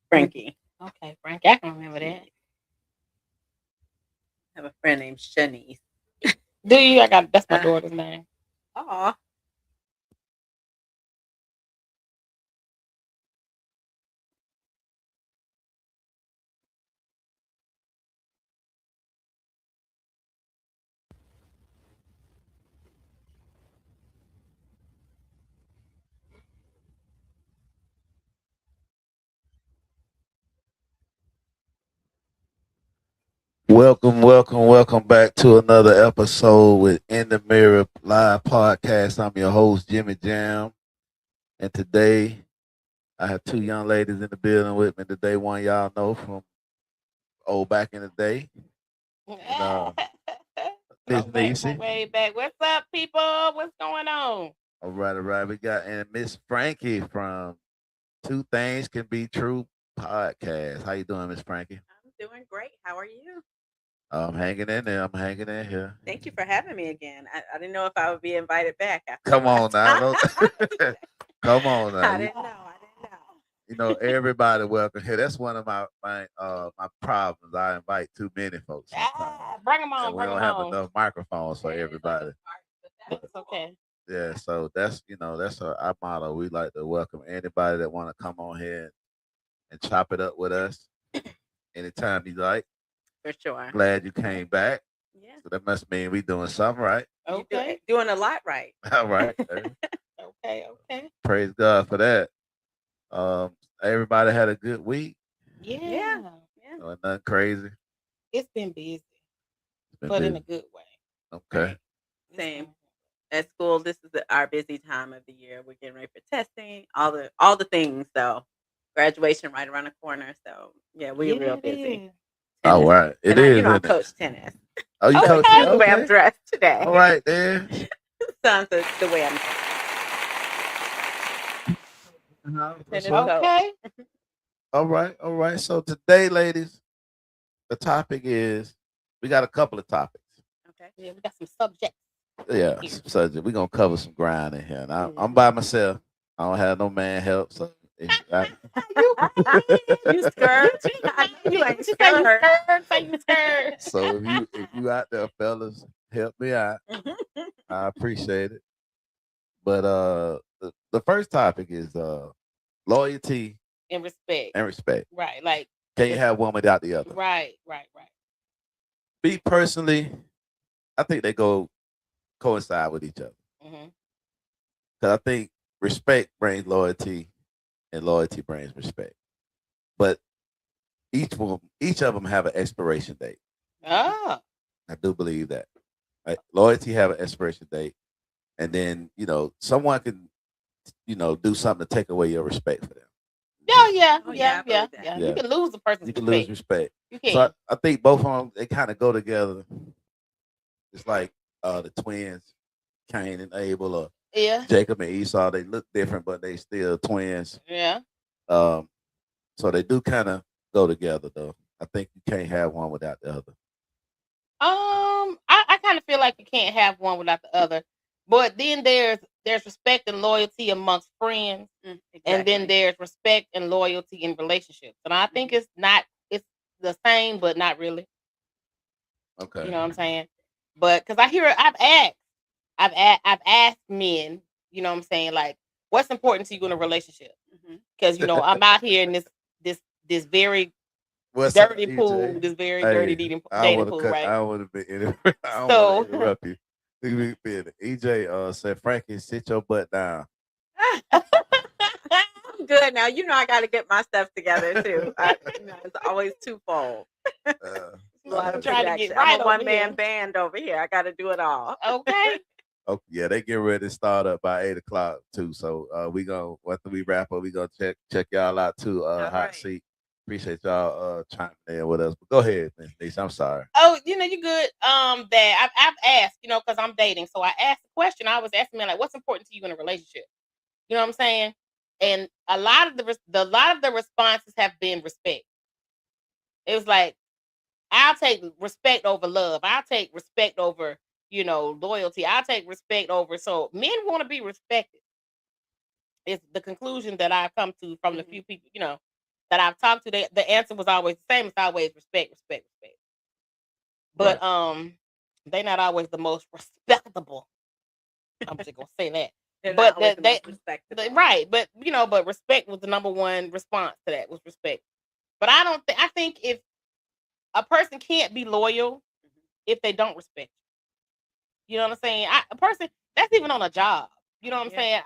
Frankie. Okay, Frankie, I can remember that. I have a friend named Shanice. Do you? I got that's my Uh, daughter's name. Aw. Welcome back to another episode with In the Mirror Live Podcast. I'm your host, Jimmy Jam. And today I have two young ladies in the building with me today. One y'all know from back in the day. And Miss Nisi. Way back. What's up, people? What's going on? All right. We got and Miss Frankie from Two Things Can Be True Podcast. How you doing, Miss Frankie? I'm doing great. How are you? I'm hanging in there. I'm hanging in here. Thank you for having me again. I didn't know if I would be invited back after Come on last now. time. Come on now. I didn't know. I didn't know. You know, everybody welcome here. That's one of my problems. I invite too many folks sometimes. Bring them And on. we Bring don't them have on. enough microphones for everybody. That's okay. Yeah, so that's our motto. We like to welcome anybody that want to come on here and chop it up with us anytime you like. For sure. Glad you came back. Yeah. So that must mean we doing something right. Okay. Doing a lot right. All right. Okay. Praise God for that. Everybody had a good week. Yeah. Nothing crazy. It's been busy, Been but in busy. a good way. Okay. Same. At school, this is our busy time of the year. We're getting ready for testing, all the things. So graduation right around the corner. So yeah, we're real busy. All right. It is. I coach tennis. Oh, you coach tennis? The way I'm dressed today. All right, then. Sounds the way I'm dressed. Okay. All right. So today, ladies, the topic is we got a couple of topics. Okay. Yeah, we got some subjects. Yeah, some subject. We're gonna cover some ground in here. And I'm by myself. I don't have no man help. So you scared? You ain't scared. So if you out there, fellas, help me out. I appreciate it. But the first topic is loyalty and respect. Right. Like can you have one without the other? Right. Me personally, I think they coincide with each other. Because I think respect brings loyalty, and loyalty brings respect. But each of them have an expiration date. Ah, I do believe that. Right? Loyalty have an expiration date, and then someone can do something to take away your respect for them. Yeah. You can lose the person's respect. You can lose respect. You can. So I think both of them they kind of go together. It's like the twins, Cain and Abel, or Jacob and Esau. They look different, but they still twins. Yeah. So they do kind of go together, though. I think you can't have one without the other. I kind of feel like you can't have one without the other. But then there's respect and loyalty amongst friends, exactly. And then there's respect and loyalty in relationships. And I think it's the same, but not really. Okay. You know what I'm saying? But because I've asked men, you know what I'm saying, like, what's important to you in a relationship? Because I'm out here in this very dirty pool, this very dirty dating pool, right? I would have been I don't want to interrupt you. EJ said, Frankie, sit your butt down. I'm good now. I got to get my stuff together too. It's always twofold. A lot of production. I'm a one-man band over here. I got to do it all. Okay. Oh yeah, they get ready to start up by 8:00 too. So after we wrap up, we gonna check y'all out too. Hot seat. Appreciate y'all chiming in with us. But go ahead, Miss Nisha. I'm sorry. Oh, you good. That I've asked, because I'm dating. So I asked the question. I was asking me like, what's important to you in a relationship? You know what I'm saying? And a lot of the responses have been respect. It was like, I'll take respect over love. I'll take respect over, loyalty. I'll take respect over. So men want to be respected. It's the conclusion that I've come to from the few people, that I've talked to, the answer was always the same. It's always respect. But they're not always the most respectable. I'm just gonna say that. But they right. But but respect was the number one response to that, was respect. But I think if a person can't be loyal if they don't respect you. You know what I'm saying? A person that's even on a job. You know what I'm saying?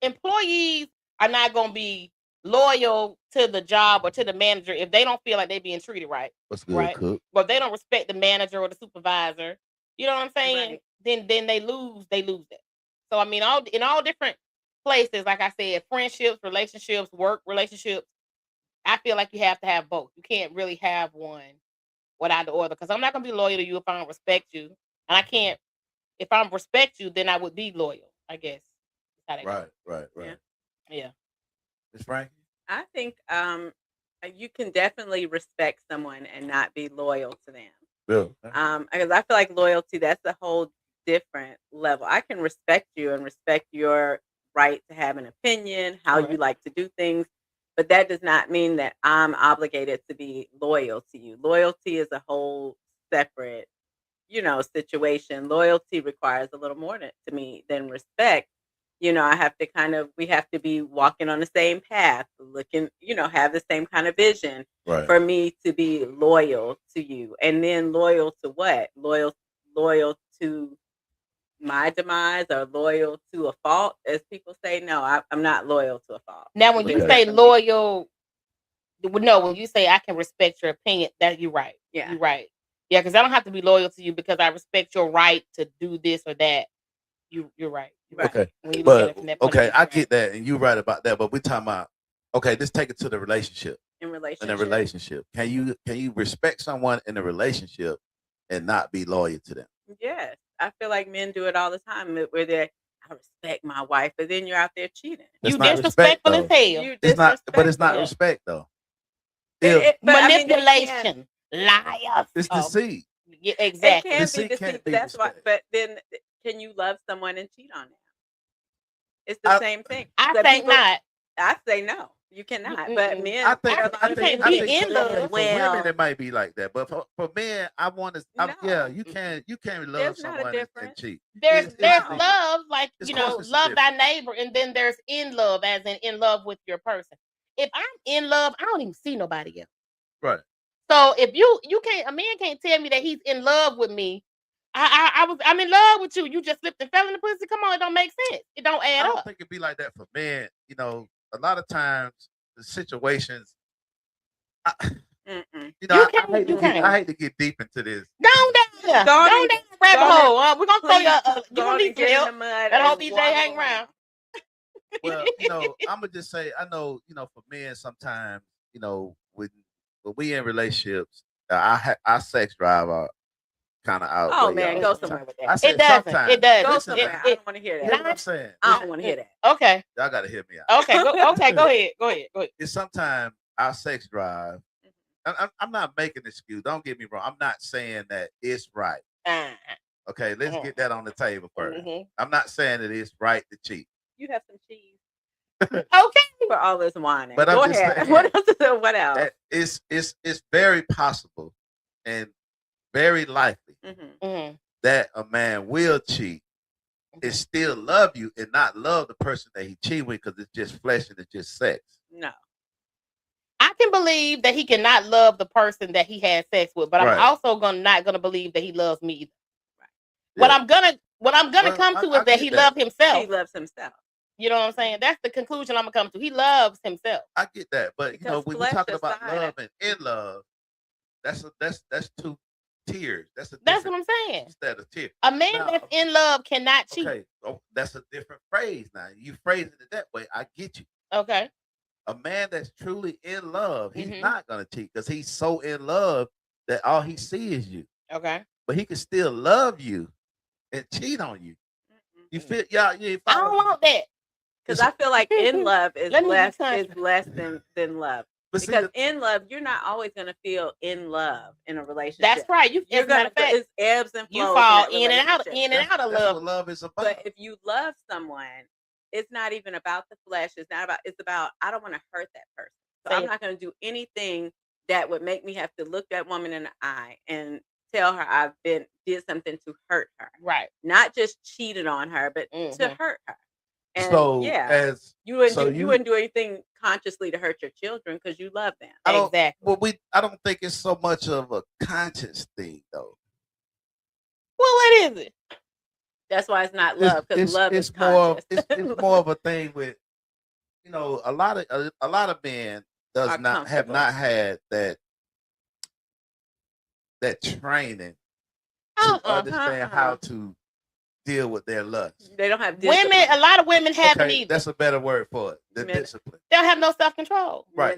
Employees are not gonna be loyal to the job or to the manager if they don't feel like they're being treated right. What's good, right? Cook? But they don't respect the manager or the supervisor. You know what I'm saying? Right. Then they lose that. So I mean, in all different places, like I said, friendships, relationships, work relationships. I feel like you have to have both. You can't really have one without the other. Because I'm not gonna be loyal to you if I don't respect you, and I can't. If I respect you, then I would be loyal. I guess. Right. Yeah. Ms. Frankie? I think you can definitely respect someone and not be loyal to them. Yeah. Because I feel like loyalty, that's a whole different level. I can respect you and respect your right to have an opinion, how you like to do things, but that does not mean that I'm obligated to be loyal to you. Loyalty is a whole separate, situation. Loyalty requires a little more to me than respect. I have to we have to be walking on the same path, looking, have the same kind of vision for me to be loyal to you. And then loyal to what? Loyal to my demise, or loyal to a fault, as people say. No, I'm not loyal to a fault. Now, when you say loyal, no, when you say I can respect your opinion, that you're right. Yeah. You're right. Yeah, because I don't have to be loyal to you because I respect your right to do this or that. You're right. Okay, but I get that, and you're right about that. But we're talking about let's take it to the relationship. In a relationship, can you respect someone in a relationship and not be loyal to them? Yes, I feel like men do it all the time. Where I respect my wife, but then you're out there cheating. You disrespectful as hell. It's not, but it's not respect though. Manipulation, liars. It's deceit. Yeah, exactly. It can be deceit. That's why. But then, can you love someone and cheat on them? It's the same thing. I think not. I say no. You cannot. But men, I think in love. For women, it might be like that. But for men, I want to. Yeah, you can't love someone and cheat. There's love, like love thy neighbor, and then there's in love, as in love with your person. If I'm in love, I don't even see nobody else. Right. So if you can't, a man can't tell me that he's in love with me. I'm in love with you. You just slipped and fell in the pussy. Come on, it don't make sense. It don't add up. I don't think it'd be like that for men. A lot of times the situations. I hate to get deep into this. Don't down rabbit hole. We're gonna throw you. You gonna need help. And hope DJ hang around. Well, I'm gonna just say, I know, for men sometimes, when we in relationships, our sex drive are kind of out. Oh man, go somewhere with that. It doesn't. It does. Go somewhere. I don't want to hear that. That's what I'm saying. I don't want to hear that. Okay. Y'all gotta hear me out. Okay. Go ahead. It's sometimes our sex drive. I'm not making an excuse. Don't get me wrong. I'm not saying that it's right. Okay, let's get that on the table first. I'm not saying that it's right to cheat. You have some cheese. Okay. For all this whining. But go ahead. What else? It's very possible and very likely that a man will cheat and still love you and not love the person that he cheat with because it's just flesh and it's just sex. No. I can believe that he cannot love the person that he had sex with, but I'm also not gonna believe that he loves me either. Right. What I'm gonna come to is that he loves himself. He loves himself. You know what I'm saying? That's the conclusion I'm gonna come to. He loves himself. I get that, but when we're talking about love and in love, that's two tiers. That's what I'm saying. Instead of tier. A man that's in love cannot cheat. Okay, that's a different phrase now. You phrasing it that way. I get you. Okay. A man that's truly in love, he's not gonna cheat because he's so in love that all he sees is you. Okay. But he can still love you and cheat on you. You feel y'all? I don't want that. Because I feel like in love is less than love. Because in love, you're not always going to feel in love in a relationship. That's right. You're going to it's ebbs and flows. You fall in and out of love. That's what love is about. But if you love someone, it's not even about the flesh. It's about I don't want to hurt that person. So I'm not going to do anything that would make me have to look that woman in the eye and tell her did something to hurt her. Right. Not just cheated on her, but to hurt her. And so you wouldn't do anything consciously to hurt your children because you love them. Exactly. Well, I don't think it's so much of a conscious thing, though. Well, what is it? That's why it's not love, because love is more. It's more of a thing with, a lot of men have not had that training to understand how to deal with their lust. They don't have discipline. Women. A lot of women haven't either. That's a better word for it. The discipline. They don't have no self-control. Right.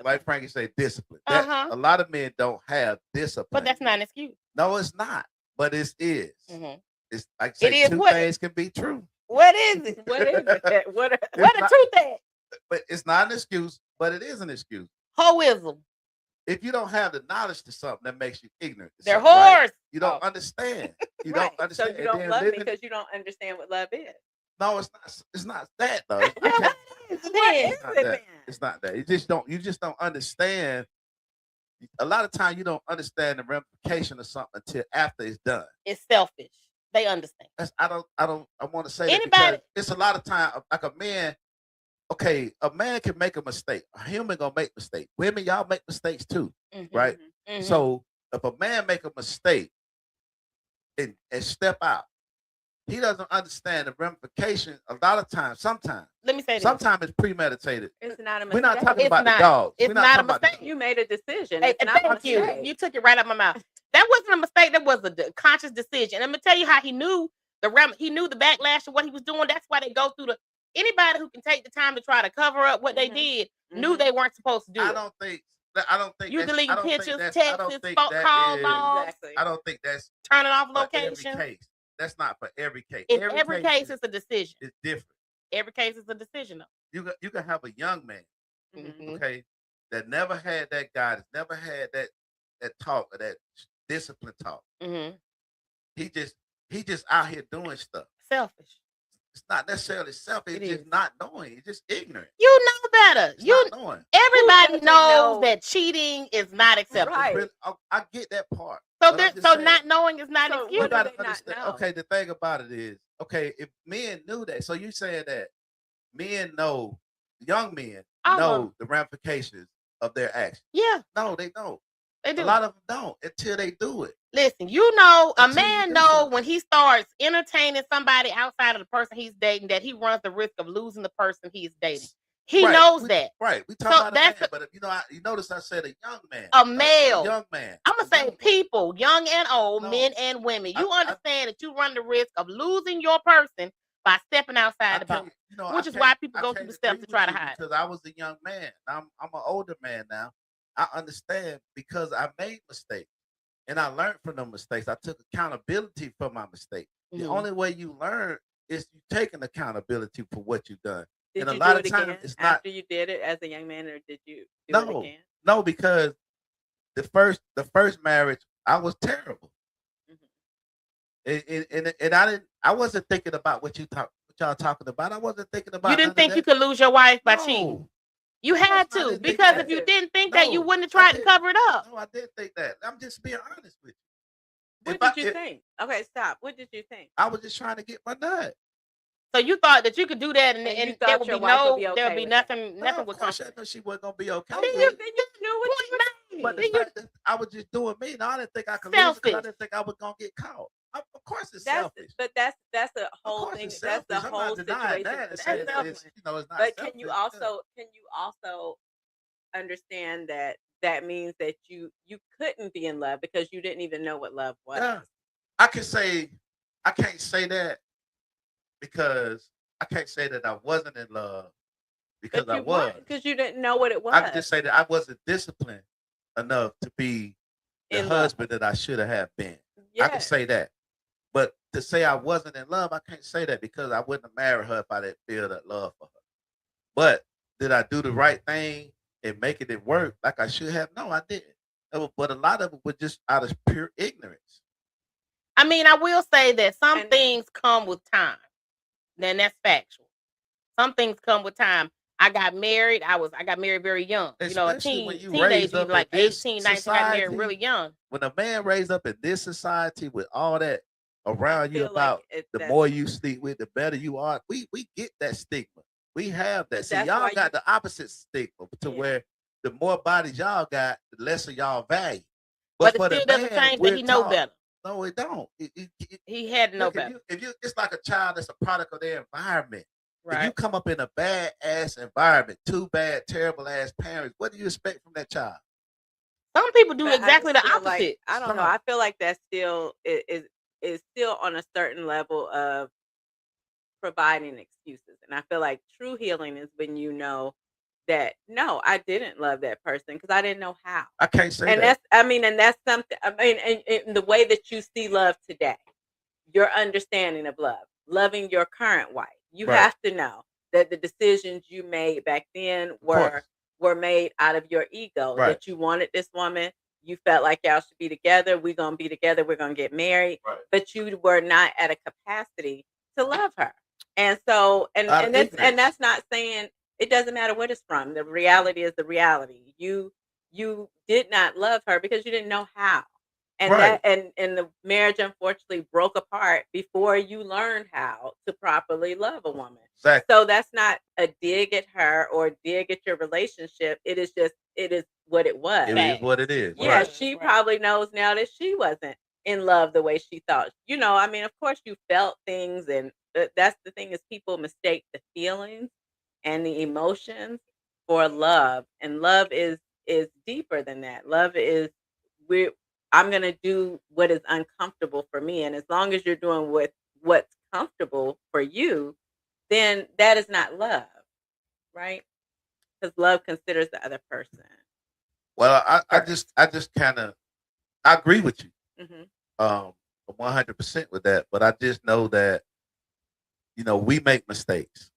Like Frankie said, discipline. A lot of men don't have discipline. But that's not an excuse. No, it's not. But it is. Mm-hmm. It's like say two things can be true. What is it? What is it? What the truth is? But it's not an excuse, but it is an excuse. Hoism. If you don't have the knowledge to something, that makes you ignorant. They're whores. Right? You don't understand. You don't understand. So you don't love me because you don't understand what love is. No, it's not. It's not that though. It's not that. You just don't understand. A lot of times you don't understand the ramification of something until after it's done. It's selfish. They understand. I want to say that because it's a lot of time. Like a man. Okay, a man can make a mistake. A human gonna make mistakes. Women, y'all make mistakes too, right? Mm-hmm. So if a man make a mistake and step out, he doesn't understand the ramification. A lot of times, sometimes. Let me say this. Sometimes it's premeditated. It's not a mistake. We're not talking about the dogs. It's not a mistake. You made a decision. It's not a mistake. You took it right out my mouth. That wasn't a mistake. That was a conscious decision. I'm gonna tell you how he knew the backlash of what he was doing. That's why they go through anybody who can take the time to try to cover up what they did knew they weren't supposed to do it. I don't think you deleting pictures, texts, calls. I don't think that's turning off location. Every case. That's not for every case. Every case is a decision. It's different. Every case is a decision, though. You can have a young man, okay, that never had that guidance, never had that talk or that discipline talk. Mm-hmm. He just out here doing stuff. Selfish. It's not necessarily selfish. It's just not knowing. It's just ignorant. You know better. It's not knowing. Everybody knows that cheating is not acceptable. Right. I get that part. So not knowing is not an excuse. You gotta understand. Okay, the thing about it is, okay, if men knew that, so you saying that young men know the ramifications of their actions. Yeah. No, they don't. They do. A lot of them don't until they do it. Listen, a man knows when he starts entertaining somebody outside of the person he's dating that he runs the risk of losing the person he's dating. He knows that. Right. We talk about a man, but you notice I said a young man. A male. A young man. I'm going to say people, young and old, men and women. You understand that you run the risk of losing your person by stepping outside the box. Which is why people go through the steps to try to hide. Because I was a young man. I'm an older man now. I understand because I made mistakes. And I learned from the mistakes. I took accountability for my mistakes. Mm-hmm. The only way you learn is you taking accountability for what you've done. Did you do it again after you did it as a young man, or did you do it again? No, because the first marriage, I was terrible. Mm-hmm. And I wasn't thinking about what y'all talking about. I wasn't thinking about. You didn't think you could lose your wife by cheating? You had to, because if you didn't think that, you wouldn't have tried to cover it up. No, I didn't think that. I'm just being honest with you. What did you think? Okay, stop. What did you think? I was just trying to get my nut. So you thought that you could do that, and there would be nothing would come. I know she wasn't gonna be okay. Then you knew what you meant. But the fact that I was just doing me. No, I didn't think I could lose because I didn't think I was gonna get caught. Of course, it's selfish. But that's the whole thing. That's the whole situation. That's selfish. It's not. But can you also understand that means that you couldn't be in love because you didn't even know what love was? Yeah. I can't say that because I can't say that I wasn't in love because I was. Because you didn't know what it was. I can just say that I wasn't disciplined enough to be the husband that I should have been. Yes. I can say that. But to say I wasn't in love, I can't say that because I wouldn't have married her if I didn't feel that love for her. But did I do the right thing and making it work like I should have? No, I didn't. But a lot of it was just out of pure ignorance. I mean, I will say that some things come with time. Then that's factual. Some things come with time. I got married. I got married very young. Especially when you teenage, raised up like in this 18, 19, society, got married really young. When a man raised up in this society with all that around you about the more you sleep with, the better you are. We get that stigma. We have that. See, y'all got the opposite stigma to where the more bodies y'all got, the lesser y'all value. But it still doesn't change that he know better. No, it don't. He had to know better. If you, it's like a child that's a product of their environment. Right. If you come up in a bad ass environment, two bad, terrible ass parents, what do you expect from that child? Some people do exactly the opposite. Like, I don't know. I feel like that still is still on a certain level of providing excuses, and I feel like true healing is when you know that no, I didn't love that person because I didn't know how. I can't say and that. And that's something. I mean, and the way that you see love today, your understanding of love, loving your current wife. You have to know that the decisions you made back then were made out of your ego. Right. That you wanted this woman, you felt like y'all should be together. We're gonna be together. We're gonna get married. Right. But you were not at a capacity to love her. And so, and that's not saying it doesn't matter what it's from. The reality is the reality. You did not love her because you didn't know how. And and the marriage unfortunately broke apart before you learned how to properly love a woman. Exactly. So that's not a dig at her or dig at your relationship. It is what it was. It is what it is. Yeah, she probably knows now that she wasn't in love the way she thought. I mean, of course you felt things, and that's the thing is people mistake the feelings and the emotions for love. And love is deeper than that. Love is I'm going to do what is uncomfortable for me. And as long as you're doing what's comfortable for you, then that is not love, right? Because love considers the other person. Well, I just kind of, I agree with you. 100% with that. But I just know that, we make mistakes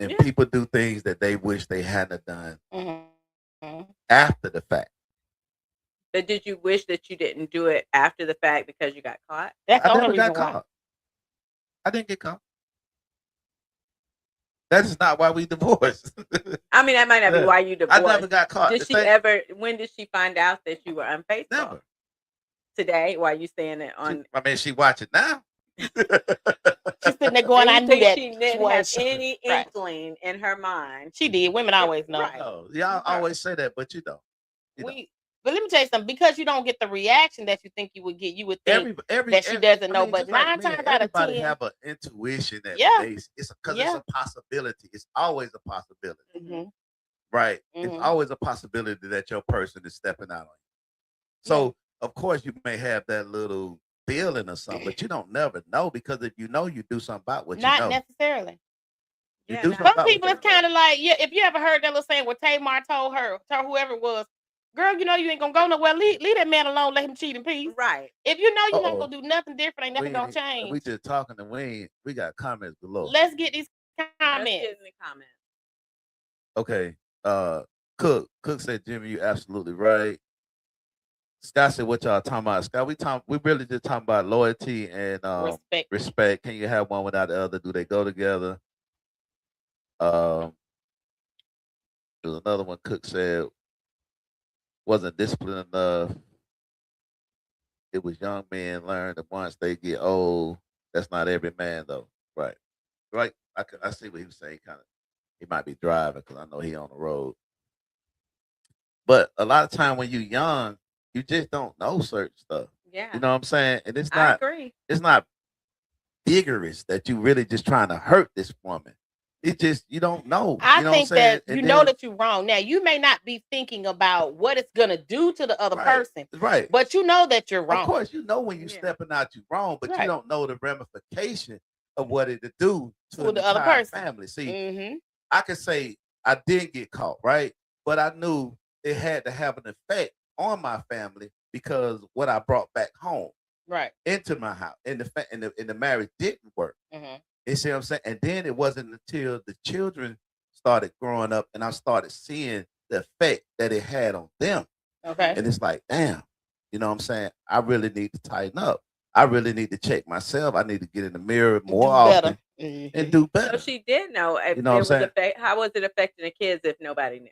and people do things that they wish they hadn't done after the fact. But did you wish that you didn't do it after the fact because you got caught? That's the I only never reason got why. caught. I didn't get caught. That is not why we divorced. I mean, that might not be why you divorced. I never got caught. When did she find out that you were unfaithful? Never. Today, why you saying it on? She watch it now. She's sitting there going, I knew that she didn't have any inkling in her mind. She did. Women always know. Right. No, y'all always say that, but you don't. But let me tell you something. Because you don't get the reaction that you think you would get, you would think that she doesn't know. But 9 times out of 10, everybody have an intuition that it's because it's a possibility. It's always a possibility, right? It's always a possibility that your person is stepping out on you. So of course you may have that little feeling or something, but you don't never know because if you know, you do something about what you know. Not necessarily. Some people it's kind of like if you ever heard that little saying what Tamar told whoever it was. Girl, you ain't gonna go nowhere. Leave that man alone. Let him cheat in peace. Right. If you know you're not gonna do nothing different, ain't nothing gonna change. We just talking and we got comments below. Let's get these comments. Let's get in the comments. Okay. Cook said, Jimmy, you absolutely right. Scott said, what y'all talking about? Scott, we really just talking about loyalty and respect. Can you have one without the other? Do they go together? There's another one. Cook said, wasn't disciplined enough. It was young men learn that once they get old, that's not every man though. Right. I see what he was saying. He might be driving because I know he on the road. But a lot of time when you're young, you just don't know certain stuff. Yeah. You know what I'm saying? And I agree. It's not vigorous that you really just trying to hurt this woman. It's just you don't know. I think that you know that you're wrong. Now you may not be thinking about what it's gonna do to the other person, right? But you know that you're wrong. Of course, you know when you're stepping out, you're wrong, but you don't know the ramification of what it do to the other person. Family. See, I could say I did get caught, right? But I knew it had to have an effect on my family because what I brought back home, right, into my house, and the marriage didn't work. You see what I'm saying? And then it wasn't until the children started growing up and I started seeing the effect that it had on them. Okay. And it's like, damn, you know what I'm saying? I really need to tighten up. I really need to check myself. I need to get in the mirror more often and do better. So she did know. You know what I'm saying? How was it affecting the kids if nobody knew?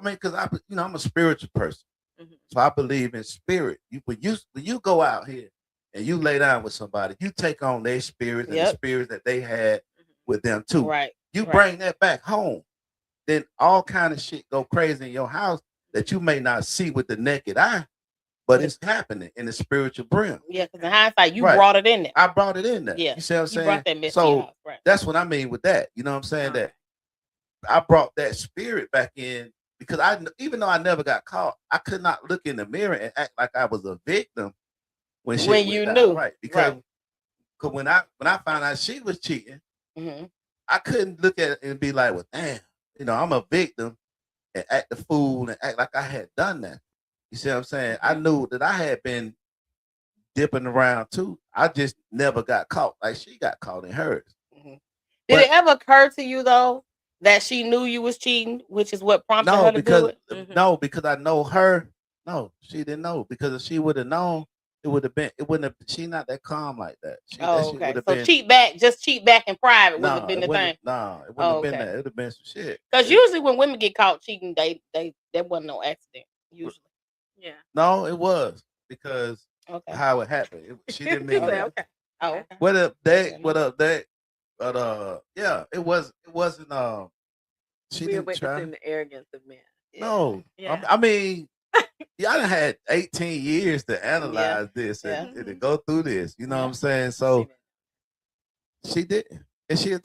Because I'm a spiritual person, so I believe in spirit. When you go out here and you lay down with somebody, you take on their spirit and the spirits that they had with them too. Right. You bring that back home, then all kind of shit go crazy in your house that you may not see with the naked eye, but it's happening in the spiritual realm. Yeah, because in hindsight, you brought it in there. I brought it in there. Yeah, you see what I'm saying? Brought that mess so in your house. Right. That's what I mean with that. You know what I'm saying? That I brought that spirit back in because even though I never got caught, I could not look in the mirror and act like I was a victim when you knew, right? Because when I found out she was cheating, I couldn't look at it and be like, well, damn, I'm a victim and act the fool and act like I had done that. You see what I'm saying? I knew that I had been dipping around too. I just never got caught like she got caught in hers. Did it ever occur to you though that she knew you was cheating, which is what prompted her to do it? No, because I know her. No, she didn't know, because if she would have known, it wouldn't have. She not that calm like that. Okay. So cheat back in private would have been the thing. No, it wouldn't have been that. It would have been some shit. Because usually when women get caught cheating, there wasn't no accident. Usually. Yeah. No, it was because how it happened. She didn't mean that. Okay. Oh, okay. What up, that? What up, that? But yeah, it wasn't. She We're didn't try. witnessing the arrogance of men. No, I mean, y'all done had 18 years to analyze this and to go through this. You know what I'm saying? So she didn't, and she'll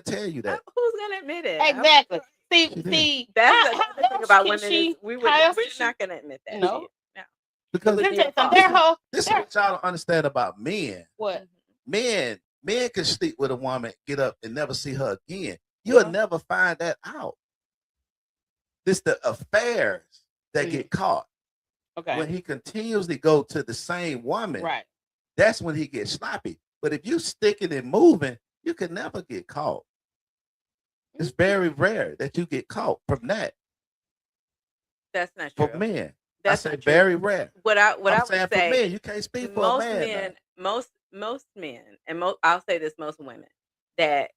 tell you that. Who's gonna admit it? Exactly. See, that's the thing about women. We're not gonna admit that. No. Because this is what y'all don't understand about men. What? Men can sleep with a woman, get up, and never see her again. You'll never find that out. It's the affairs that get caught. Okay. When he continuously go to the same woman, right? That's when he gets sloppy. But if you sticking and moving, you can never get caught. It's very rare that you get caught from that. That's not true. For men. That's very rare. What I would say for men, you can't speak for most a man. Men, most men, and I'll say this, most women, that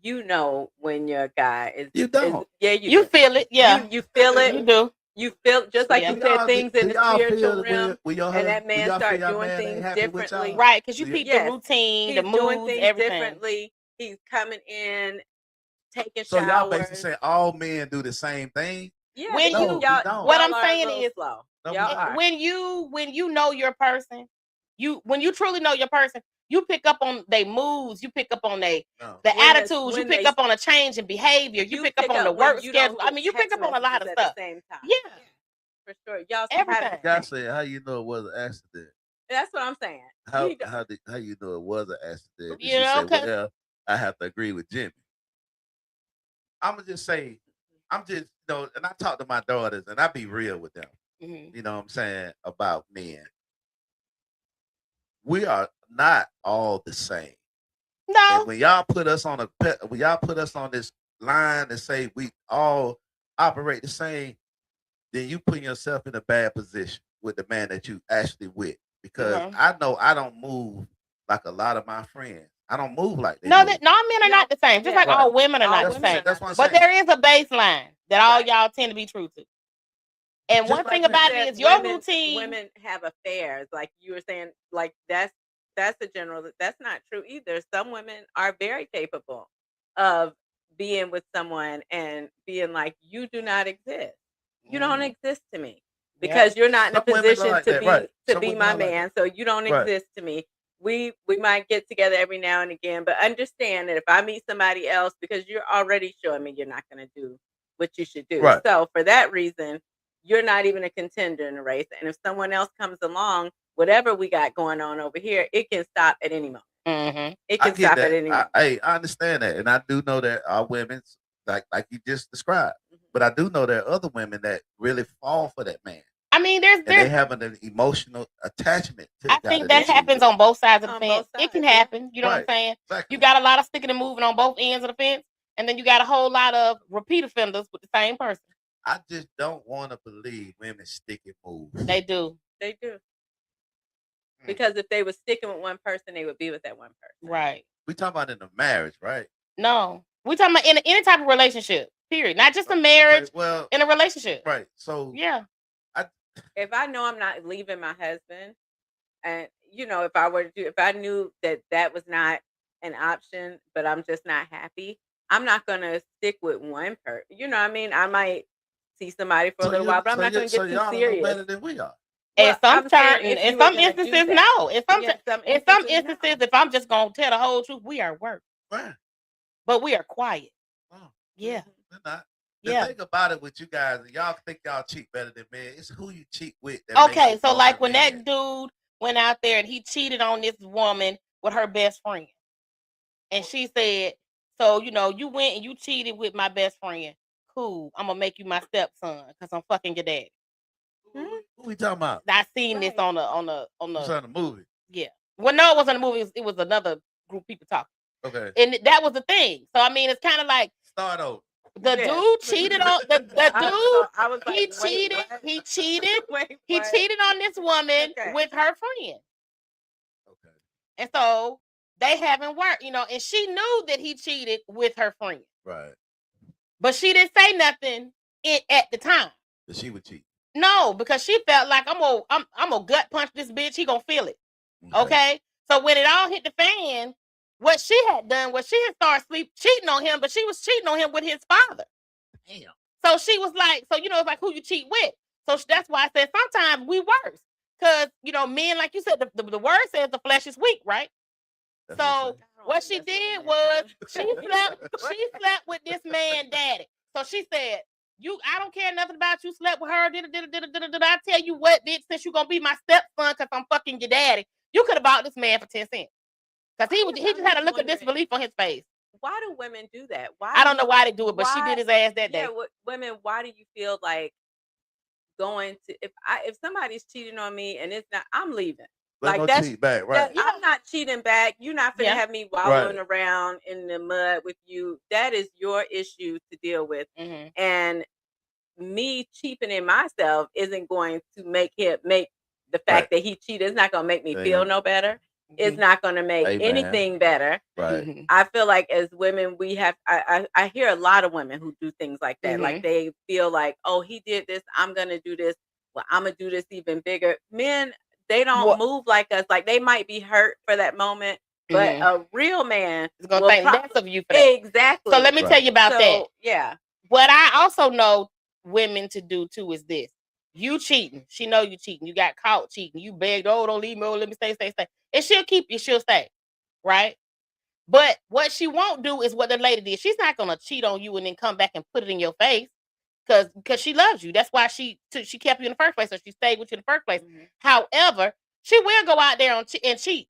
when your guy is. You don't. You feel it. Yeah. You feel it. You do. You feel just like you said things in the spiritual realm, and that man start doing things differently, right? Because you keep the routine, the moods, everything. Differently. He's coming in, taking showers. So y'all basically say all men do the same thing. Yeah. What I'm saying is, slow. When you know your person, when you truly know your person, you pick up on their moods, you pick up on the attitudes, you pick up on a change in behavior, you pick up on the work schedule. I mean, you pick up on a lot of stuff. Same time. Yeah, for sure. Y'all everything. Y'all say how you know it was an accident. That's what I'm saying. How you know it was an accident? You know, say, well, I have to agree with Jimmy. I'm gonna just say, and I talk to my daughters, and I be real with them. You know what I'm saying about men. We are not all the same. No. And when y'all put us on this line and say we all operate the same, then you put yourself in a bad position with the man that you actually with. Because I know I don't move like a lot of my friends. I don't move like that. No, men are not the same. Just like all women are not the same. That's what I'm saying. But there is a baseline that all y'all tend to be true to. And one thing about it is your routine. Women have affairs, like you were saying. Like that's a general. That's not true either. Some women are very capable of being with someone and being like, "You do not exist. You don't exist to me because you're not in a position to be my man. So you don't exist to me. We might get together every now and again, but understand that if I meet somebody else, because you're already showing me you're not going to do what you should do. Right. So for that reason, you're not even a contender in the race. And if someone else comes along, whatever we got going on over here, it can stop at any moment. It can stop at any moment. I understand that. And I do know that our women, like you just described, but I do know there are other women that really fall for that man. I mean, they have an emotional attachment to the I think that happens on both sides of the fence. It can happen. You know what I'm saying? Exactly. You got a lot of sticking and moving on both ends of the fence. And then you got a whole lot of repeat offenders with the same person. I just don't want to believe women stick and move. They do. They do. Because if they were sticking with one person, they would be with that one person. Right. We talking about in a marriage, right? No, we talking about in any type of relationship. Period. Not just a marriage. Okay, well, in a relationship. Right. So yeah. If I know I'm not leaving my husband, and if I knew that was not an option, but I'm just not happy, I'm not gonna stick with one person. You know what I mean? I might see somebody for a little while, but I'm not gonna get too serious. Better than we are. In some instances, no. In some instances, if I'm just gonna tell the whole truth, we are work. Right. But we are quiet. Oh, yeah. They're not. The thing about it with you guys, y'all think y'all cheat better than men. It's who you cheat with. Okay, so like when that dude went out there and he cheated on this woman with her best friend, and she said, "So you went and you cheated with my best friend. Cool, I'm gonna make you my stepson because I'm fucking your daddy." Who we talking about? I seen this on the movie. Yeah. Well, no, it wasn't a movie. It was another group of people talking. Okay. And that was the thing. So I mean, it's kind of like start over. The dude cheated on the dude. He cheated. He cheated. He cheated on this woman with her friend. Okay. And so they haven't worked, and she knew that he cheated with her friend. Right. But she didn't say nothing at the time. That she would cheat. No, because she felt like I'm gonna gut punch this bitch. He gonna feel it. Okay. So when it all hit the fan, what she had done was she had started cheating on him, but she was cheating on him with his father. Damn. So she was like, it's like who you cheat with. So that's why I said sometimes we worse. Because, men, like you said, the word says the flesh is weak, right? So what she did was she slept with this man daddy. So she said, I don't care nothing about you slept with her. Did I tell you what, bitch, since you gonna be my stepson because I'm fucking your daddy, you could have bought this man for 10 cents. Because he just had a look of disbelief on his face. Why do women do that? I don't know why they do it, but she did his ass that day. Women, why do you feel like going to if somebody's cheating on me and it's not, I'm leaving. Like that's cheat back, right? I'm not cheating back. You're not gonna have me wallowing around in the mud with you. That is your issue to deal with. Mm-hmm. And me cheapening myself isn't going to make the fact that he cheated. It's not gonna make me feel no better. It's not going to make anything better. Right. I feel like as women, we have, I hear a lot of women who do things like that. Mm-hmm. Like they feel like, oh, he did this, I'm going to do this. Well, I'm going to do this even bigger. Men, they don't move like us. Like they might be hurt for that moment, but a real man is going to think less of you for that. Exactly. So let me tell you about that. Yeah. What I also know women to do too is this. You cheating. She know you cheating. You got caught cheating. You begged, oh, don't leave me. Oh, let me stay. And she'll keep you. She'll stay. Right? But what she won't do is what the lady did. She's not going to cheat on you and then come back and put it in your face because she loves you. That's why she kept you in the first place. So she stayed with you in the first place. Mm-hmm. However, she will go out there and cheat.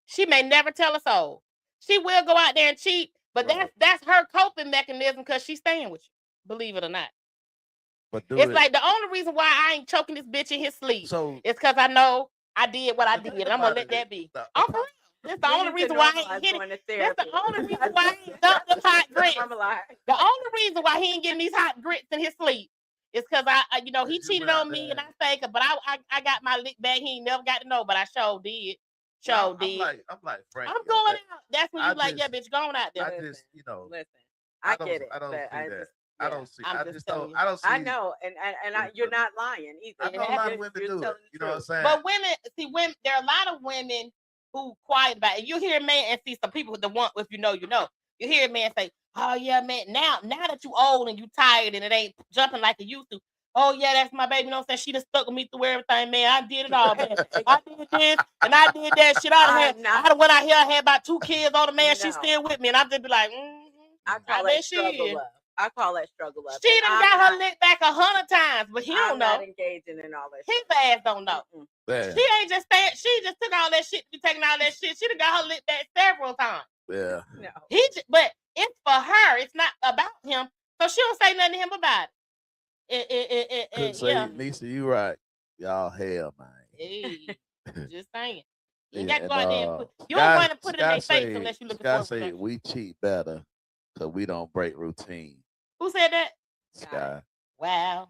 She may never tell a soul. She will go out there and cheat. But that's her coping mechanism because she's staying with you. Believe it or not. But it's like the only reason why I ain't choking this bitch in his sleep is because I know I did what I did, and I'm gonna let that be. I'm for real. That's the only reason why I ain't hitting. That's the only reason why I ain't dumped them hot grits. The only reason why he ain't getting these hot grits in his sleep is because he cheated on me, and I say, but I got my lick back. He ain't never got to know, but I sure did. I'm like Frank. I'm going out. That's when you like, yeah, bitch, going out there. I just, listen. I get it. I don't see that. Yeah. I don't see. I don't see. I know, and you're not lying either. I know a lot of women do it. You know what I'm saying? But women, there are a lot of women who quiet about it. You hear a man and see some people that want, if you know. You hear a man say, "Oh yeah, man. Now that you old and you tired and it ain't jumping like it used to. Oh yeah, that's my baby. You know what I'm saying? She just stuck with me through everything, man. I did it all, man. I did this and I did that shit. I went out here. I had about 2 kids on the man. She's still with me, and I'm just be like, I call that struggle love. I call that struggle love. She done got her licked back 100 times, but he don't know. Not engaging in all that. His ass don't know. Mm-hmm. She ain't just staying. She just took all that shit to be taking all that shit. She done got her licked back several times. Yeah. No. But it's for her. It's not about him. So she don't say nothing to him about it. Couldn't say, Lisa, you right. Y'all hell, man. Hey, just saying. You got to go out there and you don't want to put it in their face unless you look for it. Say we cheat better because we don't break routine. Who said that? Sky. Wow.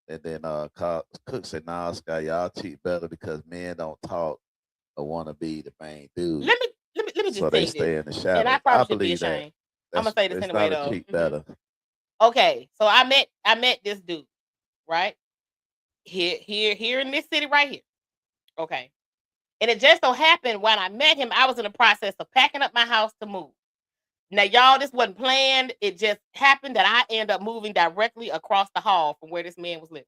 And then Cook said, "Nah, Sky, y'all cheat better because men don't talk or want to be the main dude." Let me just so they say stay this. in the shadow. And I probably should be believe that. ashamed. I'm gonna say this anyway though. Cheat better. Okay, so I met this dude, right? Here in this city right here. Okay. And it just so happened when I met him, I was in the process of packing up my house to move. Now, y'all, this wasn't planned. It just happened that I ended up moving directly across the hall from where this man was living.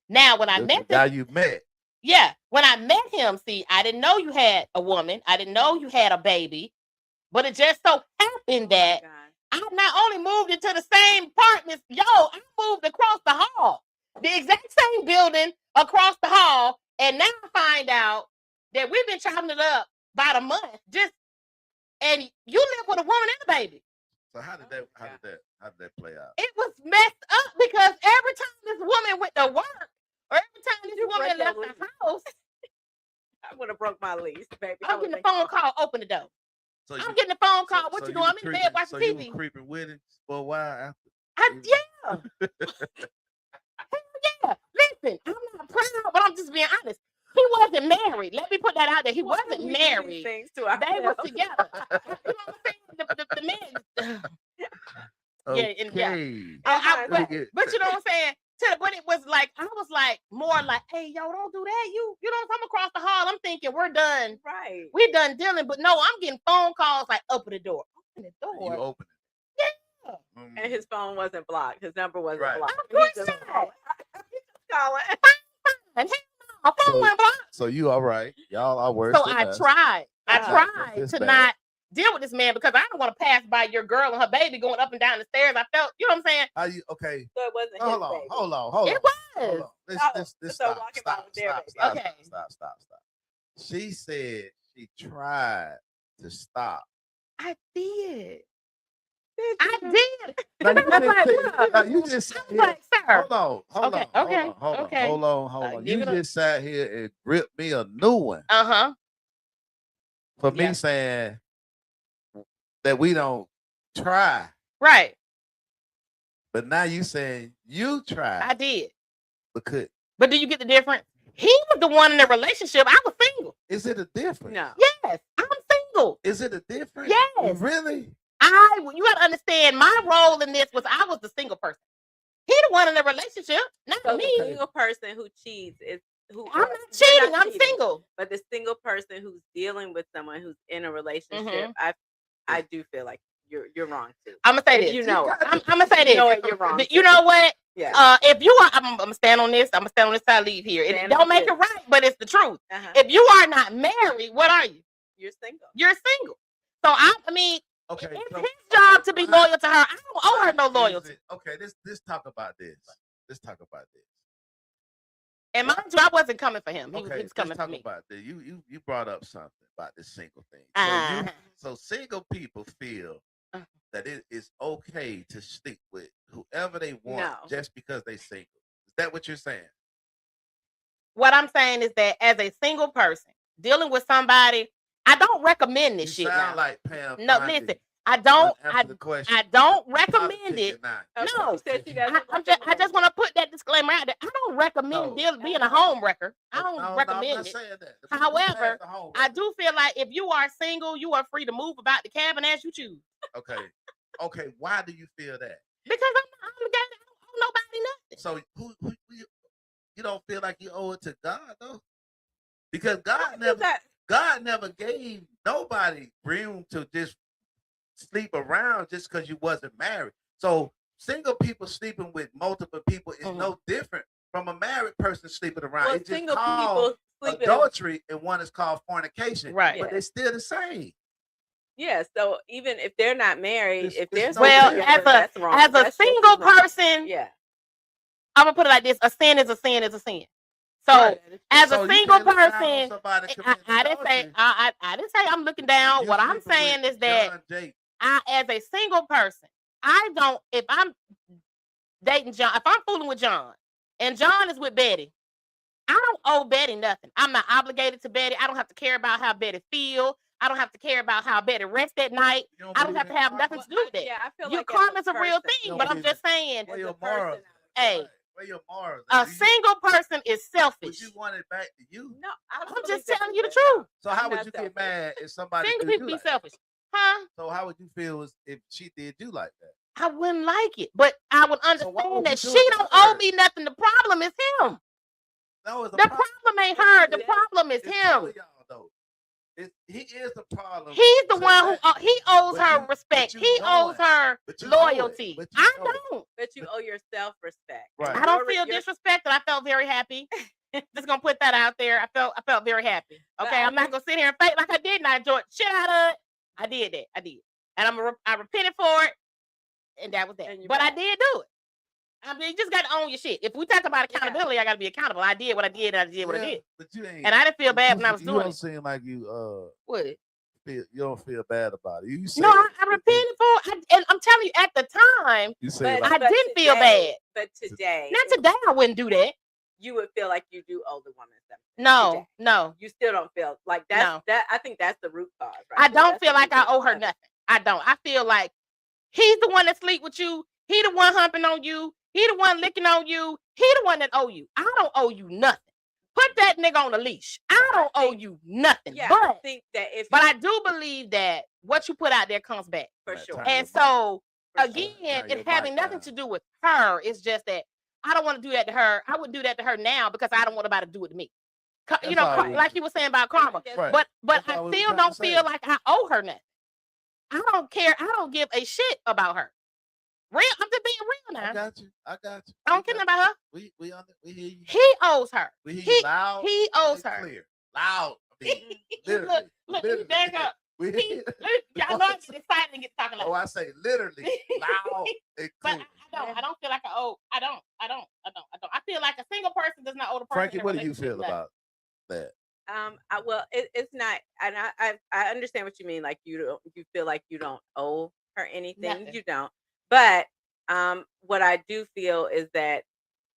Now, when I met the guy you met. Yeah, when I met him, see, I didn't know you had a woman. I didn't know you had a baby. But it just so happened that I not only moved into the same apartments, I moved across the hall. The exact same building across the hall. And now I find out that we've been chopping it up about a month. And you live with a woman and a baby. So how did that play out? It was messed up because every time this woman went to work, or every time this woman left the house, I would have broke my lease, baby. I'm getting a phone call, open the door. So I'm getting a phone call. What you doing? I'm in bed watching TV. You were creeping with him for a while after? Yeah. Yeah. Listen, I'm not proud, but I'm just being honest. He wasn't married. Let me put that out there. He wasn't married. They were together. You know what I'm saying? The men. Okay. But you know what I'm saying? But it was like, I was like, more like, hey, yo, don't do that. You know, if I'm across the hall, I'm thinking we're done. Right. We're done dealing. But no, I'm getting phone calls like, open the door. Open the door. You open it. Yeah. And his phone wasn't blocked. His number wasn't blocked. Of course not. Calling. And my phone went blocked. So you all right. Y'all are worse. So I tried to not deal with this man because I don't want to pass by your girl and her baby going up and down the stairs. I felt, you know what I'm saying? Are you okay? So it wasn't hold on. It was. Let's stop. Okay. Stop. She said she tried to stop. I did. You just sat here. Like, sir. Hold on. You just sat here and ripped me a new one. For me saying that we don't try. Right. But now you saying you tried. I did. But do you get the difference? He was the one in the relationship. I was single. Is it a difference? No. Yes, I'm single. Is it a difference? Yes. Really? You got to understand, my role in this was I was the single person. He the one in the relationship, not me. The single person who cheats is who. I'm not cheating. I'm single. But the single person who's dealing with someone who's in a relationship, I do feel like you're wrong too. I'm gonna say this. You know, I'm gonna say this. You know it, you're wrong. You know what? Yeah. If you are, I'm gonna stand on this. I'm gonna stand on this side. Leave here. It don't make it right, but it's the truth. If you are not married, what are you? You're single. You're single. So I mean. Okay, it's his job to be loyal to her. I don't owe her no loyalty. Okay, let's talk about this. And mind you, I wasn't coming for him. He was coming for me. About this. You brought up something about this single thing. So single people feel that it is okay to stick with whoever they want just because they single. Is that what you're saying? What I'm saying is that as a single person dealing with somebody, I don't recommend this shit now. Like Pam. No, listen. I don't recommend it. No, I just want to put that disclaimer out there. I don't recommend being a home wrecker. I don't recommend it. However, I do feel like if you are single, you are free to move about the cabin as you choose. Okay. Why do you feel that? Because I'm not obligated. I don't owe nobody nothing. So you don't feel like you owe it to God though? Because God never gave nobody room to just sleep around just because you wasn't married. So single people sleeping with multiple people is no different from a married person sleeping around. Well, it's just called adultery and one is called fornication. Right. But they're still the same. Yeah. So even if they're not married, if there's as a single person, I'm gonna put it like this: a sin is a sin is a sin. So as a single person, I didn't say I'm looking down. What I'm saying is that as a single person, if I'm dating John, if I'm fooling with John and John is with Betty, I don't owe Betty nothing. I'm not obligated to Betty. I don't have to care about how Betty feels. I don't have to care about how Betty rests at night. I don't have to have nothing to do with that. Yeah, I feel like karma's a real thing, but I'm just saying. Hey, Where your morals? A single person is selfish. Would you want it back to you? No, I'm just telling you the truth. So how would you get mad if somebody single did people you be like selfish, that? huh? So how would you feel if she did you like that? I wouldn't like it, but I would understand that she don't owe me nothing. The problem is him. No, the problem ain't her. The problem is him. He is the problem. He's the one who he owes her respect. He owes her loyalty. I don't. But you owe yourself respect. Right. I don't feel disrespected. I felt very happy. Just gonna put that out there. I felt very happy. Okay, I'm not gonna sit here and fake like I did, and I enjoyed shit out of it. I did that. I did, and I repented for it, and that was that. But I did do it. I mean, you just got to own your shit. If we talk about accountability, I got to be accountable. I did what I did, and I did what I did. But you ain't, and I didn't feel bad when I was doing it. You don't seem like you what? You don't feel bad about it. You no, I repented for it. And I'm telling you, at the time, I didn't feel bad. But today, not today, I wouldn't do that. You would feel like you do owe the woman something. No, no. You still don't feel like that. No. That I think that's the root cause. Right? I don't feel like I owe her nothing. I don't. I feel like he's the one that sleep with you. He the one humping on you. He the one licking on you. He the one that owe you. I don't owe you nothing. Put that nigga on a leash. I don't owe you nothing. Yeah, but I think that but I do believe that what you put out there comes back. For sure. And so again, it's having nothing to do with her. It's just that I don't want to do that to her. I would do that to her now because I don't want nobody to do it to me. You know, like you were saying about karma. Right. But I still don't feel like I owe her nothing. I don't care. I don't give a shit about her. Real, I'm just being real now. I got you. I don't care about her. We hear you. He owes her. We hear you loud. He owes her. Clear. Loud. I mean, look, literally. Back up. Y'all know I get excited and get talking like. Oh, I say literally loud. But I don't feel like I owe. I don't. I feel like a single person does not owe the person. Frankie, what do you feel about that? Well, it's not, and I understand what you mean. Like you feel like you don't owe her anything. Nothing. You don't. But what I do feel is that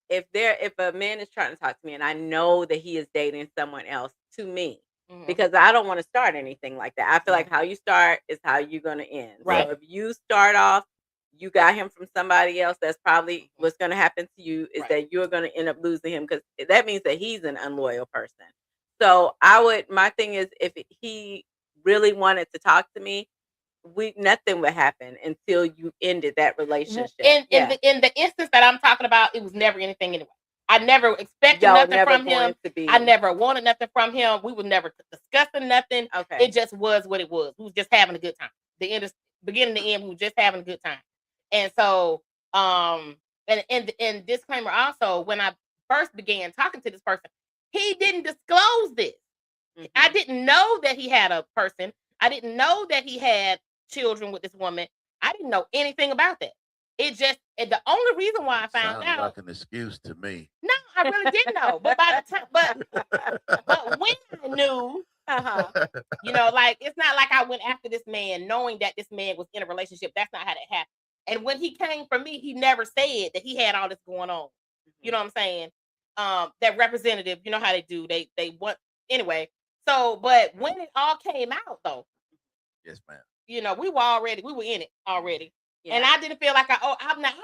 if a man is trying to talk to me and I know that he is dating someone else, to me, because I don't want to start anything like that. I feel like how you start is how you're going to end. Right. So if you start off, you got him from somebody else, that's probably what's going to happen to you is that you're going to end up losing him because that means that he's an unloyal person. So my thing is if he really wanted to talk to me, nothing would happen until you ended that relationship. In the instance that I'm talking about, it was never anything anyway. I never expected nothing from him. I never wanted nothing from him. We were never discussing nothing. Okay. It just was what it was. We was just having a good time. Beginning to end, we were just having a good time. And so, and disclaimer also, when I first began talking to this person, he didn't disclose this. I didn't know that he had a person. I didn't know that he had children with this woman. I didn't know anything about that. It just the only reason why I found out like an excuse to me. No, I really didn't know. But by the time, but when I knew, you know, like it's not like I went after this man knowing that this man was in a relationship. That's not how that happened. And when he came for me, he never said that he had all this going on. You know what I'm saying? That representative, you know how they do. They want anyway. So, but when it all came out though, yes, ma'am. You know, we were in it already. Yeah. And I didn't feel like I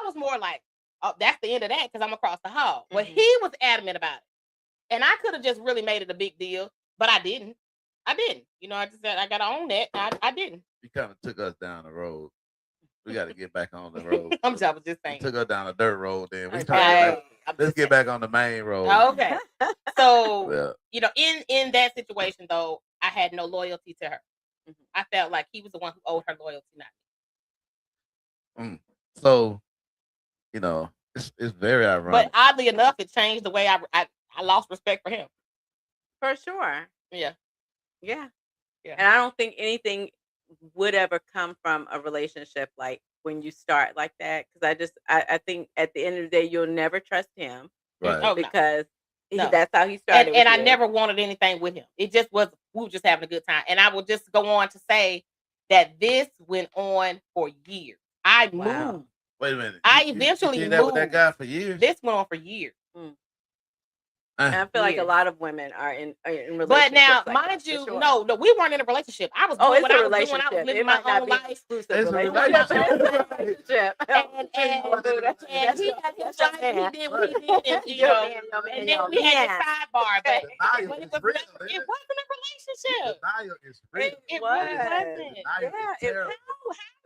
was more like, oh, that's the end of that because I'm across the hall. But he was adamant about it. And I could have just really made it a big deal, but I didn't. You know, I just said I gotta own that. I didn't. You kind of took us down the road. We got to get back on the road. I'm just saying. Took us down the dirt road. Then let's get back on the main road. Okay. So you know, in that situation though, I had no loyalty to her. I felt like he was the one who owed her loyalty, not me. So, you know, it's very ironic. But oddly enough, it changed the way I lost respect for him. For sure. Yeah. And I don't think anything would ever come from a relationship like when you start like that. Because I think at the end of the day, you'll never trust him. Right. Because that's how he started. And I never wanted anything with him. It just was, we were just having a good time. And I will just go on to say that this went on for years. I moved. Wait a minute. I eventually you moved. With that guy for years? This went on for years. And I feel like a lot of women are in relationships. But now, like mind you, sure. no, we weren't in a relationship. I was doing what I was doing. I was living my own life. Exclusive relationship. And he had his life. He did what he did, and and then we had the sidebar. But it wasn't a relationship. It really wasn't. How,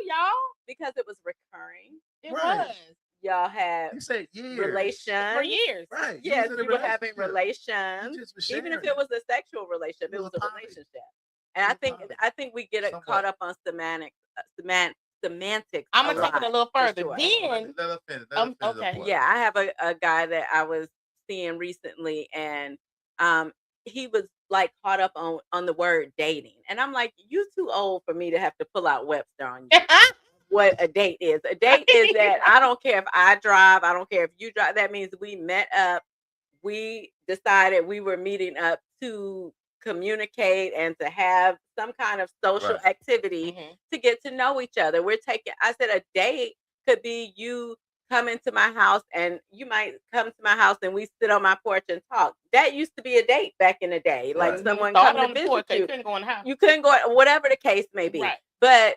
y'all? Because it was recurring. It was. Y'all had relations for years. Right. Yes, you were having relations. Even if it was a sexual relationship, it was a relationship. And I think we get caught up on semantics. I'm gonna take it a little further. Sure. Then, okay. Yeah, I have a guy that I was seeing recently, and he was like caught up on the word dating, and I'm like, you too old for me to have to pull out Webster on you. What a date is. A date is that I don't care if I drive, I don't care if you drive. That means we met up, we decided we were meeting up to communicate and to have some kind of social activity to get to know each other. I said a date could be you come into my house, and you might come to my house and we sit on my porch and talk. That used to be a date back in the day. Like someone coming to visit you. You couldn't go in the house. You couldn't go, whatever the case may be. Right. But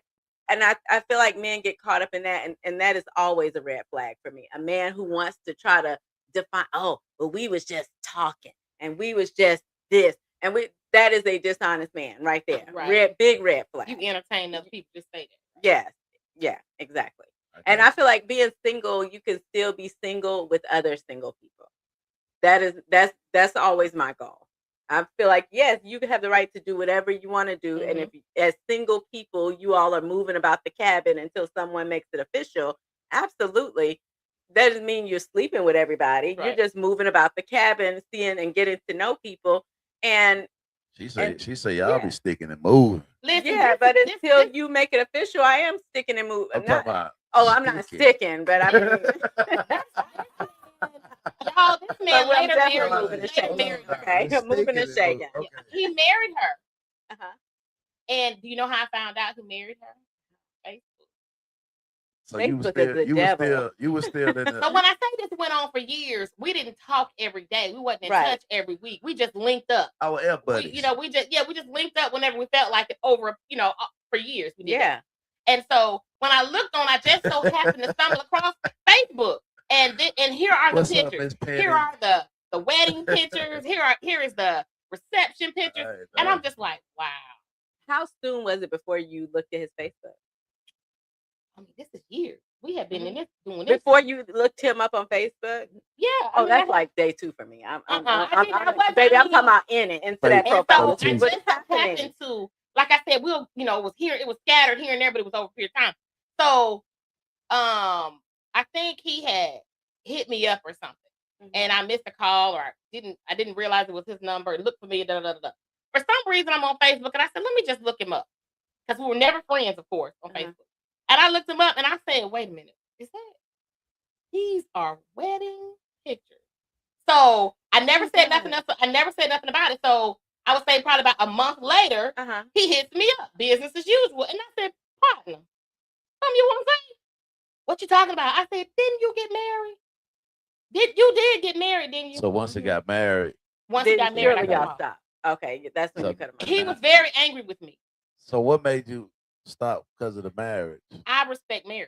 and I feel like men get caught up in that, and that is always a red flag for me. A man who wants to try to define, we was just talking and we was just this, and that is a dishonest man right there. Right. Big red flag. You entertain other people to say that. Yes. Yeah, exactly. Okay. And I feel like being single, you can still be single with other single people. That's always my goal. I feel like, yes, you have the right to do whatever you want to do. And if as single people, you all are moving about the cabin until someone makes it official, absolutely. That doesn't mean you're sleeping with everybody. Right. You're just moving about the cabin, seeing and getting to know people. And she say y'all be sticking and moving. Listen, but until you make it official, I am sticking and moving. I'm not sticking, but I mean y'all, this man later married. Okay, moving and shaking. Okay. He married her. And do you know how I found out who married her? Facebook. So you were still in the. So when I say this went on for years, we didn't talk every day. We wasn't in touch every week. We just linked up. Our F buddies. We just linked up whenever we felt like it over, for years. We did that. And so when I looked on, I just so happened to stumble across Facebook. And here are the pictures. Here are the wedding pictures. Here is the reception pictures. And I'm just like, wow. How soon was it before you looked at his Facebook? I mean, this is years. We have been in this doing this. Before you looked him up on Facebook? Yeah. That's like day 2 for me. I'm talking about into that profile. So I just happened to, like I said, it was scattered here and there, but it was over a period of time. So, I think he had hit me up or something, and I missed a call, or I didn't realize it was his number. It looked for me, For some reason, I'm on Facebook, and I said, let me just look him up, because we were never friends, of course, on Facebook. And I looked him up, and I said, wait a minute, these are wedding pictures? So I never said nothing else. I never said nothing about it. So I would say probably about a month later, he hits me up, business as usual, and I said, partner, you want to say? What you talking about? I said, didn't you get married? You did get married, didn't you? So once he got married. Once he got married, y'all stopped. Okay, that's when you cut him off. He was very angry with me. So what made you stop because of the marriage? I respect marriage.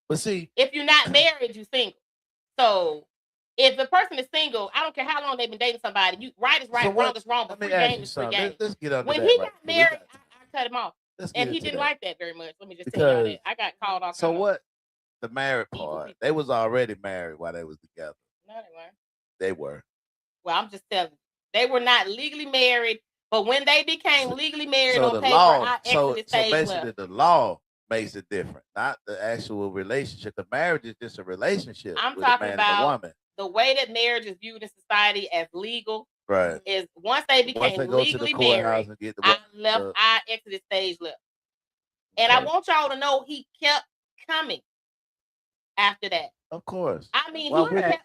But see, if you're not married, you're single. So if the person is single, I don't care how long they've been dating somebody. Right is right, wrong is wrong, but free game is free game. Let's get on when he got married, I cut him off. And he didn't like that very much. Let me just tell you that. I got called off. So what? The married part. They was already married while they was together. No, they weren't. They were. Well, I'm just telling you. They were not legally married, but when they became legally married on paper, I exited stage left. So basically the law makes it different, not the actual relationship. The marriage is just a relationship. I'm with talking a man about and a woman. The way that marriage is viewed in society as legal. Right. Is once they became legally married, I exited stage left. And I want y'all to know he kept coming after that. Of course. I mean, you got married.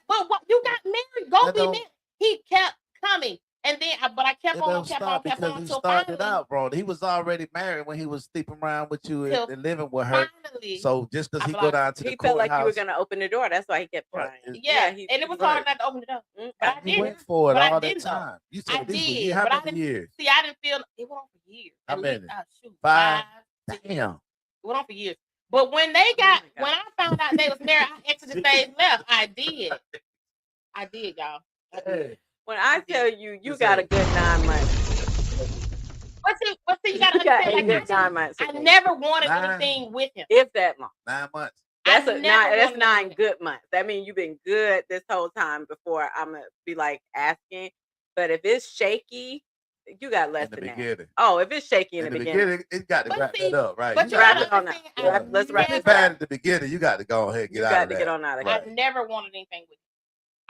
Go be married. He kept coming. And then, but I kept on because he started out, bro. He was already married when he was sleeping around with you and living with her. Finally, so just because he go down to the courthouse, he felt like you were gonna open the door. That's why he kept trying. Yeah, and it was hard not to open the door. But I didn't. Went for it all that time. You said this was years. How many years? See, I didn't feel it went on for years. How many? 5. Damn. It went on for years. But when they got, when I found out they was married, I exited stage left. I did, y'all. When I tell you, you got a good 9 months. But see, you got to understand, like, 9 months. I never wanted anything with him. If that long. 9 months. That's 9 good months. That means you've been good this whole time before I'm gonna be like asking. But if it's shaky, you got less than that. Oh, if it's shaky in the beginning, it got to wrap that up, right? But you wrap it on that. Let's wrap it up. Bad at the beginning. You got to go ahead and get out of that. Get on out of that. I never wanted anything with him.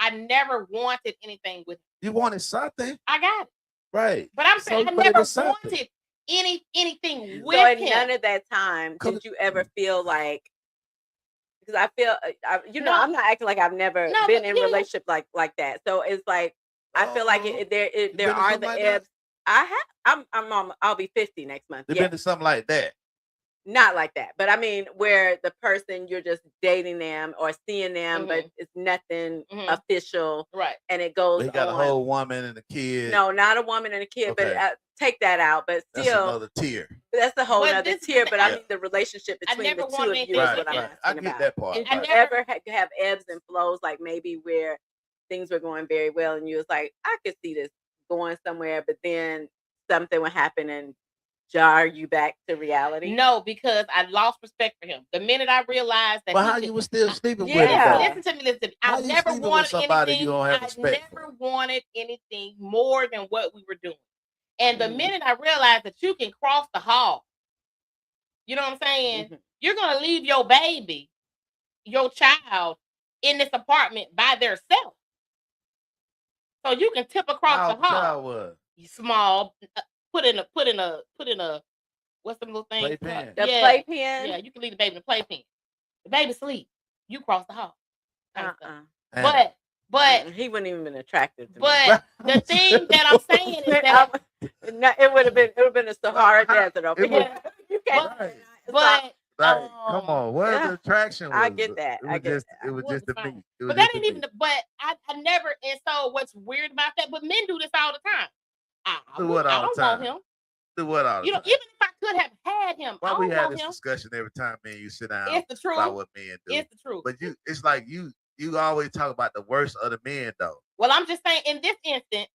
I never wanted anything with him. You wanted something. I got it. Right. But I'm saying I never wanted anything with him. None of that time did you ever feel like, because I feel, I'm not acting like I've never been in a relationship like that. So it's like, I feel like there are the ebbs. I'll be 50 next month. You've been to something like that. Not like that, but I mean, where the person you're just dating them or seeing them, but it's nothing official, right? And it goes. They got a whole woman and a kid. No, not a woman and a kid, but take that out. But still, that's another tier. That's a whole other tier. But I mean, the relationship between the two of you is what I'm asking I get that part. Did you ever have ebbs and flows, like maybe where things were going very well, and you was like, I could see this going somewhere, but then something would happen and jar you back to reality? No, because I lost respect for him. The minute I realized that. But how you were still sleeping with him? Listen to me. I never wanted anything. I never wanted anything more than what we were doing. And the minute I realized that you can cross the hall, you know what I'm saying? You're gonna leave your baby, your child, in this apartment by themselves. So you can tip across the hall. How was? Small. Put in a what's the little thing? Playpen. The playpen. Yeah, you can leave the baby in the playpen. The baby sleep. You cross the hall. But he wouldn't even been attractive to me. But the thing that I'm saying is that it would have been a Sahara desert over here. But come on, what the attraction was? I get that. It was just the meat. But that ain't even. But I never. And so what's weird about that? But men do this all the time. I don't want him. Do what all the time? Even if I could have had him, why we have this discussion every time me and you sit down? It's the truth. About what men do. It's the truth. But it's like you always talk about the worst of the men, though. Well, I'm just saying, in this instance,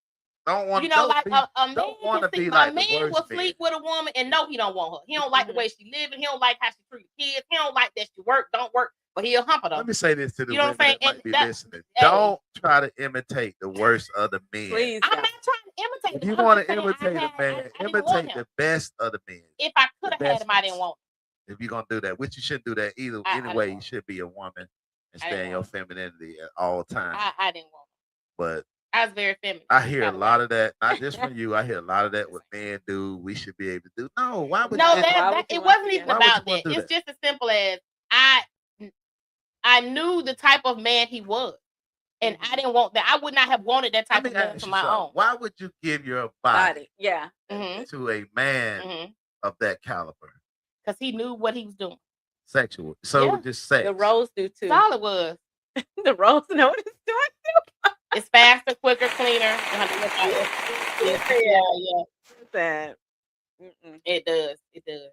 don't want like a man want to be like a man will sleep with a woman and no, he don't want her. He don't like the way she living. He don't like how she treats kids. He don't like that she don't work, but he'll hump her though. Let me say this to the women that might be listening. Don't try to imitate the worst of the men. Please, I'm not trying to imitate. If you want to imitate a man, imitate the best of the men. If I could have had him, I didn't want him. If you're gonna do that, which you shouldn't do that either. Anyway, you should be a woman and stay in your femininity at all times. I didn't want him. But I was very feminine. I hear a lot of that, not just from you. I hear a lot of that what men do. We should be able to do. No, why would it wasn't even about that. It's just as simple as I knew the type of man he was, and I didn't want that. I would not have wanted that type of man for my own. Why would you give your body to a man of that caliber? Because he knew what he was doing. Sexual. So just sex. The roles do too. That's all it was. The roles know what it's doing too. It's faster, quicker, cleaner. It does.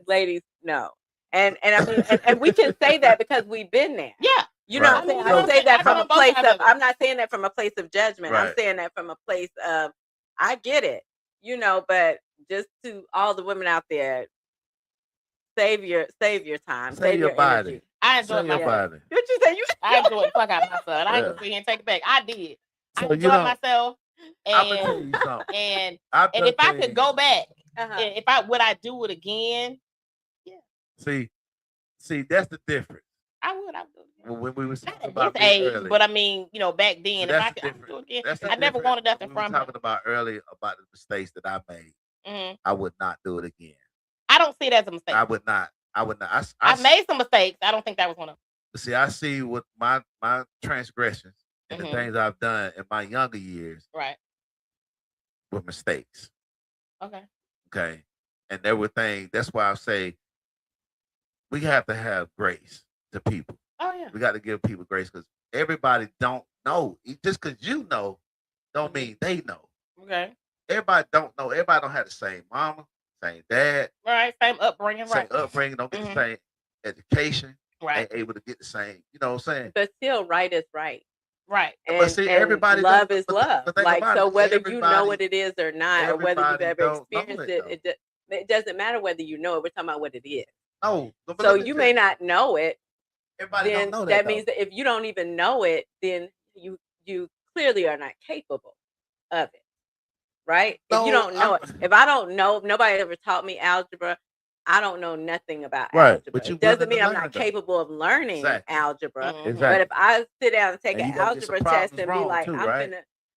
Ladies, no. And I mean, and we can say that because we've been there. Yeah. You know what I'm saying? I don't say that from a place of, I'm not saying that from a place of judgment. I'm saying that from a place of, I get it, but just to all the women out there, save your time. Save your body. Energy. I enjoyed my body. What you say? I enjoyed the fuck out of myself. I ain't gonna sit here and take it back. I did. I enjoyed myself. I'm gonna tell you something. And if I could go back, would I do it again? Yeah. See, that's the difference. I would. When we was talking about this age, early. But I mean, back then, if I could do it again, I never wanted nothing from him. Talking about earlier about the mistakes that I made. I would not do it again. I don't see it as a mistake. I would not. I made some mistakes. I don't think that was one of them. See, I see what my transgressions and the things I've done in my younger years. Right. with mistakes. Okay. Okay. And there were things, that's why I say we have to have grace to people. Oh yeah. We got to give people grace because everybody don't know. Just because you know, don't mean they know. Okay. Everybody don't know. Everybody don't have the same mama, same dad. Right. Same upbringing. Same Right. upbringing. Don't get the same education. Right. Ain't able to get the same. You know what I'm saying? But still, right is right. Right. But see, everybody love is love. But like so, it, whether you know what it is or not, or whether you've ever experienced it doesn't matter whether you know it. We're talking about what it is. No. So you may not know it. Everybody then don't know that means that if you don't even know it, then you clearly are not capable of it, right? No, if you don't know it, if I don't know, if nobody ever taught me algebra, I don't know nothing about algebra. But it doesn't mean I'm not capable of learning algebra. Exactly. But if I sit down and take an algebra test and be like, too,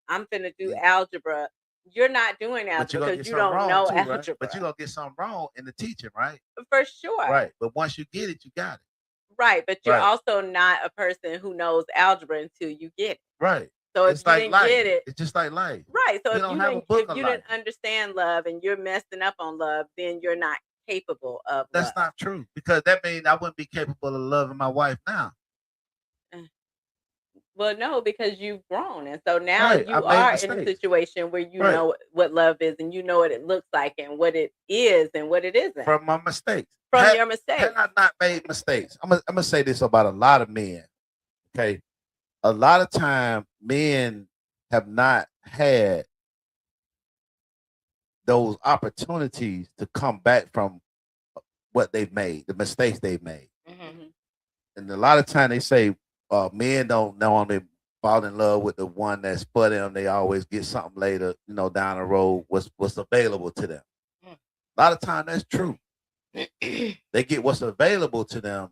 I'm finna do algebra, you're not doing algebra because you don't know algebra. But you're gonna get something wrong in the teaching, right? For sure. Right. But once you get it, you got it. Right. But you're also not a person who knows algebra until you get it. Right. So if you didn't get it, it's just like life. Right. So if you didn't understand love and you're messing up on love, then you're not capable of That's love. not true. Because that means I wouldn't be capable of loving my wife now. Well, no, because you've grown. And so now you are in a situation where you know what love is and you know what it looks like and what it is and what it isn't. From my mistakes. From your mistakes. Had I not made mistakes, I'm gonna say this about a lot of men. Okay. A lot of time men have not had those opportunities to come back from what they've made, the mistakes they've made. Mm-hmm. And a lot of time they say men don't normally fall in love with the one that's for them. They always get something later, down the road, what's available to them. A lot of time that's true. They get what's available to them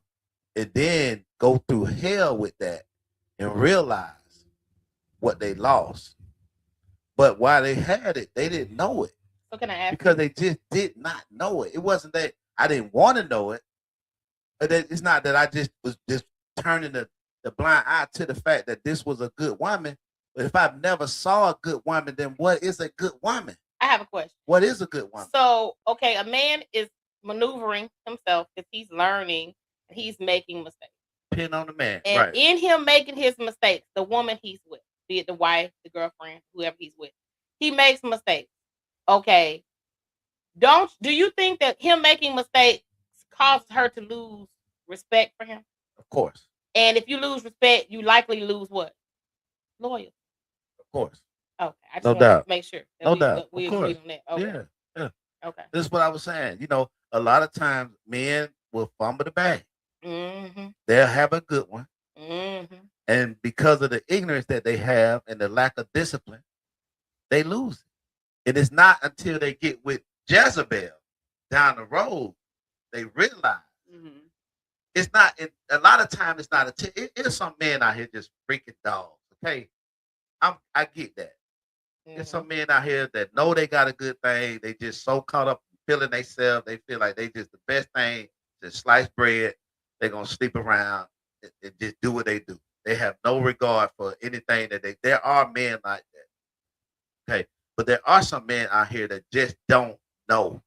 and then go through hell with that and realize what they lost. But while they had it, they didn't know it. So can I ask because they just did not know it. It wasn't that I didn't want to know it. It's not that I just was just turning the blind eye to the fact that this was a good woman. But if I've never saw a good woman, then what is a good woman? I have a question. What is a good woman? So, okay, a man is maneuvering himself because he's learning and he's making mistakes. Depending on the man. And in him making his mistakes, the woman he's with, be it the wife, the girlfriend, whoever he's with, he makes mistakes. Okay. Do you think that him making mistakes causes her to lose respect for him? Of course. And if you lose respect, you likely lose what? Loyalty. Of course. Okay. I just want to make sure. No doubt. We agree on that. Okay. Yeah. Okay. This is what I was saying. A lot of times men will fumble the bag. Mm-hmm. They'll have a good one. Mm-hmm. And because of the ignorance that they have and the lack of discipline, they lose it. And it's not until they get with Jezebel down the road, they realize it's not. A lot of times, it's not. It is some men out here just freaking dogs. Okay, I get that. There's some men out here that know they got a good thing. They just so caught up feeling themselves. They feel like they just the best thing. Just slice bread. They're gonna sleep around and just do what they do. They have no regard for anything that there are men like that. Okay. But there are some men out here that just don't know.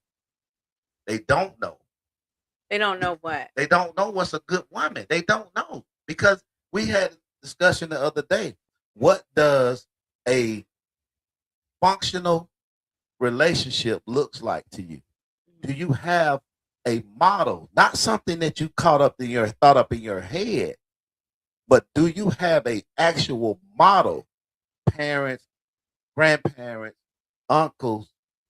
They don't know. They don't know what? They don't know what's a good woman. They don't know. Because we had a discussion the other day. What does a functional relationship looks like to you? Do you have a model? Not something that you thought up in your head, but do you have a actual model? Parents, grandparents, uncles,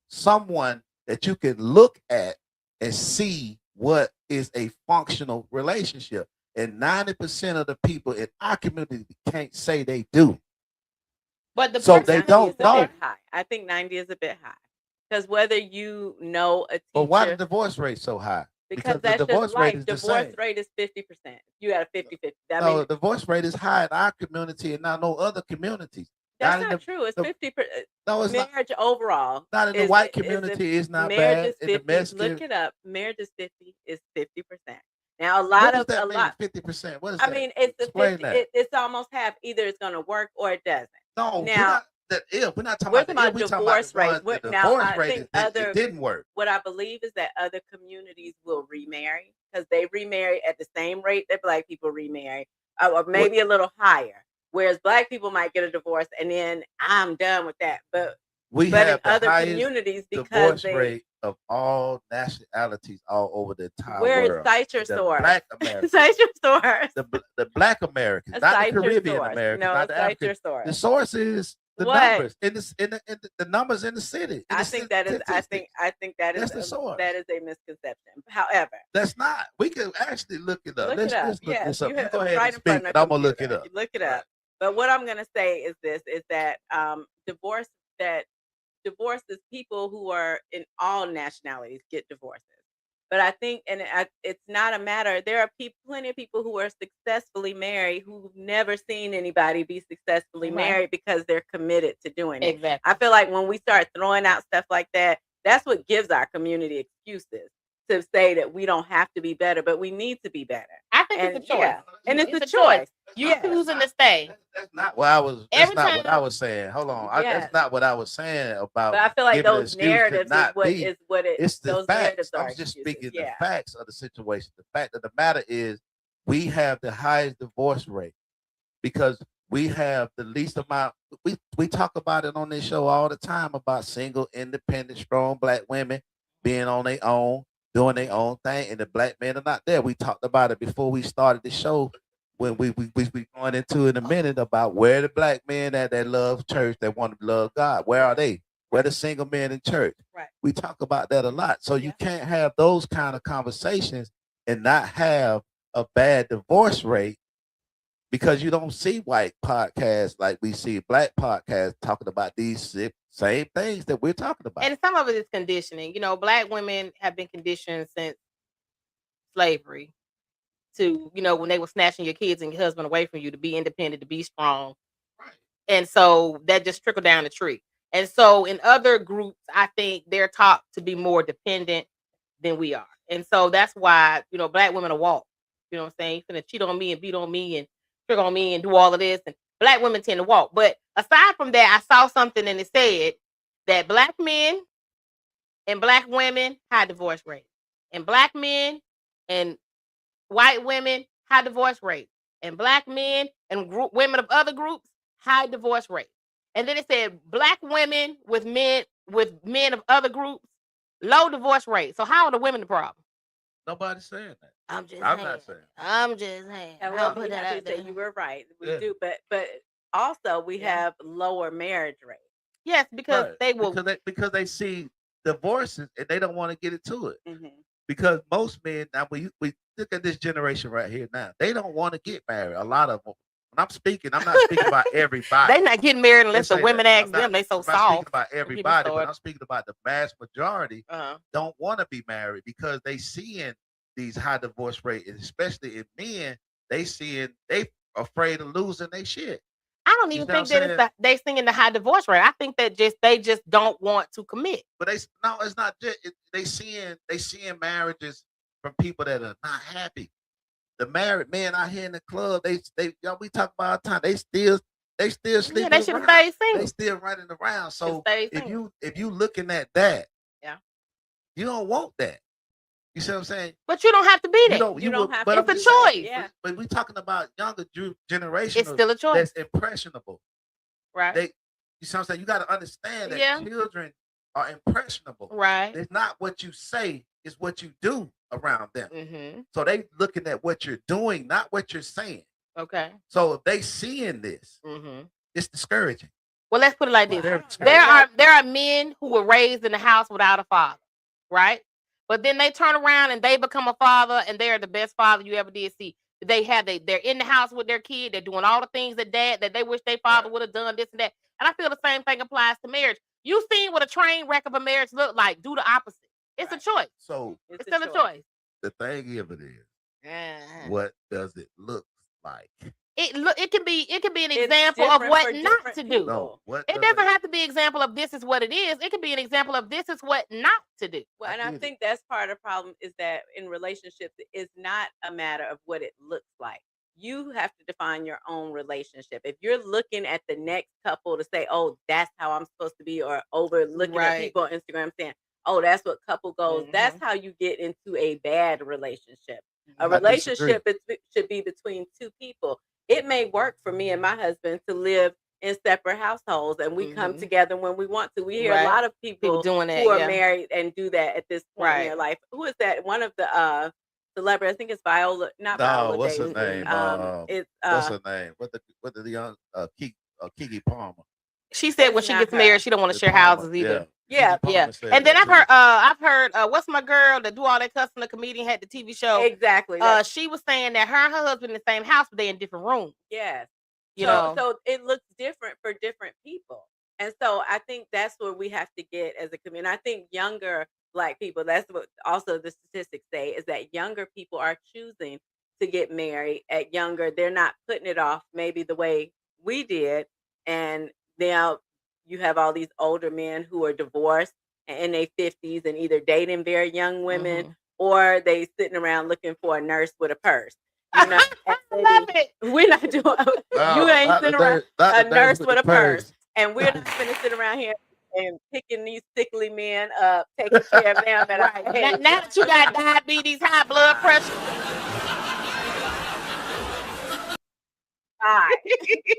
someone that you can look at and see what is a functional relationship. And 90% of the people in our community can't say they do. But they don't know. I think 90 is a bit high. Because whether you know a teacher. But why the divorce rate so high? Because that's the divorce rate is divorce rate is 50%. You got a 50-50. The divorce rate is high in our community and not no other communities. That's not true. It's 50%. No, it's marriage not. Overall. Not in the white community. It's not bad. Is 50. In the Mexican, look it up. Marriage is 50. Is 50%. Now a lot of 50%. What is that? I mean, it's the 50. It's almost half. Either it's going to work or it doesn't. No. Now We're not talking about divorce rate. Now, I think it didn't work. What I believe is that other communities will remarry because they remarry at the same rate that Black people remarry, or maybe a little higher. Whereas Black people might get a divorce and then I'm done with that. But have in other communities, because divorce rate of all nationalities all over the entire Where world. cite your source? Black Americans. Cite your source. The Black Americans, not the Caribbean Americans, not the Africans. The source is the numbers in the numbers in the city. I think that is the source. That is a misconception. However, that's not. We can actually look it up. Let's look this up. You go ahead and speak, and I'm gonna look it up. Look it up. But what I'm gonna say is this: is that divorces, people who are in all nationalities get divorces. But I think, it's not a matter. There are plenty of people who are successfully married who've never seen anybody be successfully married because they're committed to doing it. Exactly. I feel like when we start throwing out stuff like that, that's what gives our community excuses to say that we don't have to be better, but we need to be better. I think it's a choice. Yeah. And it's a choice. You're choosing to stay. That's not what I was. That's not what I was saying. Hold on. That's not what I was saying about. But I feel like those narratives is what it. It's the those facts. I'm just speaking the facts of the situation. The fact of the matter is, we have the highest divorce rate because we have the least amount. We talk about it on this show all the time about single, independent, strong Black women being on their own, doing their own thing, and the Black men are not there. We talked about it before we started the show. When we going into in a minute about where the Black men that love church, that want to love God, where are they? Where the single men in church? Right. We talk about that a lot. So you can't have those kind of conversations and not have a bad divorce rate because you don't see white podcasts like we see Black podcasts talking about these same things that we're talking about. And some of it is conditioning. Black women have been conditioned since slavery to, when they were snatching your kids and your husband away from you, to be independent, to be strong. Right. And so that just trickled down the tree. And so in other groups, I think they're taught to be more dependent than we are. And so that's why, Black women will walk. You know what I'm saying? You're gonna cheat on me and beat on me and trick on me and do all of this. And Black women tend to walk. But aside from that, I saw something and it said that Black men and Black women high divorce rate. And Black men and white women, high divorce rate. And Black men and women of other groups, high divorce rate. And then it said Black women with men of other groups, low divorce rate. So how are the women the problem? Nobody's saying that. I'm not saying. I'm just saying. I'll put that out there. You were right. We do, but also we have lower marriage rate. Yes, because they will because they see divorces and they don't want to get into it. Mm-hmm. Because most men now, we look at this generation right here now, they don't want to get married. A lot of them. When I'm not speaking about everybody. They're not getting married unless the women ask them. They so soft. I'm not speaking about everybody, but I'm speaking about the mass majority don't want to be married because they seeing these high divorce rates, especially in men. They afraid of losing their shit. I don't even think that they singing the high divorce rate. I think that they just don't want to commit. But it's not just they seeing marriages from people that are not happy. The married men out here in the club, we talk about all the time. They still sleeping. Yeah, they should stay single. They still running around. So if you looking at that, you don't want that. You see what I'm saying? But you don't have to be there. You don't have to. It's a choice. Yeah. But we're talking about younger generation. It's still a choice. That's impressionable. Right. You see what I'm saying? You got to understand that children are impressionable. Right. It's not what you say, it's what you do around them. Mm-hmm. So they looking at what you're doing, not what you're saying. Okay. So if they seeing this, it's discouraging. Well, let's put it like this. There are men who were raised in the house without a father, right? But then they turn around and they become a father and they're the best father you ever did see. They're in the house with their kid. They're doing all the things that they wish their father would have done, this and that. And I feel the same thing applies to marriage. You seen what a train wreck of a marriage look like. Do the opposite. It's a choice. So it's still a choice. The thing of it is, what does it look like? It can be an example of what not to do. No, it doesn't have to be an example of this is what it is. It can be an example of this is what not to do. Well, and I think that's part of the problem is that in relationships, it's not a matter of what it looks like. you have to define your own relationship. If you're looking at the next couple to say, oh, that's how I'm supposed to be, or overlooking at people on Instagram saying, oh, that's what couple goals, that's how you get into a bad relationship. A relationship should be between two people. It may work for me and my husband to live in separate households, and we come together when we want to. We hear a lot of people doing that, who are married and do that at this point in their life. Who is that? One of the celebrity, I think it's Viola, not Viola. What's her name? It's what's her name? What the young Keke Palmer? She said when she gets married, she don't want to share houses either. Yeah. And then I've heard what's my girl that do all that cussing, the comedian, had the TV show. Exactly. She was saying that her and her husband in the same house, but they in different rooms. Yes. So it looks different for different people. And so I think that's where we have to get as a community. I think younger Black people, that's what also the statistics say, is that younger people are choosing to get married at younger. They're not putting it off maybe the way we did. And now you have all these older men who are divorced and in their 50s and either dating very young women or they sitting around looking for a nurse with a purse. You know, I love it. We're not doing. You ain't sitting around a nurse with a purse, and we're not going to sit around here and picking these sickly men up, taking care of them. And now that you got diabetes, high blood pressure.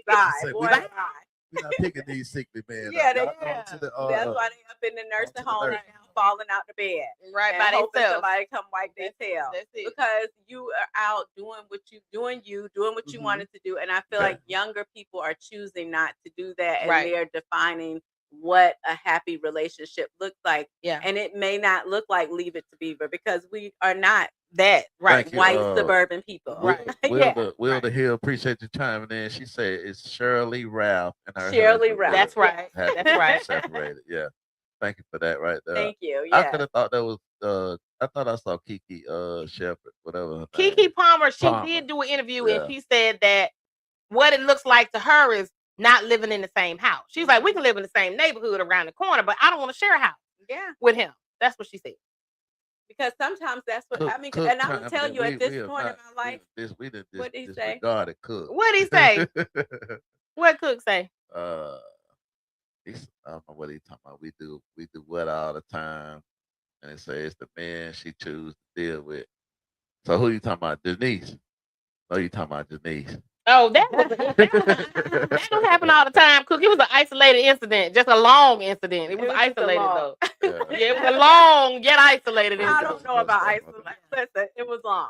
Bye. We're not picking these sickly men. That's why they up in the nursing home now, falling out the bed. Right, by themselves. Somebody come wipe their tail. Because you are out doing what you wanted to do. And I feel like younger people are choosing not to do that. And they're defining what a happy relationship looks like. Yeah. And it may not look like Leave It to Beaver, because we are not that white suburban people. Will the Hill, appreciate you chiming in. She said it's Shirley Ralph and her Shirley husband. Ralph. That's right. That's right. Separated. Yeah. Thank you for that right there. Thank you. Yeah. I could have thought that was I thought I saw Keke Shepherd, whatever her Keke name. Palmer, she did do an interview and she said that what it looks like to her is not living in the same house. She's like, we can live in the same neighborhood around the corner, but I don't want to share a house with him. That's what she said. Because sometimes that's what I mean. And I'm gonna tell you at this point in my life, what did he say? Cook. What did he say? What Cook say? I don't know what he's talking about. We do what all the time, and it says it's the man she chooses to deal with. So who you talking about? Denise? No, you talking about Denise? Oh, that don't happen all the time, Cook. It was an isolated incident, just a long incident. It was isolated though. Yeah, it was a long yet isolated incident. I don't know about isolated. Listen, it was long.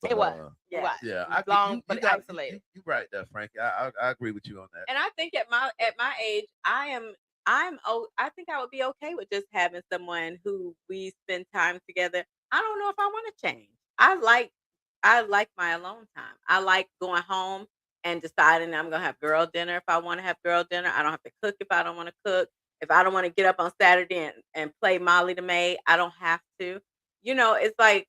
It was. Yeah. Long but isolated. You right there, Frankie. I agree with you on that. And I think at my age, I think I would be okay with just having someone who we spend time together. I don't know if I want to change. I like my alone time. I like going home and deciding I'm going to have girl dinner if I want to have girl dinner. I don't have to cook if I don't want to cook. If I don't want to get up on Saturday and play Molly the Maid, I don't have to. You know, it's like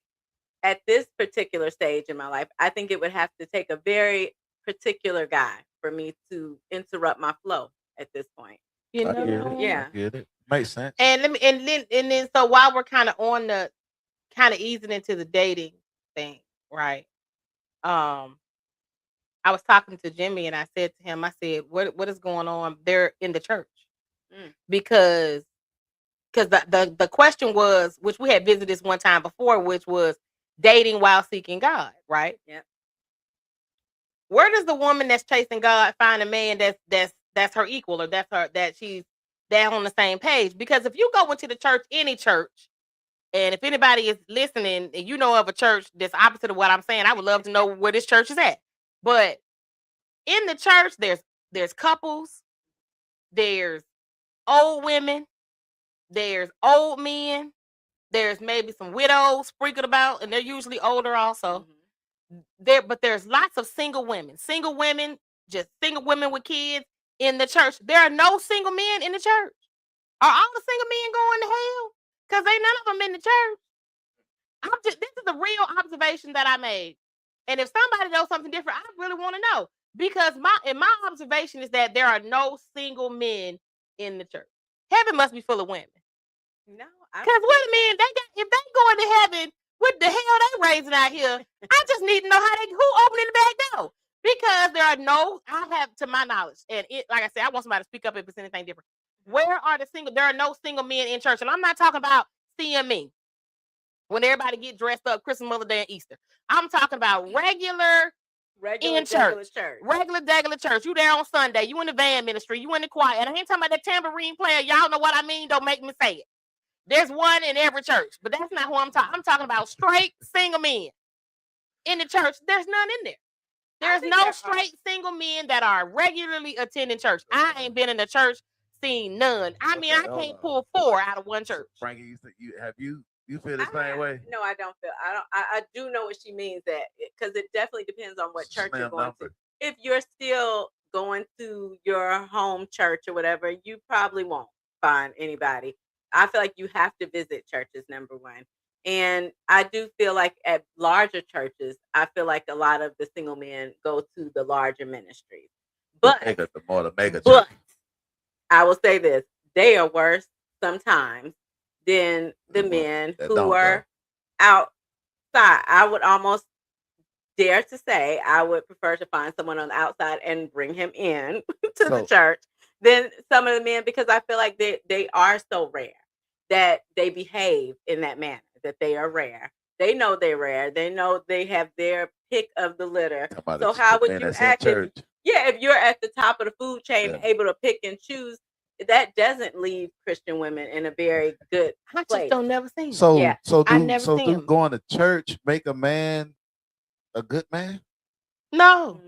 at this particular stage in my life, I think it would have to take a very particular guy for me to interrupt my flow at this point. You know? Yeah. I get it. Makes sense. And then so while we're kind of on the kind of easing into the dating thing, right? I was talking to Jimmy and I said to him, I said, what is going on there in the church? Because the question was, which we had visited this one time before, which was dating while seeking God, right? Yeah. Where does the woman that's chasing God find a man that's her equal, or that she's down on the same page? Because if you go into the church, any church, and if anybody is listening and you know of a church that's opposite of what I'm saying, I would love to know where this church is at. But in the church, there's couples, there's old women, there's old men, there's maybe some widows sprinkled about, and they're usually older also. But there's lots of single women, just single women with kids in the church. There are no single men in the church. Are all the single men going to hell? Because ain't none of them in the church. This is a real observation that I made. And if somebody knows something different, I really want to know. Because my observation is that there are no single men in the church. Heaven must be full of women. No. Because wait a minute, if they going to heaven, what the hell they raising out here? I just need to know who opening the back door. Because there are no, I have to my knowledge, and it, like I said, I want somebody to speak up if it's anything different. Where are the single? There are no single men in church, and I'm not talking about CME when everybody get dressed up Christmas, Mother's Day, and Easter. I'm talking about regular in church. Regular church. You there on Sunday. You in the van ministry. You in the choir. And I ain't talking about that tambourine player. Y'all know what I mean. Don't make me say it. There's one in every church, but that's not who I'm talking. I'm talking about straight single men in the church. There's none in there. There's no straight single men that are regularly attending church. I ain't been in the church, seen none. I mean, I can't pull 4 out of one church. Frankie, you feel the same way? No, I don't feel. I do know what she means, that because it definitely depends on what church you're going to. If you're still going to your home church or whatever, you probably won't find anybody. I feel like you have to visit churches, number one. And I do feel like at larger churches, I feel like a lot of the single men go to the larger ministries. But I will say this, they are worse sometimes than the men who are outside. I would almost dare to say I would prefer to find someone on the outside and bring him in to the church than some of the men, because I feel like they are so rare that they behave in that manner, that they are rare. They know they're rare. They know they have their pick of the litter. So how would you act if you're at the top of the food chain, able to pick and choose? That doesn't leave Christian women in a very good place. I just don't never see them. So do going to church make a man a good man? No.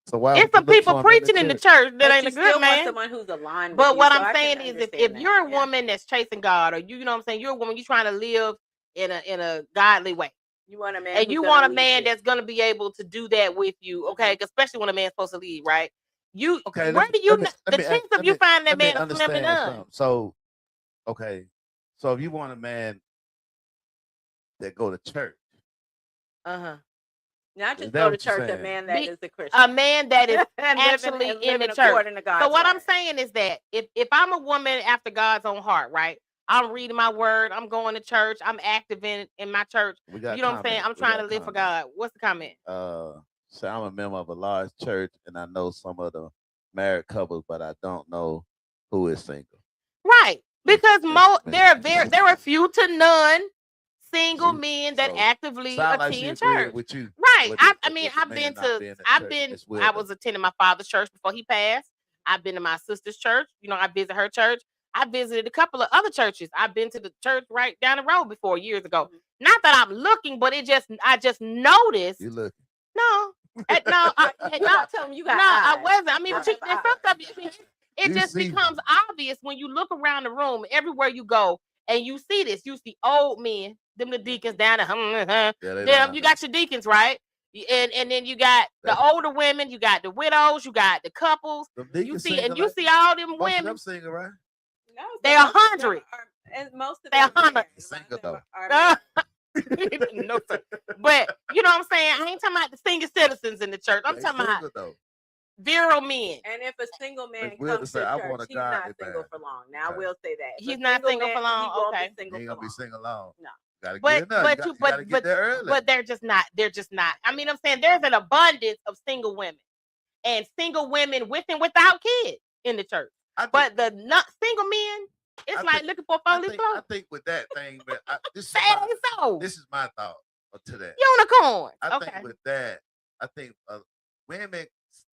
So why it's some people preaching in the church that ain't a good man. Someone who's aligned. But what I'm saying is, if you're a woman that's chasing God, or you know what I'm saying, you're a woman, you're trying to live in a godly way. You want a man, and you want a man that's gonna be able to do that with you, okay? Especially when a man's supposed to lead, right? You where do you the chance of you finding that man is slim to none? So if you want a man that go to church, not just go to church, a man that is a Christian. A man that is actually in the church. So what I'm saying is that if I'm a woman after God's own heart, right? I'm reading my word. I'm going to church. I'm active in my church. You know what I'm saying? I'm trying to live for God. What's the comment? So I'm a member of a large church, and I know some of the married couples, but I don't know who is single. Right, because there are few to none single men that actively attend church. With you. Right. I was attending my father's church before he passed. I've been to my sister's church. You know, I visit her church. I visited a couple of other churches. I've been to the church right down the road before years ago. Mm-hmm. Not that I'm looking, but I just noticed. You looking? No. I wasn't. I mean, it just becomes obvious when you look around the room, everywhere you go, and you see this. You see old men, them the deacons down there. You got your deacons, right? And then you got the older women, you got the widows, you got the couples. You see all them women. Them single, right? No, they're 100. And most of them are single though. No, sir. But you know what I'm saying? I ain't talking about the senior citizens in the church. I'm talking about virile men. And if a single man comes to church, he's not single for long. Now I will say that. He's not single for long. Okay. He ain't gonna be single long. No. But they're just not. I mean, I'm saying there's an abundance of single women and single women with and without kids in the church. But the single men, it's like looking for a four-leaf clover. I think with that thing, but this is my thought to that. Unicorn. I think with that, women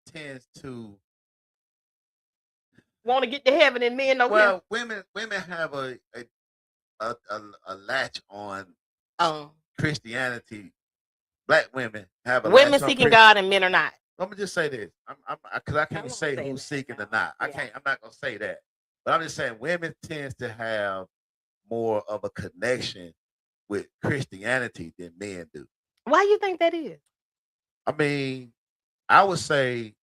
tends to want to get to heaven, and men don't. Well, women have a latch on Christianity. Black women have a women latch seeking God, and men are not. Let me just say this, because I can't say who's seeking or not. I'm not gonna say that, but I'm just saying women tends to have more of a connection with Christianity than men do. Why do you think that is? I mean, I would say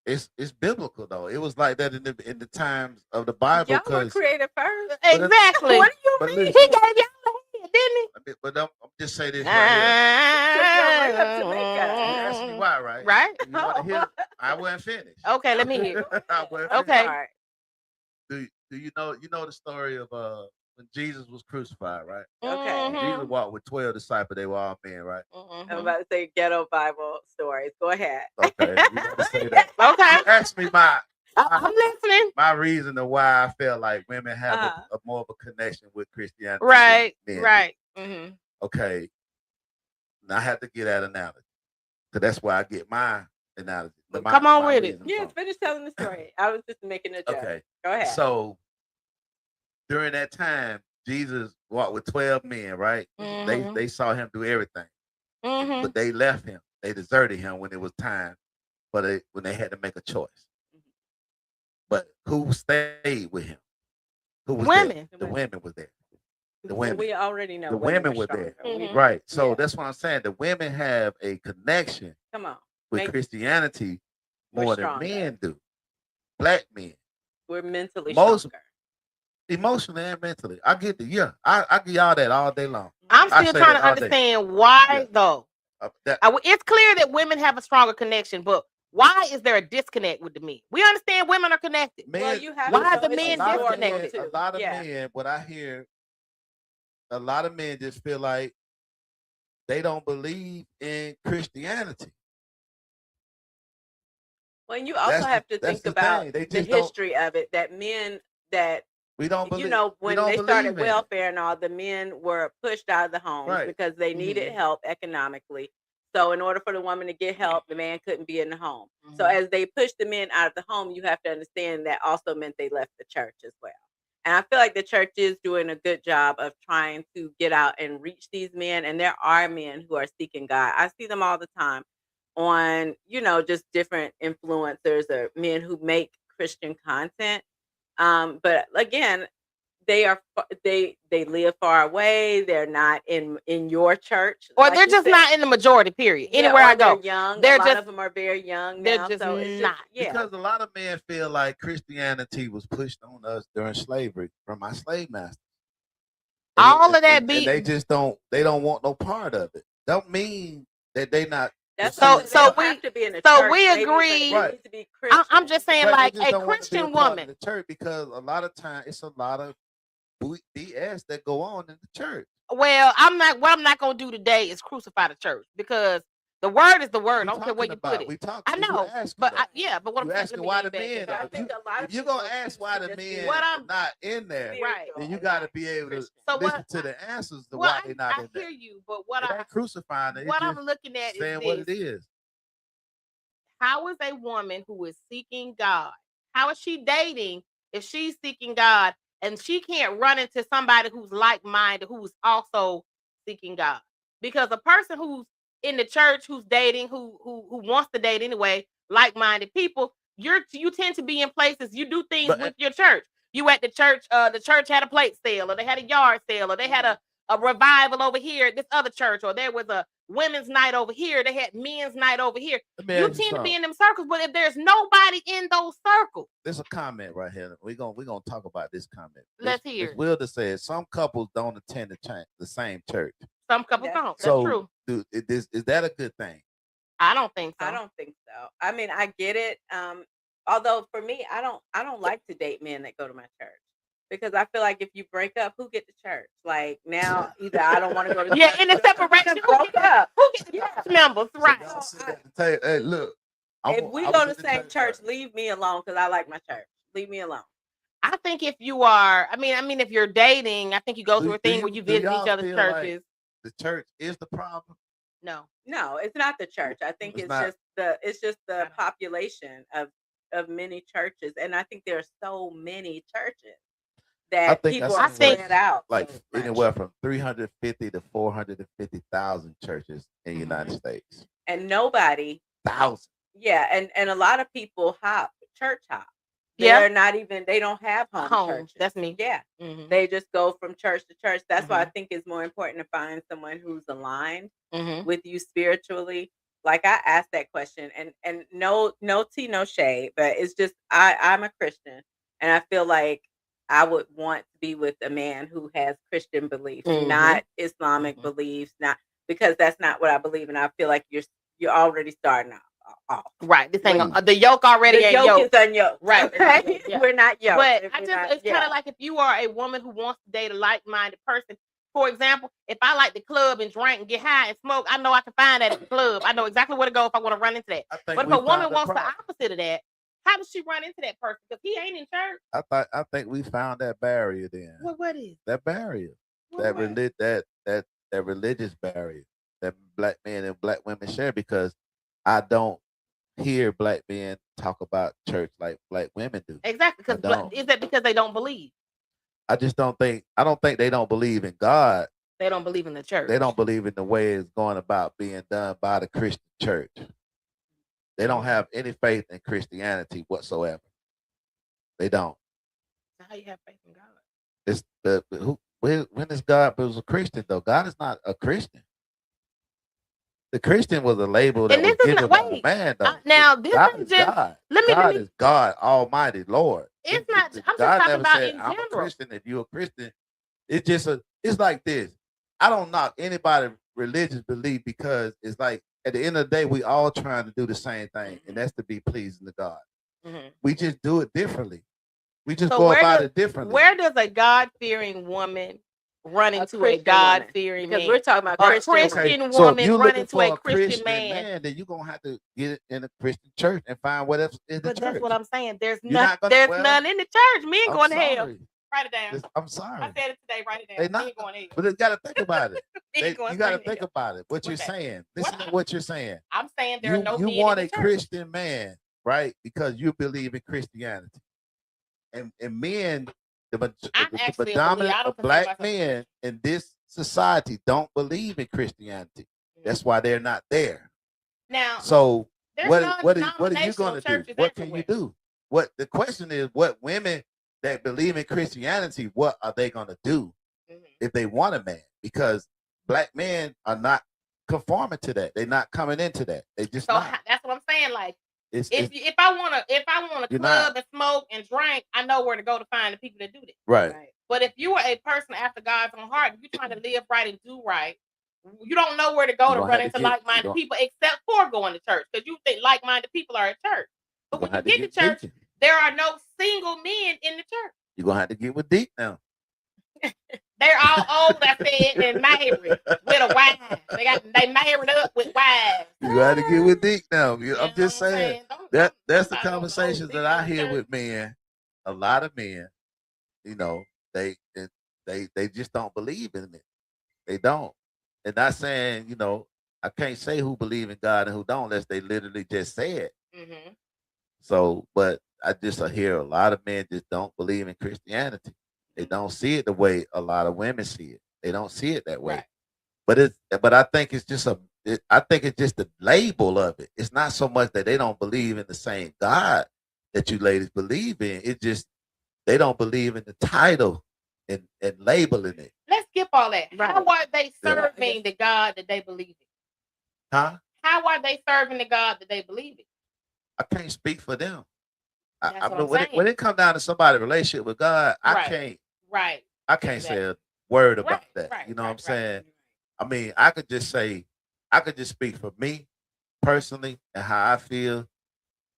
it's biblical though. It was like that in the times of the Bible. Y'all were created first. Exactly. What do you mean? He gave y'all a head, didn't he? But I'm just say this right here. You asked me why, right? Right. You want to hear? I wasn't finished. Okay, let me hear. I wasn't okay. Do you know the story of when Jesus was crucified, right? Okay. Jesus walked with 12 disciples. They were all men, right? I'm about to say ghetto Bible stories. Go ahead. Okay, you got to say that. Okay. Ask me I'm listening. my reason of why I feel like women have a more of a connection with Christianity. Right. Right. Okay. Now I have to get that analogy. Because that's where I get my analogy. Come on with it. Yeah, finish telling the story. I was just making a joke. Okay. Go ahead. So during that time, Jesus walked with 12 men, right? They saw him do everything. But they left him. They deserted him when it was time, when they had to make a choice. But who stayed with him? Who was women? There? The women was there. The women. We already know the women were there. Right. So that's what I'm saying. The women have a connection. Come on. With Christianity more than men do. Black men. We're mentally stronger. Emotionally and mentally. I get the I give y'all that all day long. I'm still trying to understand why though. It's clear that women have a stronger connection, but why is there a disconnect with the men? We understand women are connected. Well, you have why are the men disconnected? A lot of men, what I hear, a lot of men just feel like they don't believe in Christianity. Well, you also have to think about the history of it, that men that we don't believe, when they started welfare and all, the men were pushed out of the homes because they needed help economically. So in order for the woman to get help, the man couldn't be in the home. So as they pushed the men out of the home, you have to understand that also meant they left the church as well. And I feel like the church is doing a good job of trying to get out and reach these men. And there are men who are seeking God. I see them all the time on, just different influencers or men who make Christian content. But again, they live far away. They're not in your church, or they're just not in the majority. Period. Anywhere I go, they're young. A lot of them are very young. They're now, just so not. Because a lot of men feel like Christianity was pushed on us during slavery from our slave masters. And they just don't. They don't want no part of it. Don't mean that they not. So we agree. Right. I'm just saying, like a Christian woman. The church, because a lot of times it's a lot of BS that go on in the church. Well, what I'm not gonna do today is crucify the church, because the word is the word. I don't care where you put it. I know, but what I'm asking why the men. If you're gonna ask why the men not in there, right? Then you got to be able to listen to the answers to why they're not in there. I hear you, but what I'm crucifying it. What I'm looking at is what it is. How is a woman who is seeking God? How is she dating if she's seeking God and she can't run into somebody who's like-minded, who's also seeking God? Because a person who's in the church, who's dating, who wants to date anyway, like-minded people, you tend to be in places, you do things with your church. You at the church had a plate sale, or they had a yard sale, or they had a revival over here at this other church, or there was a women's night over here, they had men's night over here. You tend to be in them circles, but if there's nobody in those circles. There's a comment right here. We're gonna talk about this comment. Let's hear it. Wilder says some couples don't attend the same church. Some couples don't. So, that's true. Is that a good thing? I don't think so. I don't think so. I mean, I get it. Although for me, I don't like to date men that go to my church. Because I feel like if you break up, who get to church? Like now, either I don't want to go to church. In the separation, who get the members? Right. Hey, look. If we go to the same church, leave me alone, because I like my church. Leave me alone. I think if you are, I mean, if you're dating, I think you go through a thing where you visit each other's churches. Like the church is the problem? No, it's not the church. I think it's just the population of many churches, and I think there are so many churches that people are spread out. Like anywhere from 350 to 450,000 churches in the United States, and nobody. 1,000. Yeah, and a lot of people church hop. They're not even, they don't have home churches. That's me. Yeah. Mm-hmm. They just go from church to church. That's why I think it's more important to find someone who's aligned with you spiritually. Like I asked that question, and no tea, no shade, but it's just I'm a Christian, and I feel like I would want to be with a man who has Christian beliefs, not Islamic beliefs, not because that's not what I believe, and I feel like you're already starting off. off. Right. This ain't the yoke already the ain't yoke yoked. is unyoked. Right. Okay? Yeah. We're not yoked. But it's kind of like if you are a woman who wants to date a like-minded person. For example, if I like the club and drink and get high and smoke, I know I can find that at the club. I know exactly where to go if I want to run into that. But if a woman wants the opposite of that, how does she run into that person? Because he ain't in church. I think we found that barrier then. What is that barrier? That religious barrier that black men and black women share, because I don't hear black men talk about church like black women do. Exactly. Because is that because they don't believe? I don't think they don't believe in God. They don't believe in the church. They don't believe in the way it's going about being done by the Christian church. They don't have any faith in Christianity whatsoever. They don't. So how you have faith in God? It's when is God was a Christian though? God is not a Christian. The Christian was a label that was given by a man though. Now this God is just God. God is God Almighty Lord. It's not. I'm just talking about in general. I'm a Christian. If you're a Christian, it's like this. I don't knock anybody religious belief, because it's like at the end of the day, we all trying to do the same thing, and that's to be pleasing to God. Mm-hmm. We just do it differently. We just go about it differently. Where does a God-fearing woman run into a God-fearing man? Because we're talking about a Christian woman run into a Christian man. Then you're gonna have to get it in a Christian church and find what else in the church. But that's what I'm saying. There's none in the church. Men going to hell. Write it down. I'm sorry. I said it today. Write it down. They not going to hell. But you got to think about it. You got to think about it. What you're saying. Listen to what you're saying. I'm saying there are no men in the church. You want a Christian man, right? Because you believe in Christianity. And men, the predominant black men in this society don't believe in Christianity. That's why they're not there. Now, so what are you going to do? What can you do? What the question is, what women that believe in Christianity, what are they going to do if they want a man? Because black men are not conforming to that. They're not coming into that. They just not. That's what I'm saying. Like, if I want to club and smoke and drink, I know where to go to find the people that do that. Right. But if you are a person after God's own heart, you're trying to live right and do right, you don't know where to go to run into like-minded people except for going to church, because you think like-minded people are at church. But when you get to church, there are no single men in the church. You're going to have to get with deep now. They're all old, I said, and married with a wife. They married up with wives. You got to get with deep now. I'm just saying that's the conversations that I hear with men. A lot of men, they just don't believe in it. They don't. And not saying, I can't say who believe in God and who don't, unless they literally just say it. Mm-hmm. So, but I just hear a lot of men just don't believe in Christianity. They don't see it the way a lot of women see it. They don't see it that way. Right. But I think it's just the label of it. It's not so much that they don't believe in the same God that you ladies believe in. It's just they don't believe in the title and labeling it. Let's skip all that. Right. How are they serving the God that they believe in? Huh? How are they serving the God that they believe in? I can't speak for them. When it comes down to somebody's relationship with God, I can't. Right. I can't say a word about that. You know what I'm saying? I mean, I could just speak for me personally and how I feel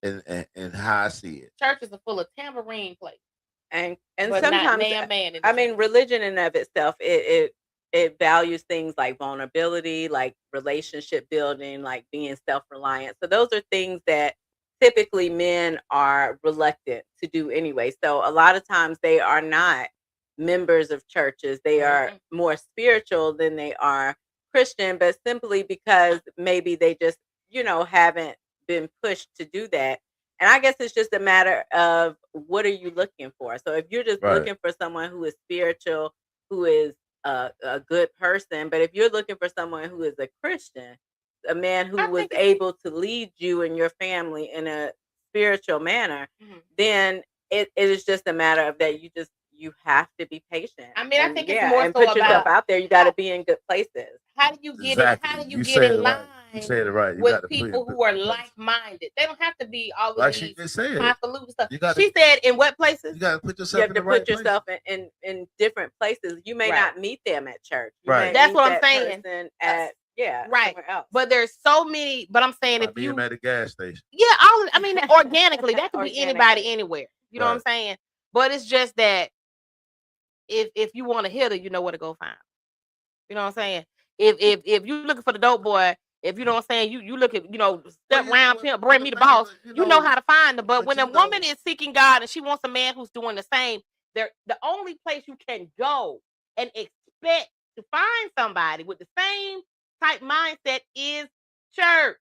and how I see it. Churches are full of tambourine players. And sometimes I mean, religion in of itself, it values things like vulnerability, like relationship building, like being self-reliant. So those are things that typically men are reluctant to do anyway. So a lot of times they are not members of churches. They are more spiritual than they are Christian, but simply because maybe they just, haven't been pushed to do that. And I guess it's just a matter of what are you looking for? So if you're just looking for someone who is spiritual, who is a good person, but if you're looking for someone who is a Christian, a man who was able to lead you and your family in a spiritual manner, then it is just a matter of that you have to be patient. I mean, I think it's more so put yourself out there. You got to be in good places. How do you get it? How do you get in line? You said it right. With people who are like-minded. They don't have to be all of these highfalutin stuff. She said, in what places? You got to put yourself in the right place. You have to put yourself in different places. You may not meet them at church. Right. That's what I'm saying. At right. But there's so many. But I'm saying if you at the gas station, I mean, organically, that could be anybody, anywhere. You know what I'm saying? But it's just that if you want a hitter, you know where to go find. You know what I'm saying? If you're looking for the dope boy, if you know what I'm saying, you look at, step around pimp, bring me the boss, you know how to find them. But when a woman is seeking God and she wants a man who's doing the same, the only place you can go and expect to find somebody with the same type mindset is church.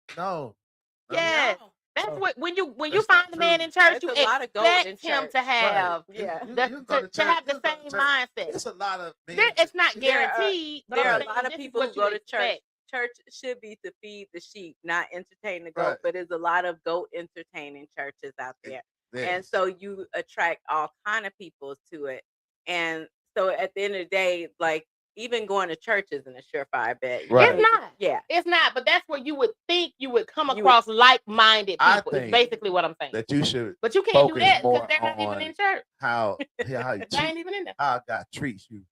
Yes. That's what when you find a man in church, you expect him to have to have the same mindset. It's a lot of it's not guaranteed. There are a lot of people who go to church. Church should be to feed the sheep, not entertain the goat. But there's a lot of goat entertaining churches out there, and so you attract all kind of people to it. And so at the end of the day, like, even going to church isn't a surefire bet. It's not. Yeah. It's not. But that's where you would think you would come across like-minded people. It's basically what I'm saying. That you should. But you can't do that because they're not even in church. How they ain't even in there. How God treats you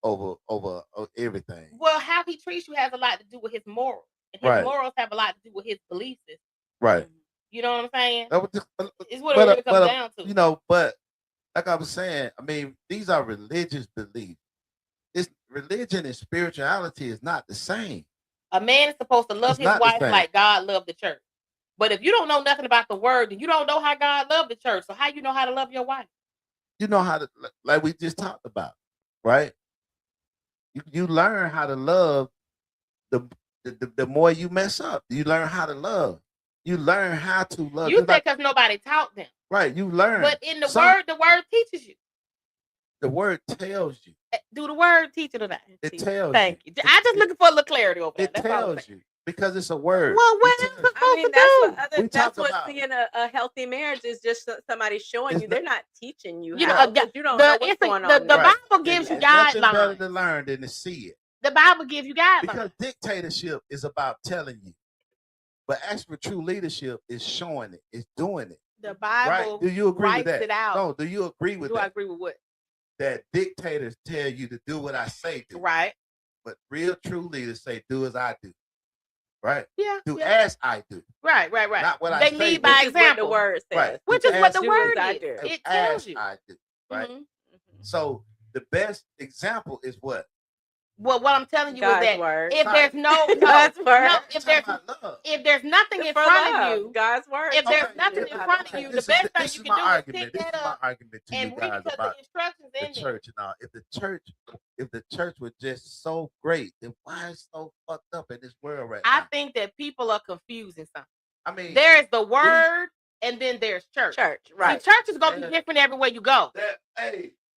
over everything. Well, how he treats you has a lot to do with his morals. And his morals have a lot to do with his belief system. Right. You know what I'm saying? It's what it really comes down to. But like I was saying, I mean, these are religious beliefs. Religion and spirituality is not the same. A man is supposed to love his wife like God loved the church. But if you don't know nothing about the word, then you don't know how God loved the church. So how you know how to love your wife? You know how to, like we just talked about, right? You learn how to love the more you mess up. You learn how to love. You learn how to love. You think because nobody taught them. Right, you learn. But in the word teaches you. The word tells you. Do the word teach it or not? It tells Thank you. I just looking for a little clarity over there. It tells you because it's a word. Well, what else supposed to do? That's what seeing a healthy marriage is. Just somebody showing you. They're not teaching you. You how, don't know what's going on. The Bible gives you guidelines. Better to learn than to see it. The Bible gives you guidelines. Because dictatorship is about telling you, but actual true leadership is showing it. It's doing it. The Bible. Right? Do you agree with that? It out. No. Do you agree with that? Do I agree with what? That dictators tell you to do what I say do. Right. But real true leaders say do as I do. Right? Yeah. Do as I do. Right. Not what they lead by example. The word says. Right. Which is what the word is. It tells you. I do. Right. So the best example is what? Well, what I'm telling you God's is that word. if there's if there's nothing in front of you, God's word. If there's nothing in front of you, the best thing you can do is pick that up and read the instructions in the church and all. If the church was just so great, then why is it so fucked up in this world right now? I think that people are confusing something. I mean, there is the word and then there's church. Right. See, church is gonna be different everywhere you go.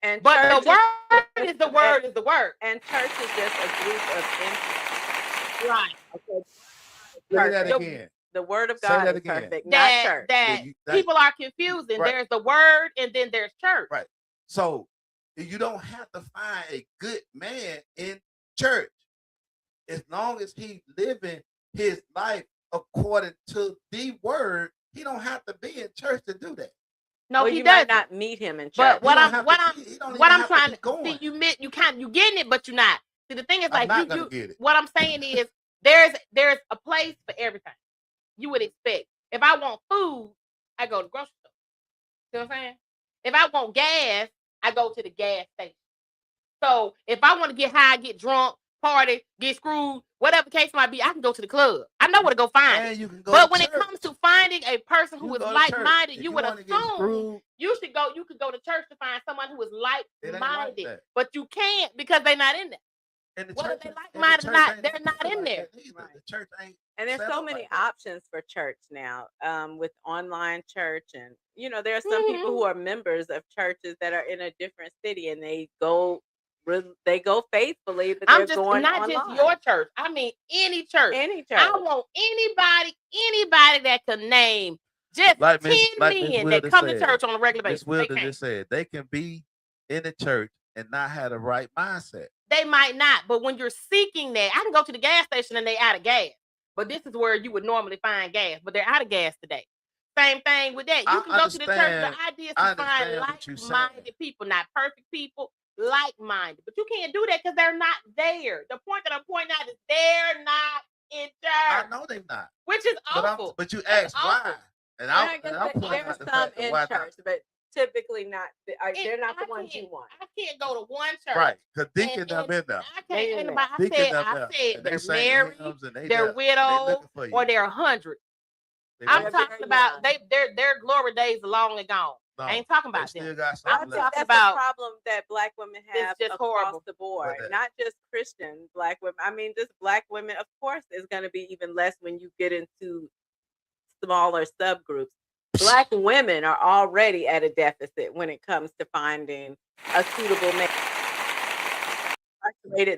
And but the word is the word is the word. And church is just a group of entities. Right. Okay. Say that again. The word of God is perfect, not church. That people are confusing. Right. There's the word and then there's church. Right. So you don't have to find a good man in church. As long as he living his life according to the word, he don't have to be in church to do that. No, he might not meet him in church. But what I'm trying to see, you getting it, but you're not. See, the thing is, like, what I'm saying is, there's a place for everything. You would expect. If I want food, I go to the grocery store. See what I'm saying? If I want gas, I go to the gas station. So if I want to get high, get drunk, party, get screwed, whatever the case might be, I can go to the club. I know where to go find it. But when it comes to finding a person who is like-minded, you would assume you could go to church to find someone who is like-minded. But you can't because they're not in there. Whether they like-minded or not, they're not in there. The church ain't. And there's so many options for church now, with online church, and there are some people who are members of churches that are in a different city, and they go faithfully, but I'm just going not online. Just your church. I mean any church. Any church. I want anybody that can name just 10 men that come to church on a regular basis. Ms. Wilder just said they can be in the church and not have the right mindset. They might not, but when you're seeking that, I can go to the gas station and they out of gas. But this is where you would normally find gas, but they're out of gas today. Same thing with that. You can go to the church. The idea is to find like-minded people, not perfect people. like-minded. But you can't do that because they're not there. The point that I'm pointing out is they're not in church. I know they're not. Which is awful. But you asked why. And I guess there's some in church, but typically not. They're not the ones you want. I can't go to one church. Right, because deacon them in there. I said they're married, they're widowed, or they're 100. I'm talking about their glory days are long and gone. No, I ain't talking about them. I'm talking about the problem that Black women have just across the board, not just Christian Black women. I mean, just Black women, of course, is going to be even less when you get into smaller subgroups. Black women are already at a deficit when it comes to finding a suitable man.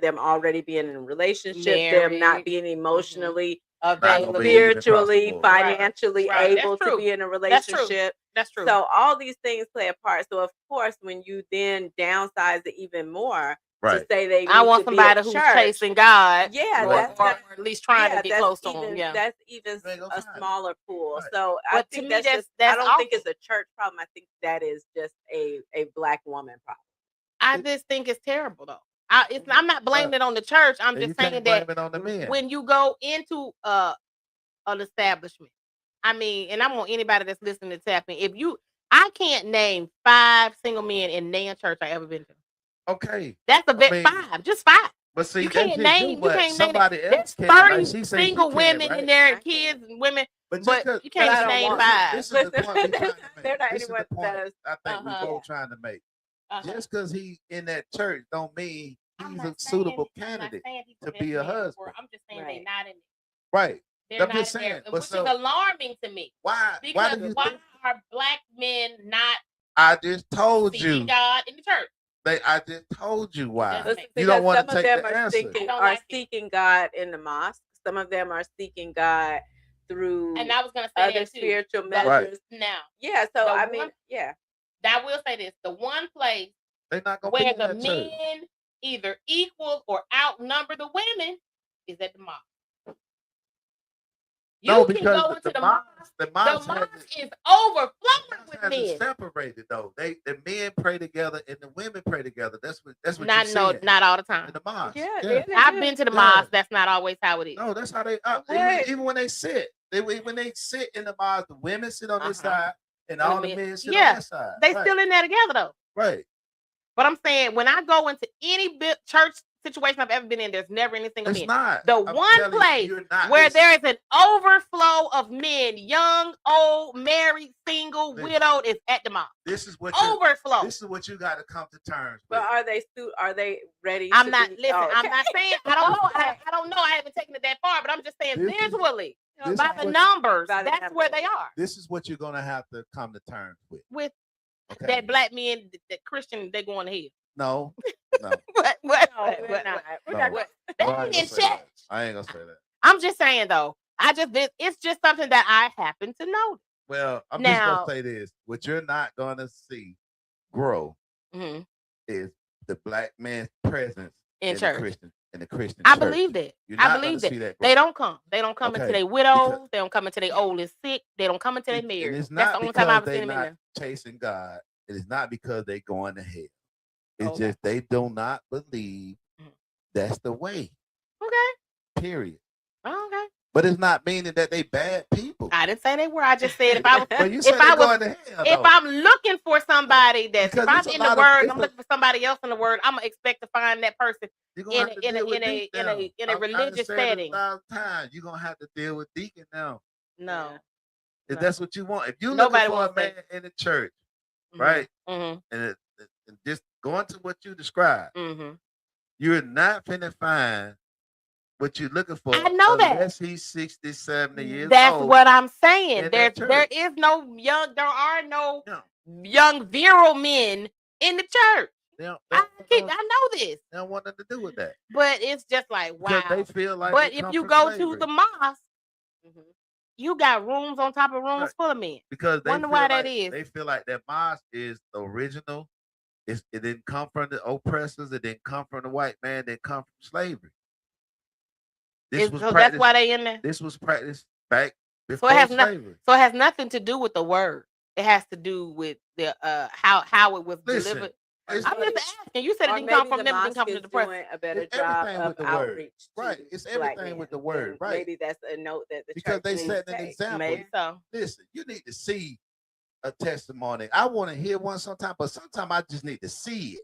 Them already being in a relationship, them not being emotionally, spiritually, financially able to be in a relationship. That's true. So all these things play a part. So of course, when you then downsize it even more to say they, I want somebody who's chasing God, that's or at least trying to get close to Him. Yeah, that's even a smaller pool. So I think that's just. I don't think it's a church problem. I think that is just a Black woman problem. I just think it's terrible though. I'm not blaming it on the church. I'm just saying that when you go into an establishment, I mean, and I want anybody that's listening to tap in. I can't name 5 single men in Nan church I ever been to. Okay, that's a bit 5, just 5. But see, you can't name. Somebody else can. There's 30 single women in there, kids and women. But you can't name 5. This is the point we're trying to make. They're not anyone that I think we're both trying to make. Just because he in that church don't mean he's a suitable candidate to be a husband. I'm just saying they're not in it. Right. They're not just saying, which is alarming to me. Why? Because why are Black men not? I just told you. God in the church. I just told you why. You don't want to take the answer. Are seeking God in the mosque. Some of them are seeking God through and I was gonna say other spiritual measures. Now, so I mean, I will say this: the one place where the men either equal or outnumber the women is at the mosque. No, because the mosque is overflowing with men. Separated though. The men pray together and the women pray together. That's what not all the time. In the mosque. I've been to the mosque. That's not always how it is. No, that's how they even when they sit. When they sit in the mosque, the women sit on this side and all the men sit on that side. They still in there together though. Right. But I'm saying when I go into any church situation I've ever been in, there's never any single men. One place where there is an overflow of men, young, old, married, single, widowed, is at the mosque. This is what overflow. This is what you got to come to terms with. But are they ready? I'm not saying. I don't know. I don't know. I haven't taken it that far, but I'm just saying visually. By the numbers, that's where they are. This is what you're gonna have to come to terms with. That Black men, that Christian, they going to hell. No. What? I ain't gonna say that. I'm just saying though. It's just something that I happen to know. Well, I'm just gonna say this: what you're not gonna see grow is the Black man's presence in church. In the Christian I church. Believe that. I believe that. They don't come. They don't come until they widows. They don't come until they old and sick. They don't come until they married. That's the only time I've seen them in there. Chasing God. It is not because they're going to hell. It's just they do not believe that's the way. Okay. Period. Okay. But it's not meaning that they bad people. I didn't say they were. I just said if I'm looking for somebody if I'm in the word, I'm looking for somebody else in the word, I'm gonna expect to find that person in a religious setting. You're gonna have to deal with deacon now. No. If that's what you want. If you looking for a man in the church, right? And just going to what you described, you're not finna find what you're looking for. I know that. Unless he's 60, 70 years old. That's what I'm saying. There are no young virile men in the church. I know this. They don't want nothing to do with that. But it's just like, wow. They feel like but if you go to the mosque, you got rooms on top of rooms full of men. Because they wonder why that is. They feel like that mosque is the original. It didn't come from the oppressors. It didn't come from the white man. It didn't come from slavery. That's why they in there. This was practiced back before slavery. So it has nothing to do with the word. It has to do with the how it was delivered. I'm just asking. You said it didn't come from them. It didn't come from the press. Doing a better job of outreach. Right. It's everything with the word. Right. Maybe that's a note that the because church they set an example. Maybe so. Listen, you need to see a testimony. I want to hear one sometime, but sometimes I just need to see it.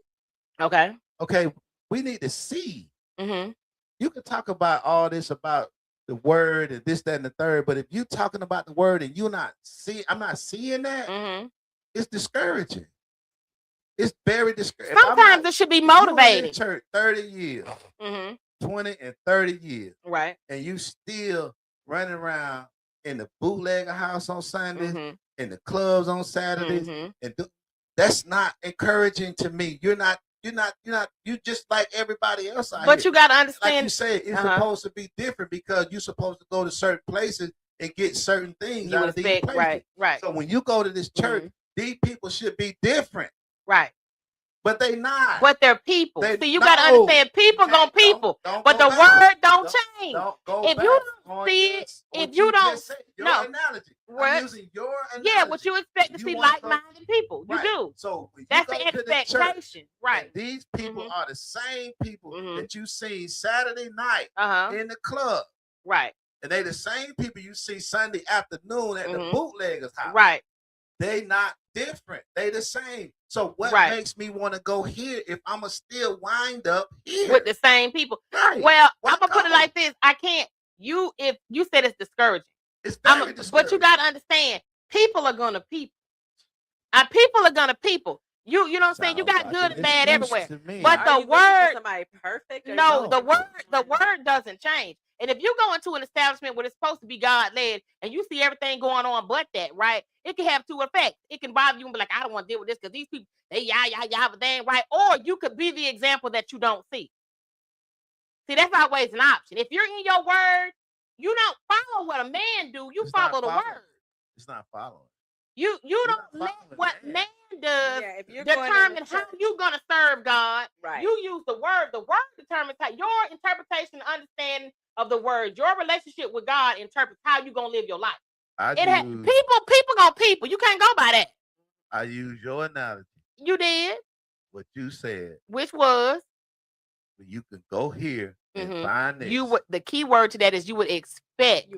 Okay. Okay. We need to see. Mm-hmm. You can talk about all this about the word and this, that, and the third, but if you're talking about the word and you're not seeing, I'm not seeing that. Mm-hmm. It's discouraging. It's very discouraging. Sometimes it should be motivating. In church 30 years, 20 and 30 years, right? And you still running around in the bootlegger house on Sundays, in the clubs on Saturdays, and that's not encouraging to me. You're just like everybody else out but here. You got to understand. Like you say, it's supposed to be different because you're supposed to go to certain places and get certain things out of these places. Right. So when you go to this church, these people should be different. Right. But they not. But they're people. See, you got to understand, people gonna people. But the word don't change. If you don't see it, if you don't, no. Analogy. I'm using your analogy. Yeah, what you expect to see like-minded people. You do. So that's the expectation. Right. These people are the same people that you see Saturday night in the club. Right. And they the same people you see Sunday afternoon at the bootlegger's house. Right. They not different. They the same. So what makes me want to go here if I'ma still wind up here with the same people? Right. Well, I'm gonna put it like this. I can't. If you said it's discouraging, it's very discouraging. But you gotta understand, people are gonna people. People are gonna people. You know what I'm saying? You got good and bad everywhere. But the word, somebody perfect. No, the word doesn't change. And if you go into an establishment where it's supposed to be God led and you see everything going on but that, right? It can have two effects. It can bother you and be like, I don't want to deal with this because these people, they but they ain't right. Or you could be the example that you don't see. See, that's always an option. If you're in your word, you don't follow what a man do. You follow the word. It's not following. You don't let what man does determine how you're going to serve God. Right. You use the word. The word determines how your interpretation and understanding of the word, your relationship with God interprets how you're going to live your life. People gonna people. You can't go by that. I use your analogy. You did. What you said. Which was? You can go here and find this. The key word to that is you would expect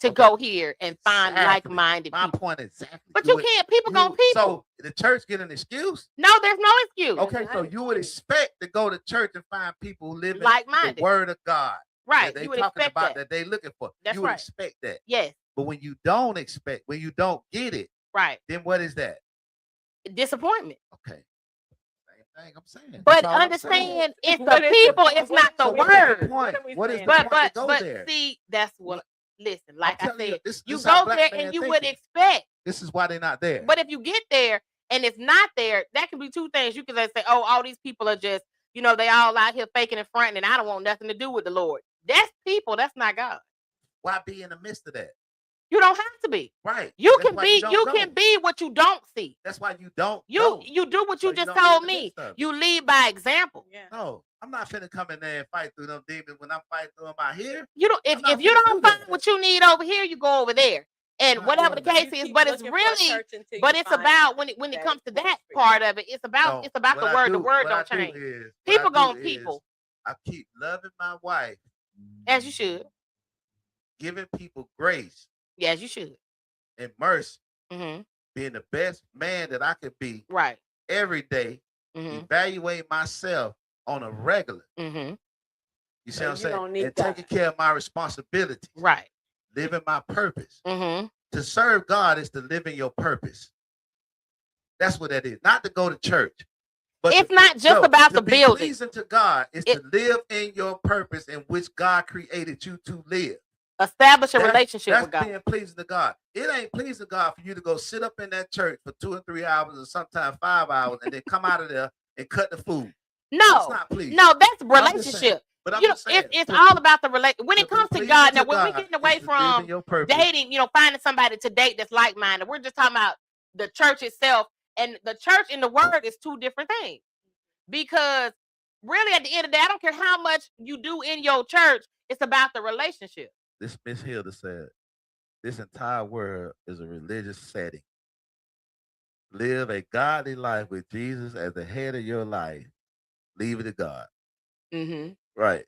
to go here and find like-minded people. My point exactly. But you can't. People gonna people. So the church get an excuse? No, there's no excuse. Okay, so you would expect to go to church and find people who live in like-minded. The word of God. Right. They talking about that they looking for. That's you would expect that. Yes. But when you don't expect, when you don't get it, right, then what is that? Disappointment. Okay. Same thing I'm saying. But understand, it's the people, it's not the word. What is the point to go there? See, that's what, listen, like I said, you go there and you would expect. This is why they're not there. But if you get there and it's not there, that can be two things. You can say, oh, all these people are just, they all out here faking and fronting and I don't want nothing to do with the Lord. That's people. That's not God. Why be in the midst of that? You don't have to be. Right. You can be what you don't see. That's why you don't. You do what you just told me. You lead by example. Yeah. No, I'm not finna come in there and fight through them demons when I'm fighting through them out here. You don't. If you don't find what you need over here, you go over there. And whatever the case is, but it's really, but it's about when it comes to that part of it. It's about the word. The word don't change. People gonna people. I keep loving my wife as you should. Giving people grace. Yes, you should. And mercy. Being the best man that I could be. Right. Every day. Evaluate myself on a regular. You see what I'm saying? And taking care of my responsibilities. Right. Living my purpose. To serve God is to live in your purpose. That's what that is. Not to go to church. But it's not just about the building. Pleasing to God is to live in your purpose in which God created you to live. Establish a relationship with God. That's being pleasing to God. It ain't pleasing to God for you to go sit up in that church for 2 or 3 hours or sometimes 5 hours and then come out of there and cut the food. No, that's not pleasing. No, that's relationship. But I'm just saying, it's all about the relationship. When it comes to God, now when we're getting away from dating, finding somebody to date that's like-minded, we're just talking about the church itself. And the church and the word is two different things. Because really, at the end of the day, I don't care how much you do in your church, it's about the relationship. This Miss Hilda said, this entire world is a religious setting. live a godly life with Jesus as the head of your life, leave it to God. Mm-hmm. Right.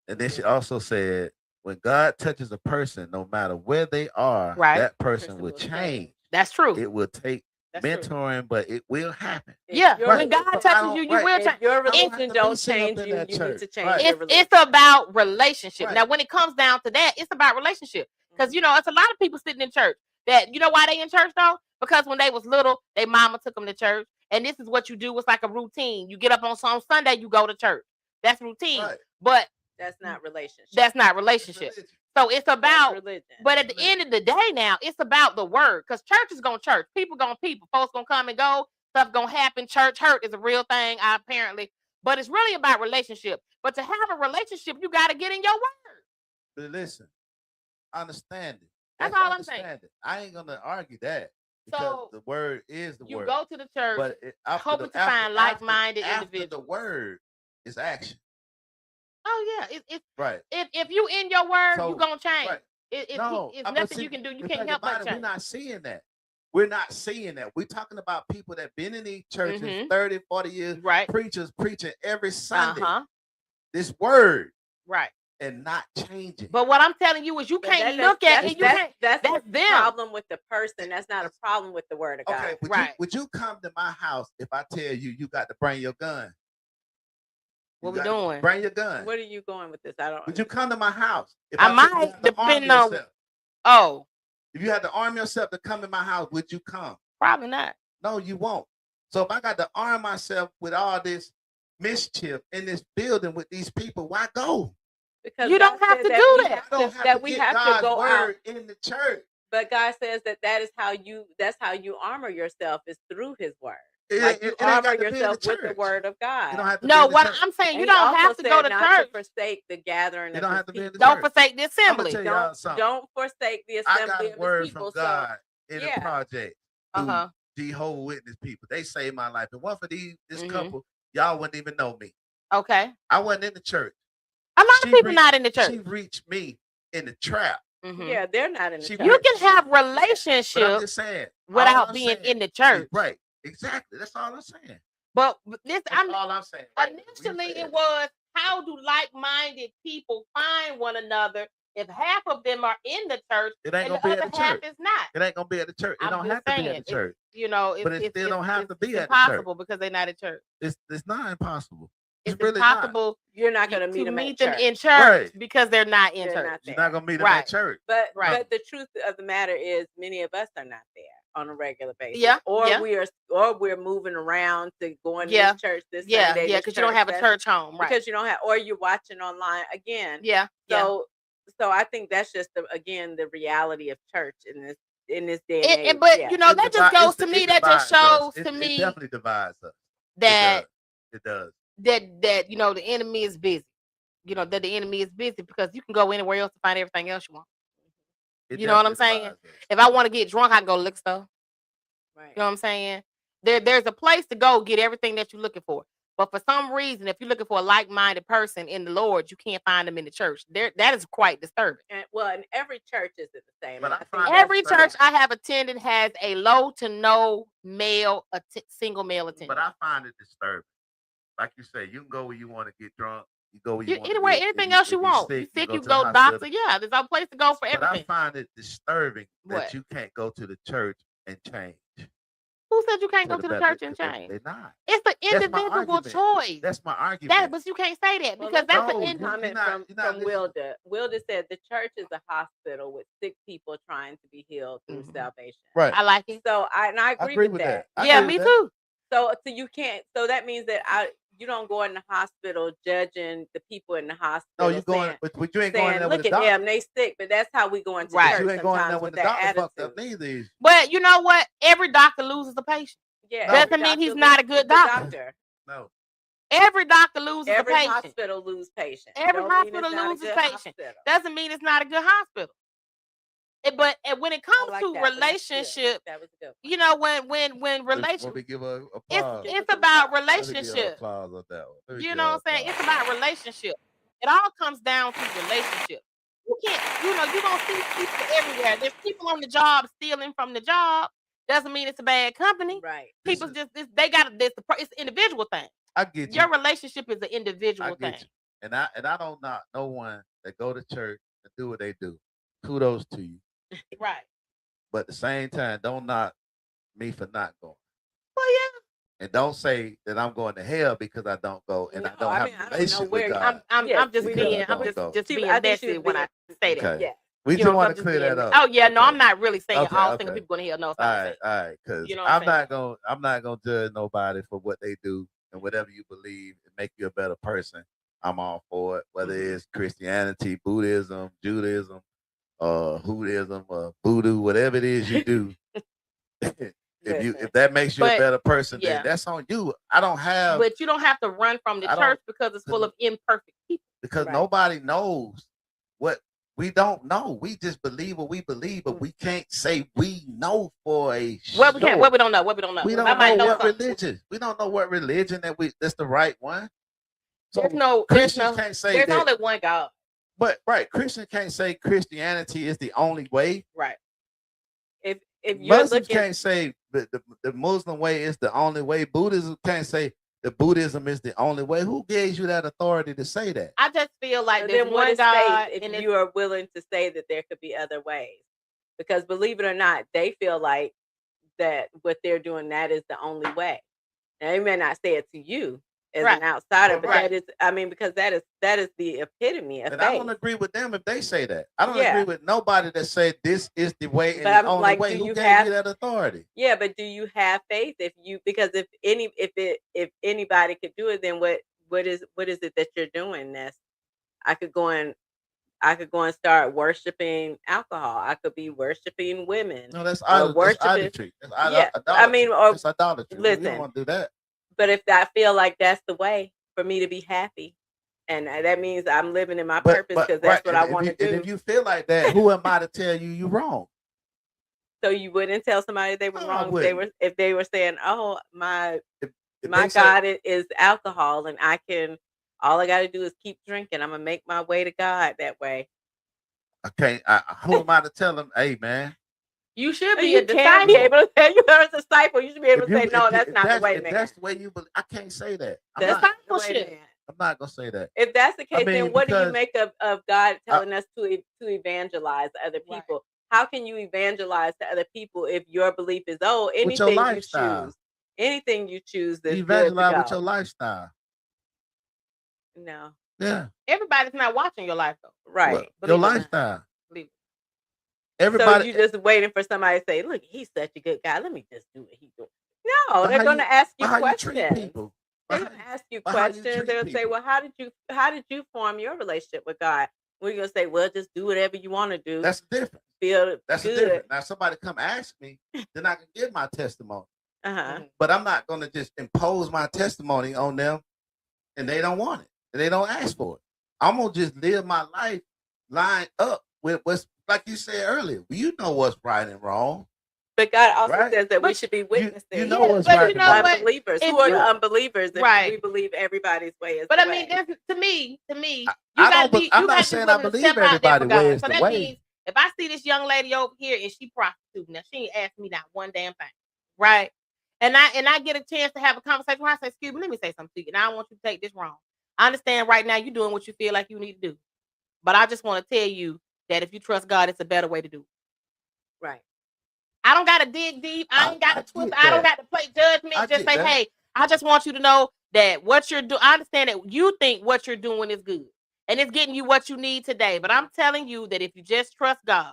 And then she also said, when God touches a person, no matter where they are, Right. that person will change. That's true. It will take mentoring, but it will happen. Yeah, when God touches you, you will change. If your religion don't change you, you need to change your religion. It's about relationship. Now, when it comes down to that, it's about relationship. Because, you know, it's a lot of people sitting in church that, you know why they in church, though? Because when they was little, their mama took them to church. And this is what you do. It's like a routine. You get up on some Sunday, you go to church. That's routine. Right. But that's not relationship. That's not relationship. So it's about, but at the end of the day now, it's about the word. Because church is going to church. People going to people. Folks going to come and go. Stuff going to happen. Church hurt is a real thing, apparently. But it's really about relationship. But to have a relationship, you got to get in your word. But listen, understand it. That's all I'm saying. I ain't going to argue that. Because the word is the word. You go to the church, but hoping to find like-minded individuals. The word is action. Oh yeah, it's right. If you in your word, you gonna change. Right. It's nothing you can do. You can't help but change. We're not seeing that. We're not seeing that. We're talking about people that been in these churches 30, 40 years. Right. Preachers preaching every Sunday. This word. Right. And not changing. But what I'm telling you is you can't look at it. That's the problem with the person. That's not a problem with the word of God. Okay, would you come to my house if I tell you got to bring your gun? What we doing? Bring your gun. Where are you going with this? I don't. Would you come to my house? If I might, depending on. Oh. If you had to arm yourself to come to my house, would you come? Probably not. No, you won't. So if I got to arm myself with all this mischief in this building with these people, why go? Because you don't have to do that. That we have to go out in the church. But God says that's how you armor yourself is through His word. Like you armor yourself with the word of God. No, what I'm saying, you don't have to go to church. To forsake the gathering. You don't have to be in the Don't forsake the assembly. Don't forsake the assembly. I got a word from God in the project. Jehovah Witness people, they saved my life. And one for this couple, y'all wouldn't even know me. Okay. I wasn't in the church. A lot of people not in the church. She reached me in the trap. Yeah, they're not in the church. You can have relationships without being in the church. Right. Exactly. That's all I'm saying. But this, all I'm saying. Initially, it was how do like-minded people find one another if half of them are in the church and the other half is not? It ain't gonna be at the church. It don't have to be at the church. You know, but it still don't have to be at the church. It's impossible because they're not at church. It's not impossible. It's really impossible. Not. You're not going to meet them in church because they're not in church. You're not going to meet them at church. But the truth of the matter is, many of us are not there on a regular basis. Yeah. We're moving around to going to church this Sunday. Yeah, because you don't have a church home, right? Because you don't have, or you're watching online again. Yeah. So I think that's just the reality of church in this day and age. But you know, that just goes to me. That just shows to me. It definitely divides us. That it does. That you know the enemy is busy. You know that the enemy is busy because you can go anywhere else to find everything else you want. You know what I'm saying? If I want to get drunk, I can go liquor store. Right. You know what I'm saying? There's a place to go get everything that you're looking for. But for some reason, if you're looking for a like-minded person in the Lord, you can't find them in the church. That is quite disturbing. And every church isn't the same. Every church I have attended has a low to no male, single male attendant. But I find it disturbing. Like you say, you can go where you want to get drunk. You go where you want anyway, anything else you want. You sick, you go to doctor. Yeah, there's a place to go for everything. But I find it disturbing that you can't go to the church and change. Who said you can't go to the church and change? They're not. It's the individual choice. That's my argument. But you can't say that because that's an individual comment from Wilda. Wilda said the church is a hospital with sick people trying to be healed through salvation. Right. I like it. So I agree with that. Yeah, me too. So you can't. So that means that you don't go in the hospital judging the people in the hospital. No, you going, but you ain't going there with the doctor. Look at them, they sick. But that's how we go into church. You ain't going there with the doctor fucked up neither. But you know what? Every doctor loses a patient. Yeah, doesn't mean he's not a good doctor. No. Every doctor loses a patient. Every hospital loses patient. Every hospital loses patient. Doesn't mean it's not a good hospital. But when it comes to relationship, you know, when relationship, it's about relationship. You know what I'm saying? It's about relationship. It all comes down to relationship. You can't, you know, you're gonna see people everywhere. There's people on the job stealing from the job. doesn't mean it's a bad company. Right. People they got this. It's an individual thing. I get you. Your relationship is an individual thing. You. And I don't knock no one that go to church and do what they do. Kudos to you. Right. But at the same time, don't knock me for not going. Well, yeah. And don't say that I'm going to hell because I don't go and I don't have a relationship with God. I'm just being messy when I say that. Yeah. We just want to clear that up. Oh yeah, no, I'm not really saying all single people going to hell. No, all right, because I'm not gonna judge nobody for what they do and whatever you believe and make you a better person. I'm all for it, whether it's Christianity, Buddhism, Judaism, Hoodism, voodoo, whatever it is you do. If that makes you a better person, then that's on you. I don't have. But you don't have to run from the church because it's full of imperfect people. Because nobody knows what we don't know. We just believe what we believe, but we can't say we know for a sure. What we don't know. What we don't know. We don't know what religion. We don't know what religion that's the right one. So Christians can't say there's only one God. But Christians can't say Christianity is the only way. Right. If you're Muslims can't say the Muslim way is the only way. Buddhism can't say the Buddhism is the only way. Who gave you that authority to say that? I just feel like there's one God, if you are willing to say that there could be other ways, because believe it or not, they feel like that what they're doing, that is the only way. Now they may not say it to you as an outsider, but that is, because that is the epitome of faith. I don't agree with them if they say that. I don't agree with nobody that said this is the way and the only way. Who gave you that authority? Yeah, but do you have faith? Because if anybody could do it, then what is it that you're doing? I could go and start worshiping alcohol. I could be worshiping women. No, that's idolatry. That's That's idolatry. Listen, we don't want to do that. But if I feel like that's the way for me to be happy, and that means I'm living in my purpose because that's what I want to do. And if you feel like that, who am I to tell you you're wrong? So you wouldn't tell somebody they were wrong if they were saying, "Oh, my God is alcohol, and all I got to do is keep drinking. I'm gonna make my way to God that way." Okay, who am I to tell them? Hey, man. You should be a disciple. Be able to say you're a disciple. You should be able to say, "No, that's not the way, man." That's the way you believe. I can't say that. Discipleship. I'm not gonna say that. If that's the case, then what do you make of God telling us to evangelize other people? Right. How can you evangelize to other people if your belief is anything you choose that's evangelize with your lifestyle? No. Yeah. Everybody's not watching your life though. Right. Your lifestyle. Everybody, so you just waiting for somebody to say, "Look, he's such a good guy. Let me just do what he's doing." No, they're going to ask you questions. They're going to ask you questions. They'll say, "Well, how did you form your relationship with God?" We're going to say, "Well, just do whatever you want to do." That's different. That's different. Now, somebody come ask me, then I can give my testimony. But I'm not going to just impose my testimony on them, and they don't want it, and they don't ask for it. I'm going to just live my life lined up with what's, like you said earlier, you know what's right and wrong. But God also says that we should be witnesses. You know what's right and wrong. Unbelievers. Who are the unbelievers? We believe everybody's way is the way. But to me, I'm not saying I believe everybody's way is the way. Means if I see this young lady over here and she prostituting, now she ain't asked me not one damn thing, right? And I get a chance to have a conversation where I say, "Excuse me, let me say something to you, and I don't want you to take this wrong. I understand right now you're doing what you feel like you need to do, but I just want to tell you that if you trust God, it's a better way to do it." Right. I don't got to dig deep. I ain't got to twist. I don't got to play judgment. Just say, "Hey, I just want you to know that what you're doing, I understand that you think what you're doing is good. And it's getting you what you need today. But I'm telling you that if you just trust God,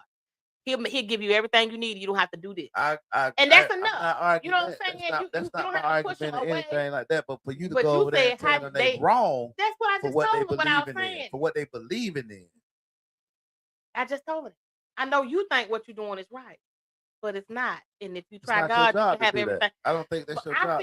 He'll give you everything you need. You don't have to do this." And that's enough. You know what I'm saying? That's not my argument or anything like that. But for you to go over there and tell them they're wrong that's what I just told them what I was saying. For what they believe in. I just told them. I know you think what you're doing is right, but it's not. And if you try God, you can have everything. That. I don't think that's your job.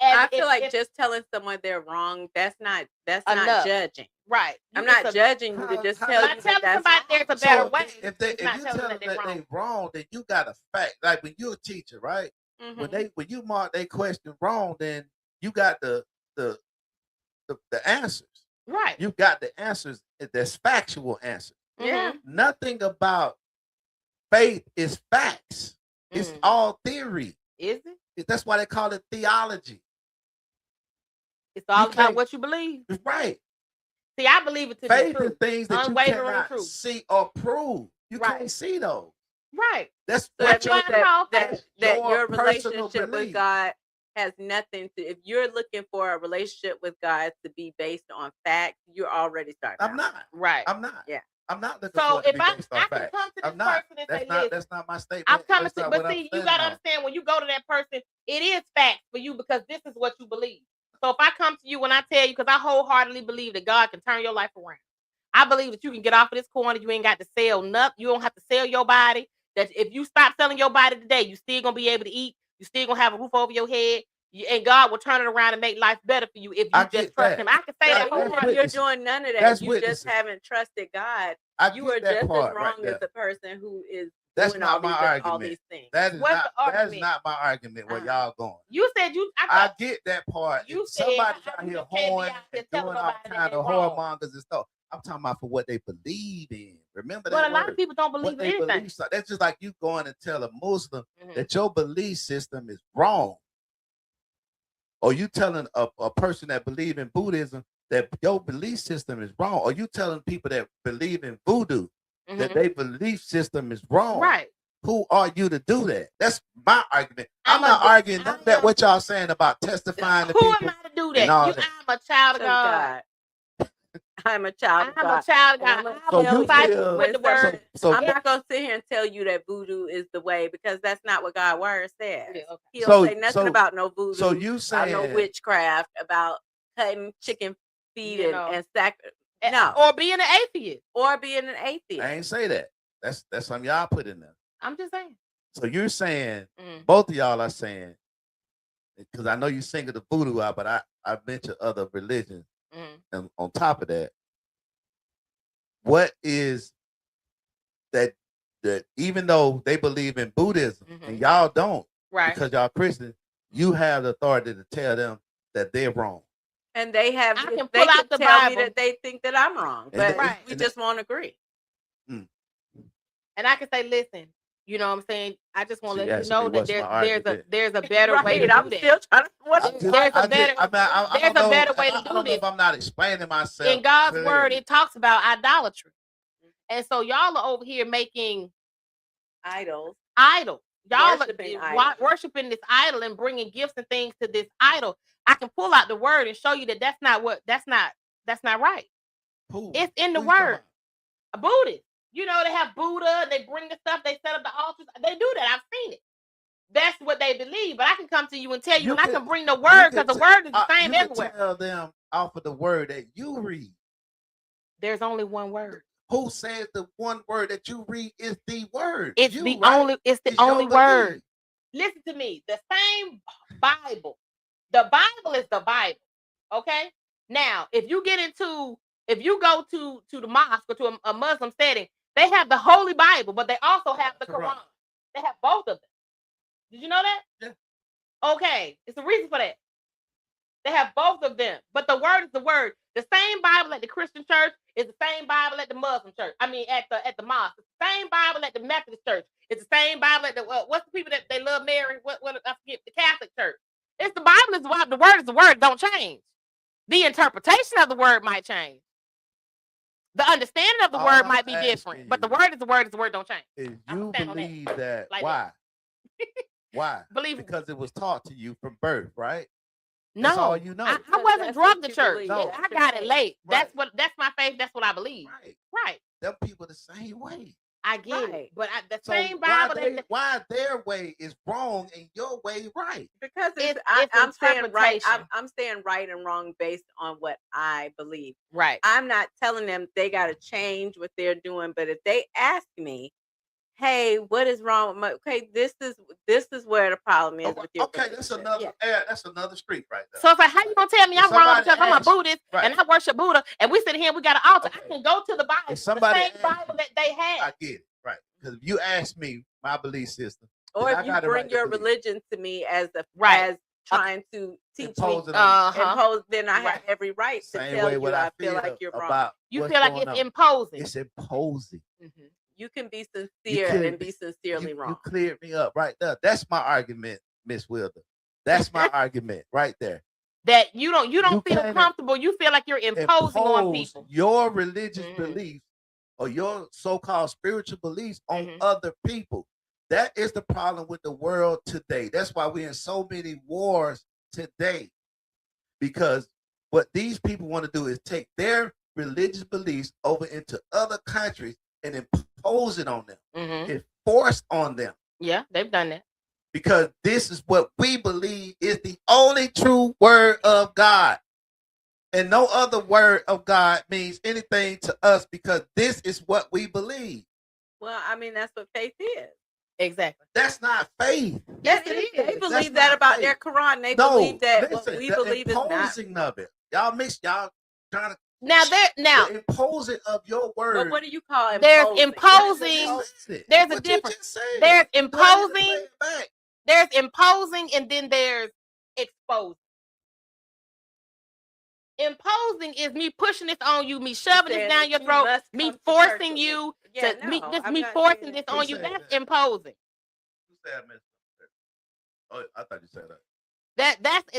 I feel like just telling someone they're wrong, that's not judging. Right. I'm not judging you to just tell you that that's somebody there's a better way. If you tell them that they're wrong, then you got a fact. Like when you're a teacher, right? Mm-hmm. When you mark their question wrong, then you got the answers. Right. You got the answers. That's factual answers. Yeah. Nothing about faith is facts. It's all theory. Is it? That's why they call it theology. It's all about what you believe. Right. See, I believe it to be true. Faith is things that you cannot see or prove. You can't see those. Right. That's that your relationship with God has nothing to. If you're looking for a relationship with God to be based on facts, you're already starting. I'm not. Right. I'm not. Yeah. I'm not looking for it to be based on facts. I can come to this person and say, listen, that's not my statement. I'm coming to, but see, you gotta understand when you go to that person, it is facts for you because this is what you believe. So if I come to you and I tell you, because I wholeheartedly believe that God can turn your life around. I believe that you can get off of this corner. You ain't got to sell nothing. You don't have to sell your body. That if you stop selling your body today, you still gonna be able to eat. You still gonna have a roof over your head. And God will turn it around and make life better for you if you just trust Him. I can say that wholeheartedly. You're doing none of that. You just haven't trusted God. You are just as wrong as the person who is. That's doing not my argument. All these things. That is not my argument. Where y'all going? You said you. I get that part. You somebody out here horn and doing all kind of whoremongers and stuff. I'm talking about for what they believe in. Remember that. But a lot of people don't believe in anything. That's just like you going to tell a Muslim that your belief system is wrong, or you telling a person that believe in Buddhism that your belief system is wrong, or you telling people that believe in voodoo that their belief system is wrong. Right. Who are you to do that? That's my argument. I'm not arguing that what y'all saying about testifying to people. Who am I to do that? I'm a child of God. I'm a child of God. I'm a child of God. So you feel with the word. So I'm not going to sit here and tell you that voodoo is the way because that's not what God's word says. Yeah, okay. He don't say nothing about no voodoo. So you saying no witchcraft, about cutting chicken feet and sacrifice. No. Or being an atheist. I ain't say that. That's something y'all put in there. I'm just saying. So you're saying, both of y'all are saying, because I know you sing of the voodoo out, but I mentioned other religions. And on top of that, what is that even though they believe in Buddhism and y'all don't, right? Because y'all Christians, you have the authority to tell them that they're wrong. And they have. I can they pull out the tell Bible. me that they think that I'm wrong, but we just won't agree. And I can say, listen, you know what I'm saying? I just want to let you know that there's a better way to do I'm that. still trying to. There's a better way to do this. If I'm not explaining myself. In God's word, it talks about idolatry. And so y'all are over here making idols. Y'all are worshiping this idol and bringing gifts and things to this idol. I can pull out the word and show you that that's not right. It's in the word. A Buddhist. You know, they have Buddha, they bring the stuff, they set up the altars. They do that. I've seen it. That's what they believe. But I can come to you and tell you, and I can bring the word because the word is the same everywhere. Tell them off of the word that you read. There's only one word. Who says the one word that you read is the word? It's the only word. Listen to me. The same Bible. The Bible is the Bible. Okay? Now, if you go to the mosque or to a Muslim setting, they have the Holy Bible, but they also have the Quran. They have both of them. Did you know that? Yeah. Okay. It's a reason for that. They have both of them, but the word is the word. The same Bible at the Christian church is the same Bible at the Muslim church. I mean, at the mosque. It's the same Bible at the Methodist church. It's the same Bible at the what's the people that they love Mary? What I forget, the Catholic church. It's the Bible is the word. The word is the word. Don't change. The interpretation of the word might change. The understanding of the word might be different, but the word is the word. Is the word. Don't change. If you believe that, like why? Why? Believe because it was taught to you from birth, right? No, that's all you know. I wasn't drugged to church. No. I got it late. Right. That's my faith. That's what I believe. Right. Them people the same way. I get it, but the same Bible. Why their way is wrong and your way right? Because I'm saying right. I'm saying right and wrong based on what I believe. Right. I'm not telling them they got to change what they're doing, but if they ask me, "Hey, what is wrong with my?" Okay, this is where the problem is with your. Okay, that's another street right there. So it's like, how you gonna tell me I'm wrong because I'm a Buddhist and I worship Buddha and we sit here and we got an altar? Okay. I can go to the Bible, the same Bible that they have. I get it, right? Because if you ask me my belief system, or if you bring your religion to me as trying to teach me, then I have every right to tell you I feel like you're wrong. You feel like it's imposing. It's imposing. You can be sincere and be sincerely wrong. You cleared me up right there. That's my argument, Miss Wilder. That's my argument right there. That you don't feel comfortable. You feel like you're imposing on people. Your religious beliefs or your so-called spiritual beliefs on other people. That is the problem with the world today. That's why we're in so many wars today. Because what these people want to do is take their religious beliefs over into other countries and impose it on them. Enforce on them. Yeah, they've done that. Because this is what we believe is the only true word of God. And no other word of God means anything to us because this is what we believe. Well, I mean, that's what faith is. Exactly. That's not faith. Yes, it is. They believe that about their Quran. They believe that what we believe is not. Imposing of it. Y'all trying to. Now the imposing of your word. But what do you call imposing? There's imposing. There's a difference. There's imposing. There's imposing, and then there's exposing. Imposing is me pushing this on you, me shoving this down your throat, me forcing you me forcing this on you. That's imposing. Who said that? Oh, I thought you said that.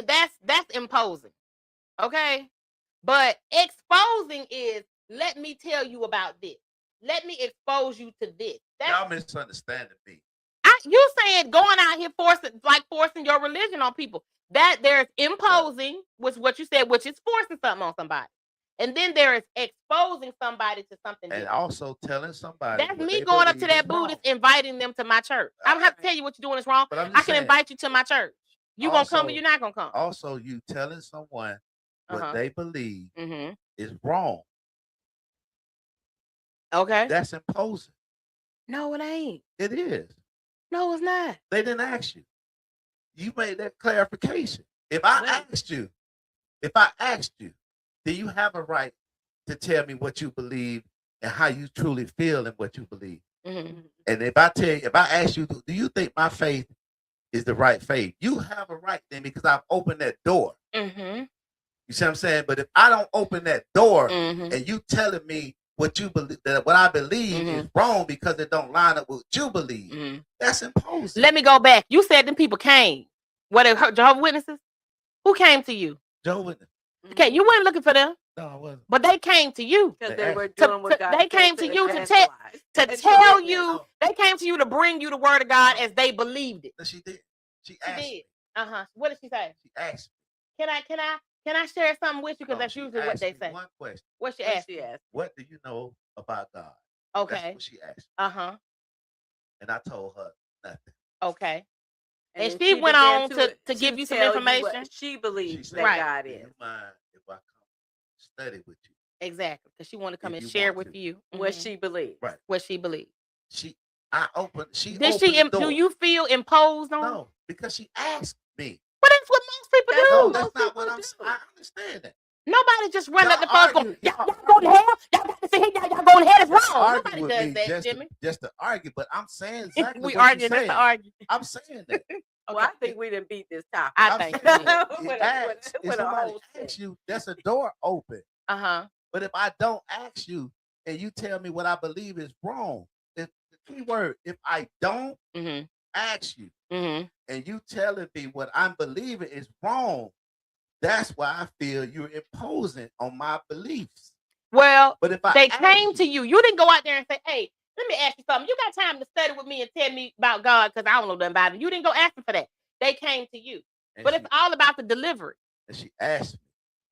That's imposing. Okay, but exposing is let me tell you about this. Let me expose you to this. Y'all misunderstanding me. You saying going out here forcing your religion on people. That there's imposing, which what you said, which is forcing something on somebody. And then there is exposing somebody to something and different. Also telling somebody. That's me going up to that Buddhist, inviting them to my church. I don't have to tell you what you're doing is wrong. I can invite you to my church. You gonna come or you're not gonna come. Also, you telling someone what they believe is wrong. Okay. That's imposing. No, it ain't. It is. No, it's not. They didn't ask you. You made that clarification. If I asked you, do you have a right to tell me what you believe and how you truly feel in what you believe? And if I ask you, do you think my faith is the right faith? You have a right then because I've opened that door. You see what I'm saying? But if I don't open that door and you telling me what you believe, that what I believe is wrong because it don't line up with what you believe, that's imposing. Let me go back. You said them people came. What, Jehovah's Witnesses? Who came to you? Jehovah's Witnesses. Okay, you weren't looking for them. No, I wasn't. But they came to you. Because they were doing what God they came to you to tell you. They came to you to bring you the word of God as they believed it. She did. She asked me. What did she say? She asked me. Can I share something with you? Because that's usually what they say. One question. What she asked? What do you know about God? Okay. That's what she asked me. And I told her nothing. Okay. And she went on to give you some information. She believes that God is. Do you mind if I come study with you? Exactly. Because she wanted to come and share with you what she believes. Right. What she believes. Did she do you feel imposed on? No, because she asked me. But that's what most people do. No, that's not what I'm saying. I understand that. Nobody just run up the phone going, y'all go to hell? Y'all got to say, y'all go to hell is wrong. Nobody does that, Jimmy. Just to argue, but I'm saying exactly we what arguing you're saying. To argue. I'm saying that. Well, I think we didn't beat this topic. I think if somebody asks you, that's a door open. But if I don't ask you and you tell me what I believe is wrong, the key word, if I don't ask you and you telling me what I'm believing is wrong, that's why I feel you're imposing on my beliefs. Well, but if they came to you, you didn't go out there and say, hey, let me ask you something. You got time to study with me and tell me about God because I don't know nothing about it. You didn't go asking for that. They came to you. But it's all about the delivery. And she asked me.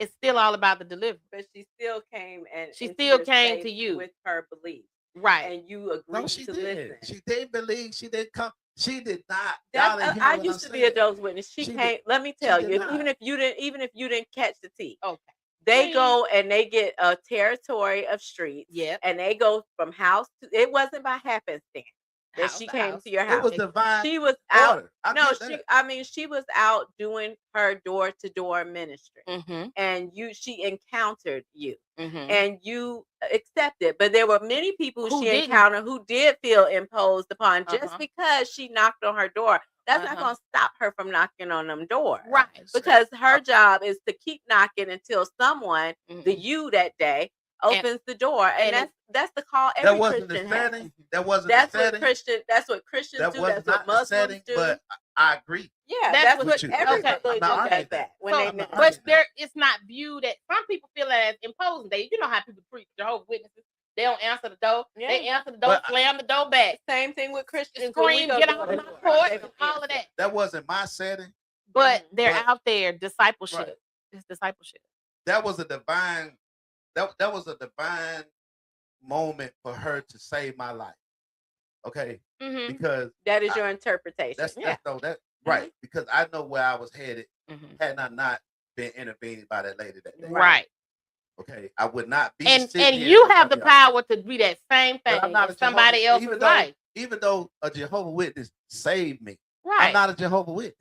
It's still all about the delivery. But she still came to you with her belief. Right. And you agreed to listen. She didn't believe. She didn't come. She did not. I used to be a Jehovah's Witness. She came. Let me tell you, even if you didn't catch the tea. Okay. They go and they get a territory of streets. Yeah. And they go from house to. It wasn't by happenstance that she came to your house. It was divine. She was out. She was out doing her door-to-door ministry, and she encountered you, and you accepted. But there were many people who she encountered who did feel imposed upon just because she knocked on her door. That's not going to stop her from knocking on them doors. Right. Because her job is to keep knocking until someone, the you that day, opens the door, and that's the call every that wasn't Christian the has. setting. That wasn't That's the setting. That's what Christians do. That's what Muslims setting, do. But I agree. Yeah, that's what everybody looks at that when they know. But it's not viewed as, some people feel that as imposing. You know how people treat Jehovah's Witnesses. They don't answer the door. Yeah. They answer the door, slam the door back. Same thing with Christians. Scream, get off my porch, and all of that. That wasn't my setting. But they're out there, discipleship. Right. It's discipleship. That was a divine. That was a divine moment for her to save my life. Okay, because that is your interpretation. Right, because I know where I was headed had I not been intervened by that lady that day. Right. Okay, I would not be. And you have the power to do that same thing in somebody else's life. Even though a Jehovah's Witness saved me, right? I'm not a Jehovah's Witness.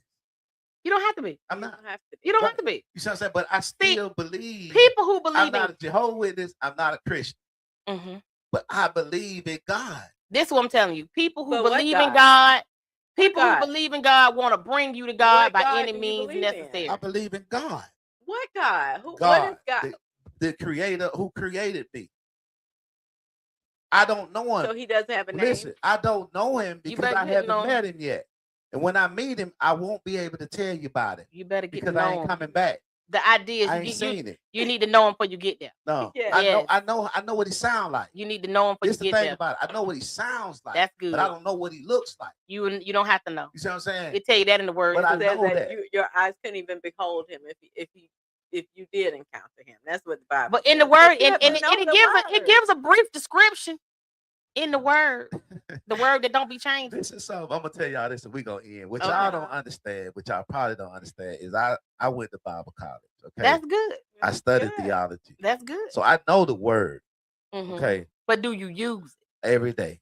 You don't have to be. I'm not. You don't have to be. You see what I'm saying? But I still believe. People who believe I'm not a Jehovah's Witness. I'm not a Christian. But I believe in God. This is what I'm telling you. People who believe in God, people who believe in God want to bring you to God by any means necessary. I believe in God. What God? God, what is God? The creator who created me. I don't know him. So he doesn't have a name? Listen, I don't know him because I haven't met him yet. And when I meet him, I won't be able to tell you about it. You better get because I ain't coming back. The idea is you need to know him before you get there. No, I know what he sounds like. You need to know him before you get there. This the thing about it. I know what he sounds like. That's good. But I don't know what he looks like. You don't have to know. You see what I'm saying? It tell you that in the word. But I know that. Your eyes couldn't even behold him if you did encounter him. That's what the Bible. But in the word, and it gives a brief description in the word. The word that don't be changed. This is something I'm gonna tell y'all this, and we gonna end. What y'all don't understand, which y'all probably don't understand, is I went to Bible college. Okay, that's good. I studied theology. That's good. So I know the word. Okay, but do you use it every day?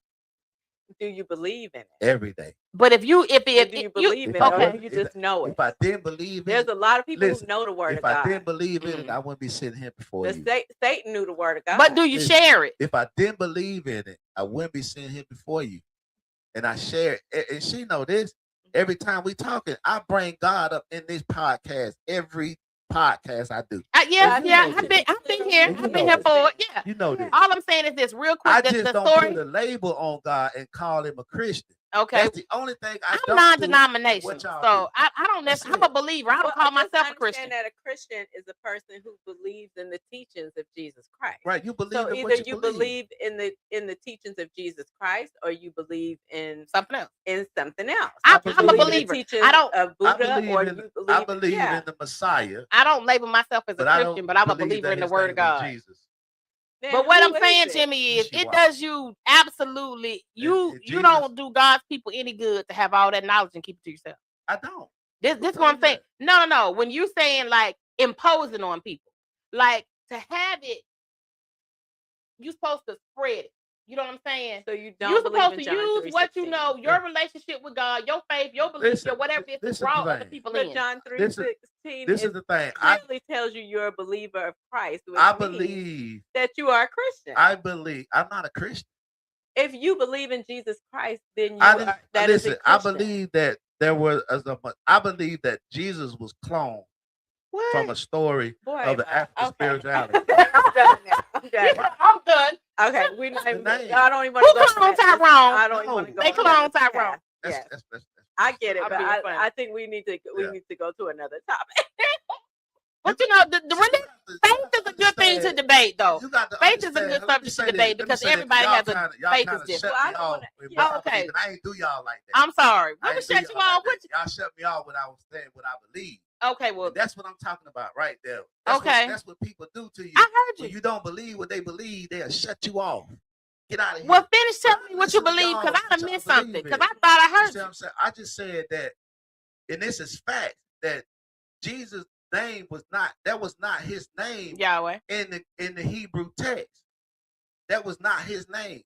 Do you believe in it every day? But if you believe in it, or you just know it. If I didn't believe there's a lot of people who know the word of God. If I didn't believe in it, I wouldn't be sitting here before you. Satan knew the word of God. But do you share it? If I didn't believe in it, I wouldn't be sitting here before you. And I share it. And she know this. Every time we talking, I bring God up in this podcast. Every podcast I do. I've been here. I've been here for it. Yeah. You know this. All I'm saying is this real quick. I just don't put a label on God and call him a Christian. Okay. That's the only thing I'm non-denominational. So I don't necessarily, I'm a believer. I don't call myself a Christian. That a Christian is a person who believes in the teachings of Jesus Christ. Right. You believe so in either what you believe in the teachings of Jesus Christ, or you believe in something else. I'm a believer. I don't of Buddha, I believe in the Messiah. I don't label myself as a Christian, but I'm a believer in the word of God. Jesus. But what I'm saying, Jimmy, is it does you absolutely, you don't do God's people any good to have all that knowledge and keep it to yourself. I don't. This is what I'm saying. No. When you saying like imposing on people, like to have it, you're supposed to spread it. You know what I'm saying? So you're supposed to use what you know, your relationship with God, your faith, your belief, your whatever it is to draw other people in. John 3:16 this is the thing. Clearly tells you you're a believer of Christ. I believe that you are a Christian. I believe I'm not a Christian. If you believe in Jesus Christ, then I believe that there was I believe that Jesus was cloned from a story of the African spirituality. I'm done. Okay, I don't even want to go. Who cloned Tyrone? I don't even want to go. They cloned Tyrone. Yes. I get it, but I think we need to go to another topic. But you know, faith is a good thing to debate, though. Faith is a good subject to debate because everybody has a faith is different. Okay, I ain't do y'all like that. I'm sorry. Let me shut you off. Y'all shut me off when I was saying what I believe. Okay, well, that's what I'm talking about right there. That's what people do to you. I heard you. When you don't believe what they believe, they'll shut you off. Get out of here. Well, finish telling me what you believe, because I done missed something. Because I thought I heard you. I just said that, and this is fact, that Jesus' name was not his name. Yahweh. In the Hebrew text, that was not his name.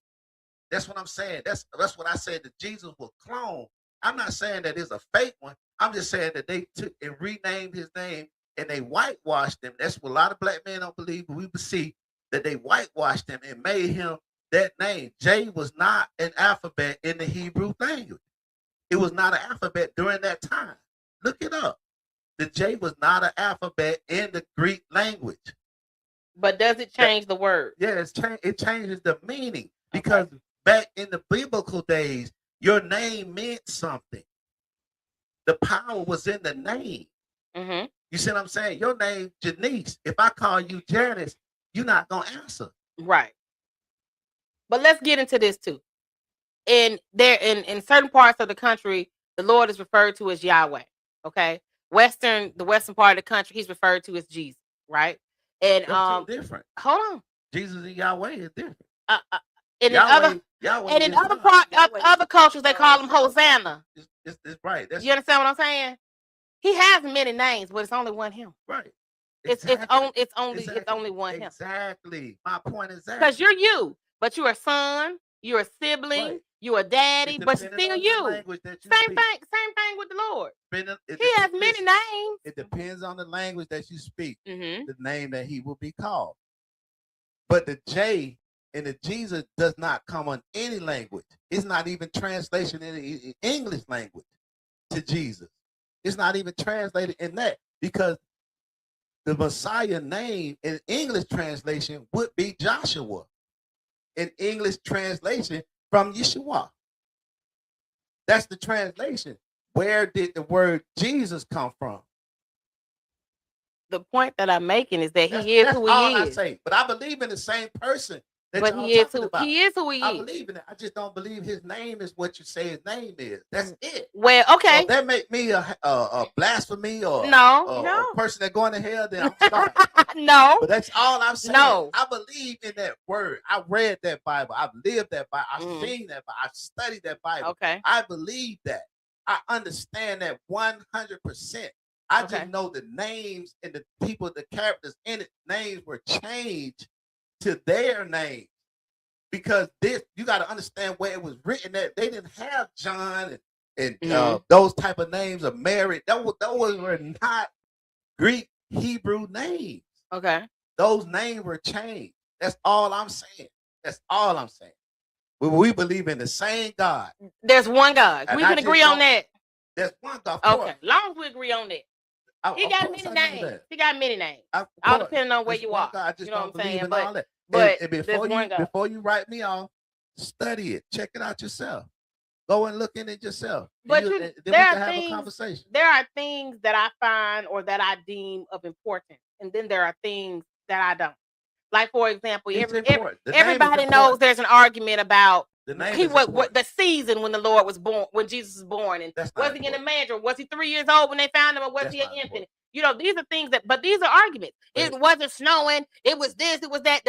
That's what I'm saying. That's what I said, that Jesus was cloned. I'm not saying that it's a fake one. I'm just saying that they took and renamed his name and they whitewashed him. That's what a lot of black men don't believe, but we would see that they whitewashed him and made him that name. J was not an alphabet in the Hebrew language. It was not an alphabet during that time. Look it up. The J was not an alphabet in the Greek language. But does it change the word? Yeah, it changes the meaning because back in the biblical days, your name meant something. The power was in the name. Mm-hmm. You see what I'm saying? Your name, Janice. If I call you Janice, you're not gonna answer. Right. But let's get into this too. In certain parts of the country, the Lord is referred to as Yahweh. Okay. The western part of the country, he's referred to as Jesus, right? And That's different. Hold on. Jesus and Yahweh is different. And Yahweh, in other cultures, they call him Hosanna. It's right. You understand what I'm saying? He has many names, but it's only one him. Right. Exactly. It's only one him. Exactly. My point is that. Because you're you, but you're a son, you're a sibling, right. You're a daddy, but still you. Same thing with the Lord. He has many names. It depends on the language that you speak, mm-hmm. the name that he will be called. But the J in the Jesus does not come on any language. It's not even translation in English language to Jesus. It's not even translated in that because the Messiah name in English translation would be Joshua. In English translation from Yeshua. That's the translation. Where did the word Jesus come from? The point that I'm making is that he is who he is. I say, but I believe in the same person. But he is who he is. I believe in it. I just don't believe his name is what you say his name is. That's it. Well, okay. So that make me a blasphemy or no a person that going to hell. Then I'm sorry. No. But that's all I'm saying. No. I believe in that word. I read that Bible. I've lived that Bible. I've seen that Bible. I've studied that Bible. Okay. I believe that. I understand that 100%. I just know the names and the people, the characters in it, names were changed to their names. Because this, you got to understand where it was written that they didn't have John and those type of names of Mary. Those were not Greek Hebrew names. Okay. Those names were changed. That's all I'm saying. That's all I'm saying. We believe in the same God. There's one God. We can agree on that. There's one God. Okay. Long as we agree on that. He got many names. He got many names. All depending on where you are. You know what I'm saying? But before you write me off, study it. Check it out yourself. Go and look in it yourself. But then we can have a conversation. There are things that I find or that I deem of importance, and then there are things that I don't. Like, for example, everybody knows there's an argument about the season when the Lord was born, when Jesus was born, and was he in a manger? Was he 3 years old when they found him, or was he an infant? You know, these are things but these are arguments. It wasn't snowing. It was this. It was that.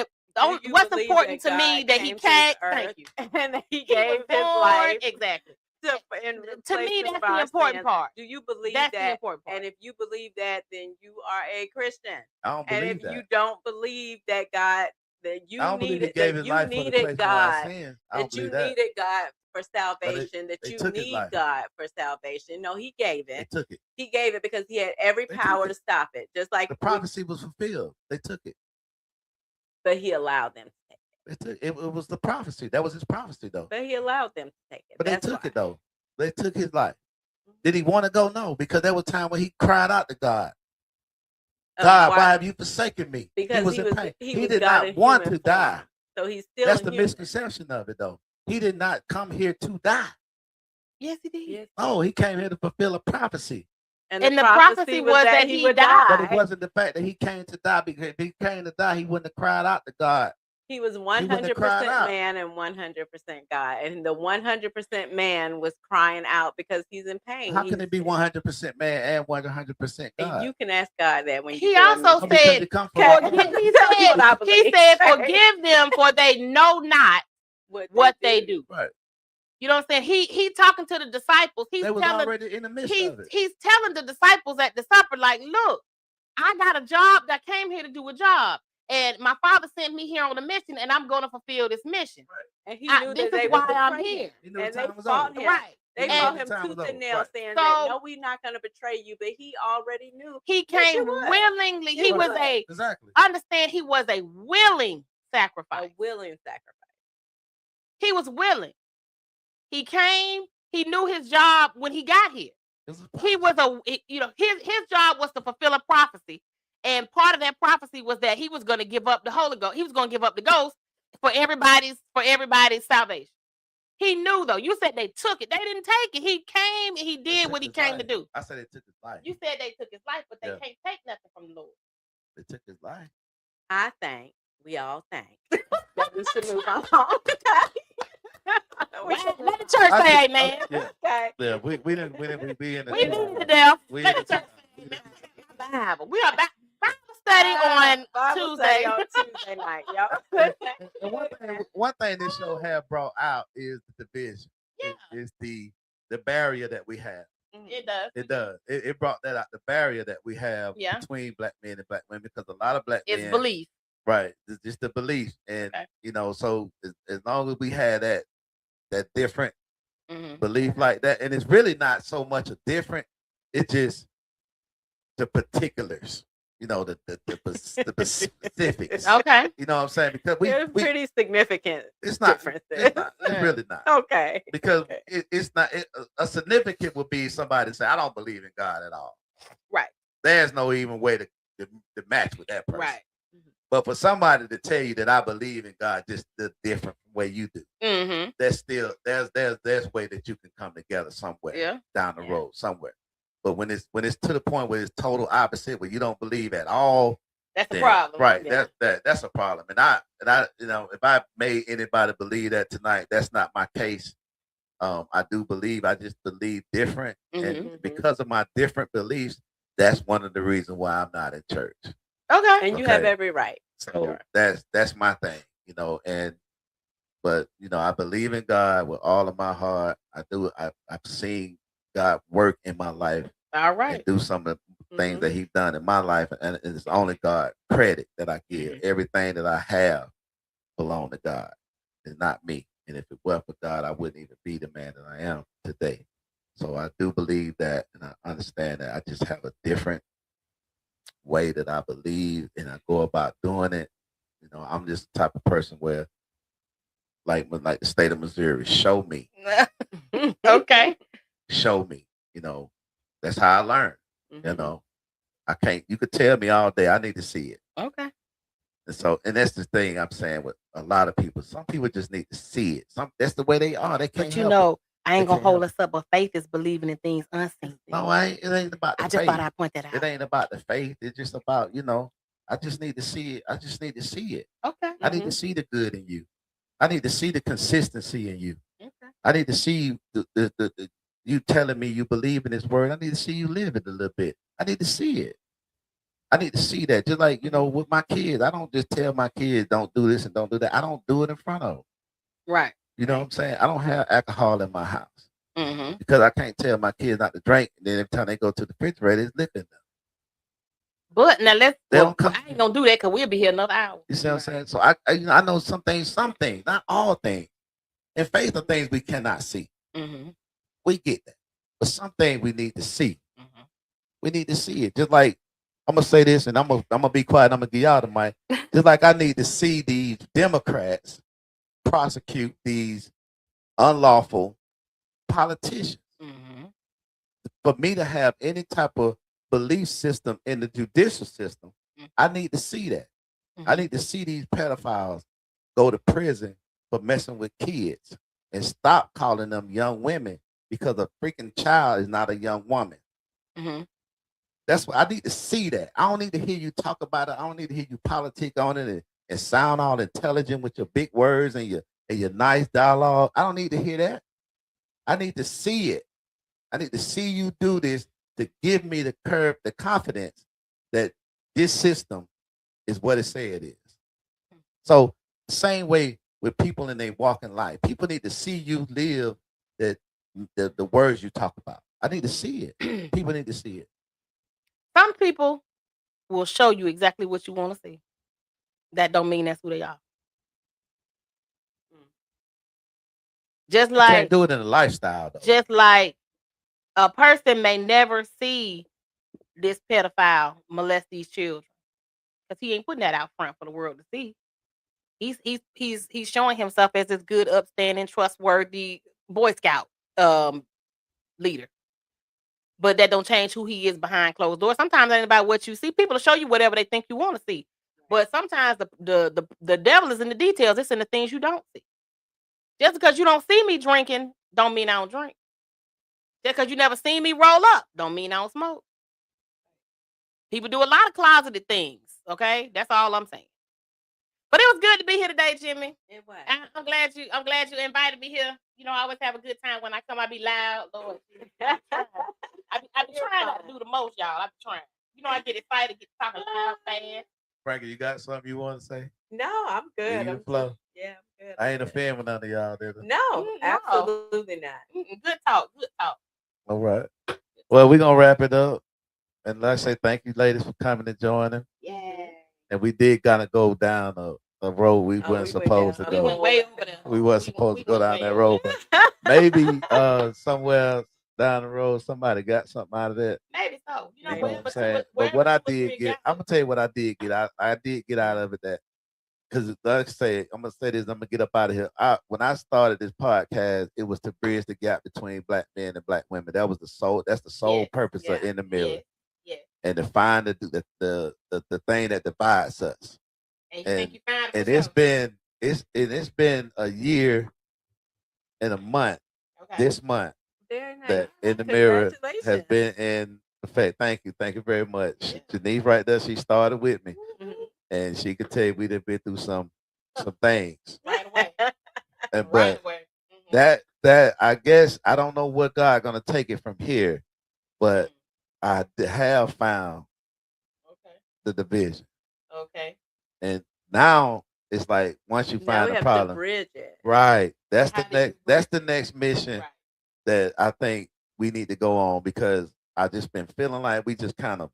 What's important to me that he came. Thank you. And he gave his life. Exactly. To me, that's the important part. Do you believe that's that? The important part. And if you believe that, then you are a Christian. I don't believe and if that. you don't believe that God, that you needed God, that you needed God for salvation, that you need God for salvation. No, he gave it. They took it. He gave it because he had every power to stop it. Just like the prophecy was fulfilled. They took it. But he allowed them to take it. It was the prophecy. That was his prophecy, though. But he allowed them to take it. But they took it, though. They took his life. Did he want to go? No, because there was time when he cried out to God. God, why have you forsaken me? Because he was in pain. He did not want to die. So he's still. That's the misconception of it, though. He did not come here to die. Yes, he did. Yes. Oh, he came here to fulfill a prophecy. And the prophecy was that he would die. But it wasn't the fact that he came to die, because if he came to die, he wouldn't have cried out to God. He was 100% man and 100% God. And the 100% man was crying out because he's in pain. How can it be 100% man and 100% God? And you can ask God that when he also said, he said, forgive them for they know not what they do. Right. You know what I'm saying? He talking to the disciples. He's already in the midst of it. He's telling the disciples at the supper, like, look, I got a job. I came here to do a job. And my father sent me here on a mission, and I'm going to fulfill this mission. Right. And he knew this is why I'm here. And they fought him. Right. They fought him tooth and nail, saying that, no, we're not going to betray you. But he already knew. He came willingly. He was understand, he was a willing sacrifice. A willing sacrifice. He was willing. He came. He knew his job when he got here. He was his job was to fulfill a prophecy. And part of that prophecy prophecy was that he was going to give up the Holy Ghost. He was going to give up the ghost for everybody's salvation. He knew, though. You said they took it. They didn't take it. He came and he did what he came to do. I said they took his life. You said they took his life, but they can't take nothing from the Lord. They took his life. I think we all think that we should move on. Let the church say amen. Okay. Yeah, we didn't be in the we beat to death. Let the church say Bible. We are back. Bible study on Tuesday. On Tuesday night, y'all. And one thing this show have brought out is the division. Yeah. It's the barrier that we have. It does. It does. It brought that out, the barrier that we have between black men and black women, because a lot of black men. It's belief. Right. It's just the belief. And, so as long as we had that different belief like that, and it's really not so much a different, it's just the particulars. The specifics. Okay. You know what I'm saying? Because it's pretty significant. It's not. Difference. It's really not. Okay. Because it's not. A significant would be somebody say, "I don't believe in God at all." Right. There's no even way to match with that person. Right. But for somebody to tell you that I believe in God just the different way you do, there's way that you can come together somewhere down the road somewhere. But when it's to the point where it's total opposite, where you don't believe at all, that's a problem. Right. Yeah. That's a problem. And I if I made anybody believe that tonight, that's not my case. I do believe, I just believe different. And because of my different beliefs, that's one of the reasons why I'm not in church. Okay. And you have every right. So that's my thing, but I believe in God with all of my heart. I do. I've seen God work in my life. All right. And do some of the things that He's done in my life, and it's only God credit that I give. Everything that I have belongs to God. It's not me. And if it were for God, I wouldn't even be the man that I am today. So I do believe that, and I understand that. I just have a different way that I believe, and I go about doing it. I'm just the type of person where, like the state of Missouri, show me. Okay. Show me. That's how I learn. I can't. You could tell me all day. I need to see it. Okay. And that's the thing I'm saying with a lot of people. Some people just need to see it. That's the way they are. They can't. But I ain't gonna hold us up. But faith is believing in things unseen. No, it ain't about the faith. I just thought I'd point that out. It ain't about the faith. It's just about, I just need to see it. I just need to see it. Okay. I need to see the good in you. I need to see the consistency in you. Okay. I need to see the you telling me you believe in His word. I need to see you live it a little bit. I need to see it. I need to see that. Just like, with my kids, I don't just tell my kids don't do this and don't do that. I don't do it in front of them. Right. You know what I'm saying? I don't have alcohol in my house because I can't tell my kids not to drink. And then every time they go to the refrigerator, it's liquor in them. But now I ain't gonna do that because we'll be here another hour. You see what I'm saying? So I know some things, not all things. In faith are things we cannot see. We get that. But some things we need to see. We need to see it. Just like, I'm gonna say this, and I'm gonna be quiet. I'm gonna give y'all the mic. Just like I need to see these Democrats prosecute these unlawful politicians. For me to have any type of belief system in the judicial system, I need to see that. I need to see these pedophiles go to prison for messing with kids and stop calling them young women, because a freaking child is not a young woman. That's what I need to see. That I don't need to hear you talk about it. I don't need to hear you politic on it and sound all intelligent with your big words and your nice dialogue. I don't need to hear that. I need to see it. I need to see you do this to give me the confidence that this system is what it say it is. So same way with people in their walking life, people need to see you live the words you talk about. I need to see it. People need to see it. Some people will show you exactly what you want to see. That don't mean that's who they are. Just like, you can't do it in a lifestyle, though. Just like a person may never see this pedophile molest these children because he ain't putting that out front for the world to see. He's showing himself as this good, upstanding, trustworthy Boy Scout leader. but that don't change who he is behind closed doors. Sometimes it ain't about what you see. People will show you whatever they think you want to see. But sometimes the devil is in the details. It's in the things you don't see. Just because you don't see me drinking, don't mean I don't drink. Just because you never seen me roll up, don't mean I don't smoke. People do a lot of closeted things. Okay, that's all I'm saying. But it was good to be here today, Jimmy. It was. I'm glad you invited me here. You know, I always have a good time when I come. I be loud, Lord. I be trying not to do the most, y'all. I be trying. You know, I get excited, get talking loud, fast. Frankie, you got something you want to say? No, I'm good. I'm flow. Yeah, I'm good. I ain't a fan with none of y'all, did I? No, absolutely not. Good talk. Good talk. All right. Well, we're going to wrap it up. And let's say thank you, ladies, for coming and joining. Yeah. And we did kind of go down a road we weren't supposed to go. We went way over there. We weren't supposed to go down that road. But maybe somewhere down the road, somebody got something out of that. Maybe so. You know what I'm saying? But what I did get, I'm going to tell you what I did get. I did get out of it that, because like I say, I'm going to say this, I'm going to get up out of here. When I started this podcast, it was to bridge the gap between black men and black women. That's the sole purpose of In the Mirror. And to find the thing that divides us. And you think you found it? And it's been a year and a month. Okay. This month that In the Mirror has been in effect. Thank you very much. Yeah. Janice right there, she started with me. Mm-hmm. And she could tell you we've been through some things. Right away. But right away. Mm-hmm. That I guess I don't know what God gonna take it from here, but I have found the division. Okay. And now it's like once you find the problem, bridge it. Right. That's the next mission that I think we need to go on, because I just been feeling like we just kind of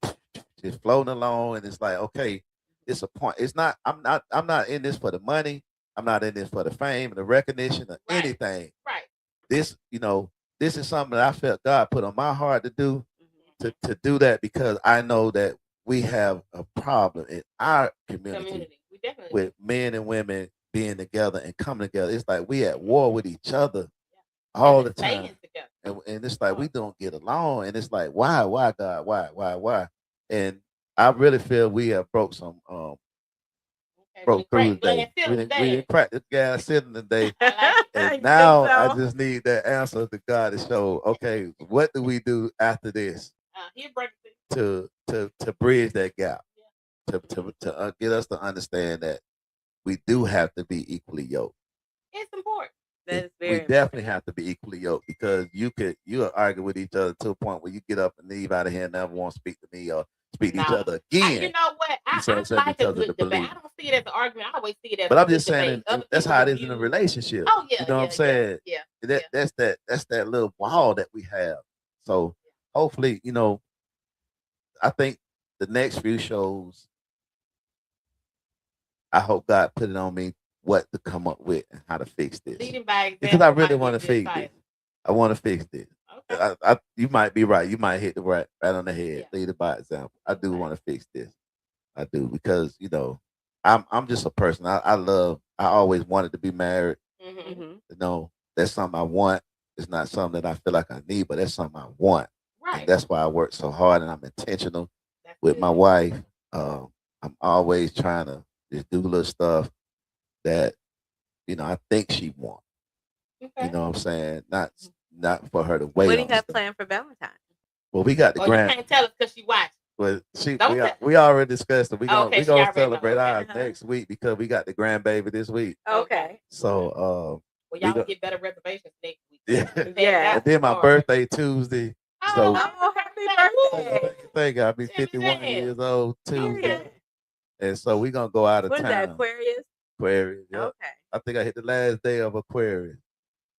just floating along, and it's like, okay, it's a point. It's not. I'm not in this for the money. I'm not in this for the fame and the recognition or anything. Right. This is something that I felt God put on my heart to do. To do that, because I know that we have a problem in our community. With men and women being together and coming together. It's like we at war with each other all the time. And it's like we don't get along. And it's like, why God? Why? And I really feel we have broke through today. We didn't crack the gas sitting today. And now I just need that answer to God to show, okay, what do we do after this? To bridge that gap, to get us to understand that we do have to be equally yoked. It's important. We definitely have to be equally yoked, because you'll argue with each other to a point where you get up and leave out of here and never want to speak to me or speak to each other again. You know what? I like a good debate. I don't see it as an argument. I always see it as. But I'm just saying that's how it is in a relationship. Oh yeah, you know what I'm saying? Yeah. That's that little wall that we have. So hopefully, I think the next few shows, I hope God put it on me what to come up with and how to fix this. Because I really want to fix this. I want to fix this. Okay. You might be right. You might hit the right on the head. Yeah. Lead it by example. I do want to fix this. I do, because I'm just a person. I always wanted to be married. Mm-hmm. That's something I want. It's not something that I feel like I need, but that's something I want. Right. And that's why I work so hard, and I'm intentional with my wife. I'm always trying to just do little stuff that, I think she wants. Okay. You know what I'm saying? Not for her to wait. What do you have planned for Valentine's? Well, we got the grand. You can't tell us because she watched. But we already discussed it. We gonna celebrate ours next week, because we got the grandbaby this week. Okay. So well, y'all will get better reservations next week. Yeah. And then my birthday Tuesday. So happy birthday! Thank you. I'll be 51 years old Tuesday. Okay. And so we're gonna go out of town. What is that, Aquarius? Aquarius. Yep. Okay. I think I hit the last day of Aquarius,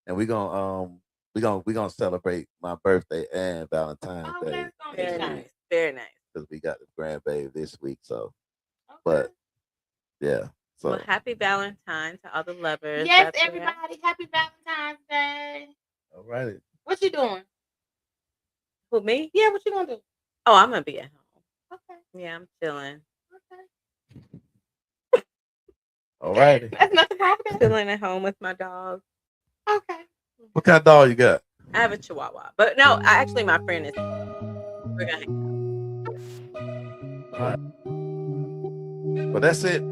and we're gonna celebrate my birthday and Valentine's Day. Very nice. Very nice. Because we got the grandbaby this week, so. Okay. But yeah. So. Well, happy Valentine's to all the lovers. Yes, everybody. Happy Valentine's Day. All righty. What you doing? Who, me? Yeah, what you gonna do? Oh, I'm gonna be at home. Okay. Yeah, I'm chilling. Okay. All righty. That's nothing wrong with that. Chilling at home with my dog. Okay. What kind of dog you got? I have a Chihuahua, but no, actually, my friend is. We're gonna hang All right. Well, that's it.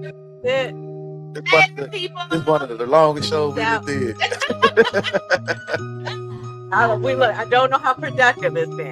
out. This one of the longest shows we just did. I don't know how productive it's been.